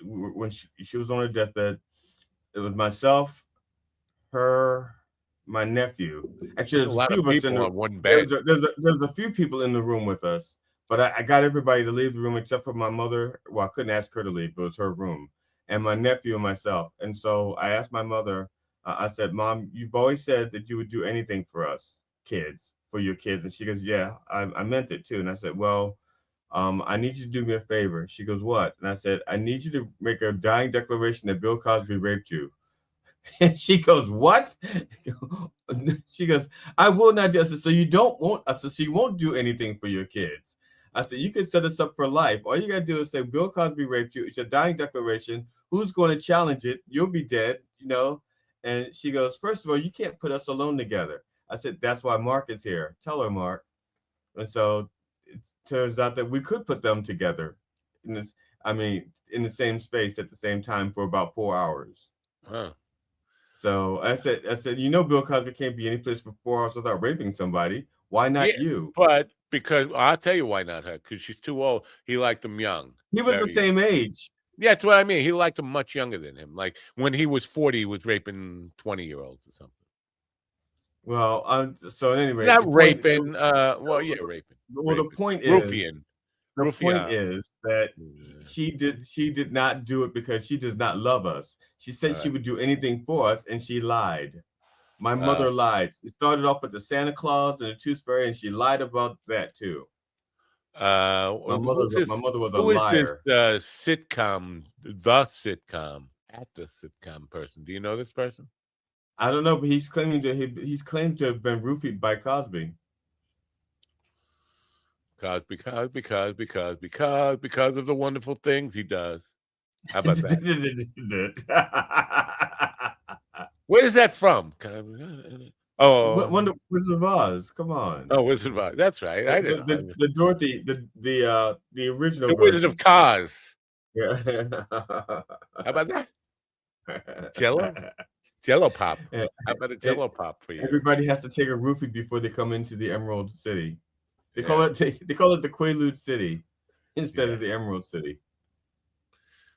when she was on her deathbed, it was myself, her, my nephew. Actually, there's a few of us in one bed. There's a few people in the room with us, but I got everybody to leave the room except for my mother. Well, I couldn't ask her to leave, but it was her room, and my nephew and myself. And so I asked my mother. I said, "Mom, you've always said that you would do anything for us kids, for your kids." And she goes, "Yeah, I meant it too." And I said, "Well, I need you to do me a favor." She goes, "What?" And I said, "I need you to make a dying declaration that Bill Cosby raped you." And she goes, what? She goes, I will not do. I said, so you don't want us, so you won't do anything for your kids. I said, you could set us up for life. All you got to do is say, Bill Cosby raped you. It's a dying declaration. Who's going to challenge it? You'll be dead, you know? And she goes, first of all, you can't put us alone together. I said, that's why Mark is here. Tell her, Mark. And so it turns out that we could put them together in this, in the same space at the same time for about 4 hours. Huh. So I said, Bill Cosby can't be any place for 4 hours without raping somebody. Why not you? But because I'll tell you why not her, because she's too old. He liked them young. He was the same age. Yeah, that's what I mean. He liked them much younger than him. Like when he was 40, he was raping 20-year-olds or something. Well, so anyway, not raping. Raping. Well, raping. The point Ruffian. The point is that she did not do it because she does not love us. She said she would do anything for us, and she lied. My mother lied. It started off with the Santa Claus and the Tooth Fairy, and she lied about that too. My mother was a liar. Who is this sitcom, the sitcom person? Do you know this person? I don't know, but he's claiming to have been roofied by Cosby. Because of the wonderful things he does. How about that? Where is that from? Oh, Wizard of Oz. Come on. Oh, Wizard of Oz. That's right. I didn't know. The Dorothy, the original. The Wizard of Oz. Yeah. How about that? Jello pop. How about a Jello pop for you? Everybody has to take a roofie before they come into the Emerald City. They call it the Quaalude City instead of the Emerald City.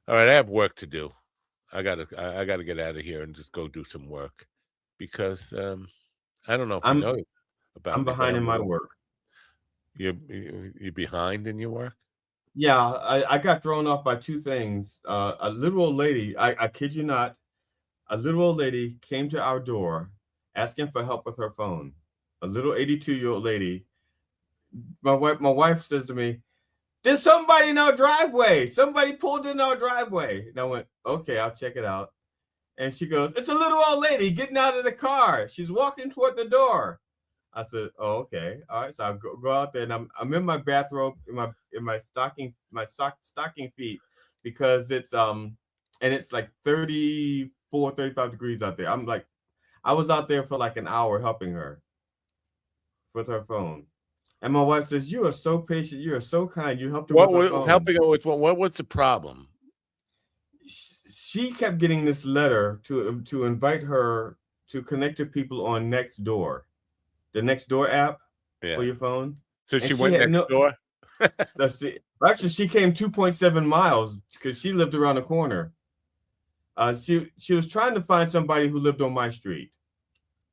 All right, I have work to do. I gotta get out of here and just go do some work because I don't know if you know about. I'm behind in my work. You're behind in your work? Yeah, I got thrown off by two things. A little old lady, I kid you not, a little old lady came to our door asking for help with her phone. A little 82-year-old lady. My wife says to me, "There's somebody in our driveway. Somebody pulled in our driveway." And I went, "Okay, I'll check it out." And she goes, "It's a little old lady getting out of the car. She's walking toward the door." I said, "Oh, okay, all right." So I go out there, and I'm in my bathrobe, in my stocking feet, because it's and it's like 34, 35 degrees out there. I was out there for like an hour helping her with her phone. And my wife says, "You are so patient. You are so kind. You helped her with her phone." Helping her with what? What's the problem? She kept getting this letter to invite her to connect to people on Nextdoor, the Nextdoor app for your phone. So she went next door? Actually, she came 2.7 miles because she lived around the corner. She was trying to find somebody who lived on my street,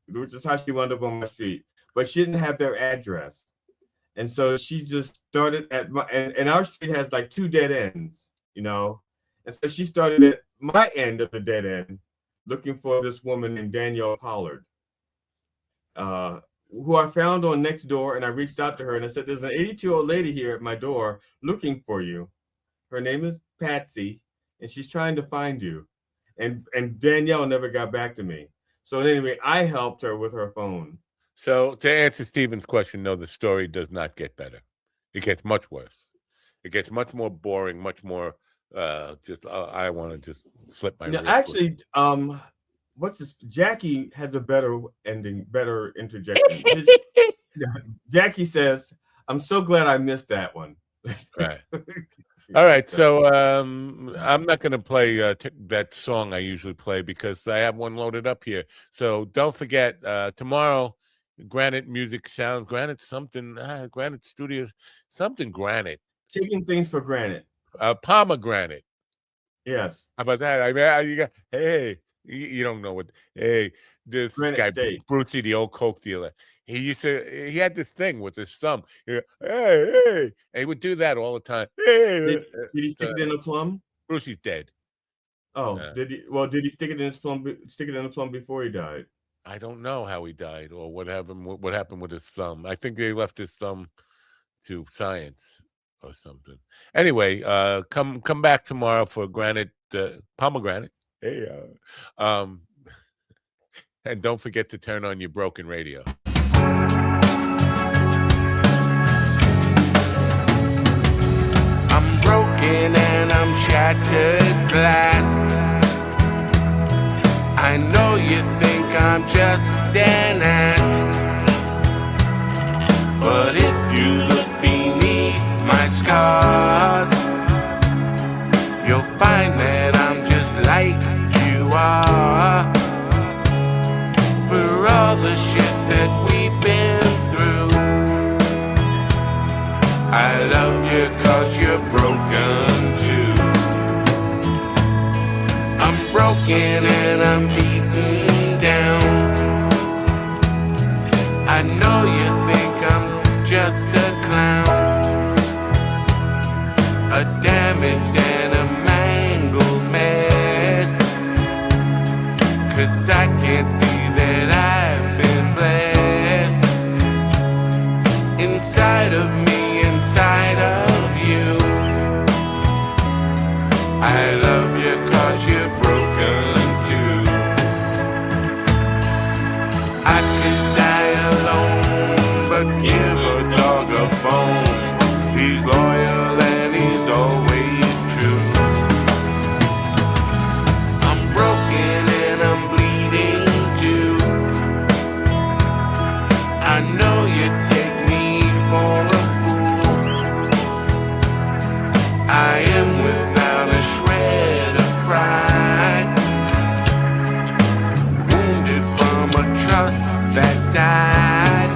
which is how she wound up on my street. But she didn't have their address. And so she just started and our street has like 2 dead ends, you know? And so she started at my end of the dead end looking for this woman named Danielle Pollard, who I found on Nextdoor. And I reached out to her and I said, "There's an 82-year-old lady here at my door looking for you. Her name is Patsy, and she's trying to find you." And Danielle never got back to me. So anyway, I helped her with her phone. So to answer Stephen's question, no, the story does not get better. It gets much worse. It gets much more boring, much more I want to just slip my wrist. Actually, what's this? Jackie has a better ending, better interjection. Jackie says, "I'm so glad I missed that one." Right. All right, so I'm not going to play that song I usually play because I have one loaded up here. So don't forget, tomorrow, Granite Music Sounds, Granite something, Granite Studios, something Granite. Taking things for granted. Pomegranate. Yes. How about that? I mean, you got, hey, you don't know what, hey, this Granite guy, State. Brucey, the old Coke dealer. He had this thing with his thumb. Hey. And he would do that all the time. Hey. Did he stick it in a plum? Brucey's dead. Oh, did he? Well, did he stick it in his plum? Stick it in a plum before he died? I don't know how he died or what happened. What happened with his thumb? I think they left his thumb to science or something. Anyway, come back tomorrow for Pomegranate. Hey, And don't forget to turn on your broken radio. I'm broken and I'm shattered glass. I know you think I'm just an ass, but if you look beneath my scars, you'll find that I'm just like you are. For all the shit that we've been through, I love you 'cause you're broken too. I'm broken and I'm beaten down. I know you think I'm just a clown, a damaged and a mangled mess, 'cause I can't see that I've been blessed. Inside of me, inside of you, I love you 'cause you're broken too. I could die alone, but give a dog a bone. He's loyal and he's always true. I'm broken and I'm bleeding too. I know you take me for a fool. I am without a shred of pride, wounded from a trust that died,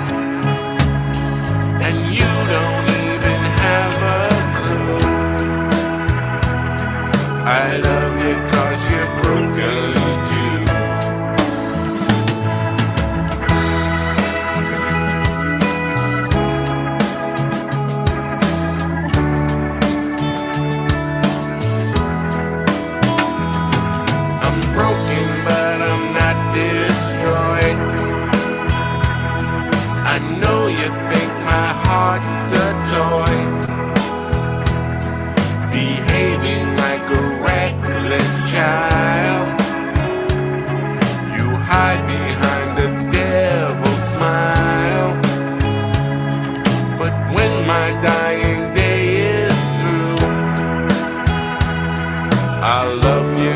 and you don't even have a clue. I love you 'cause you're broken too. I'm broken, but I'm not destroyed. I know you think my heart's a toy, behaving like a reckless child. You hide behind the devil's smile, but when my dying day is through, I'll love you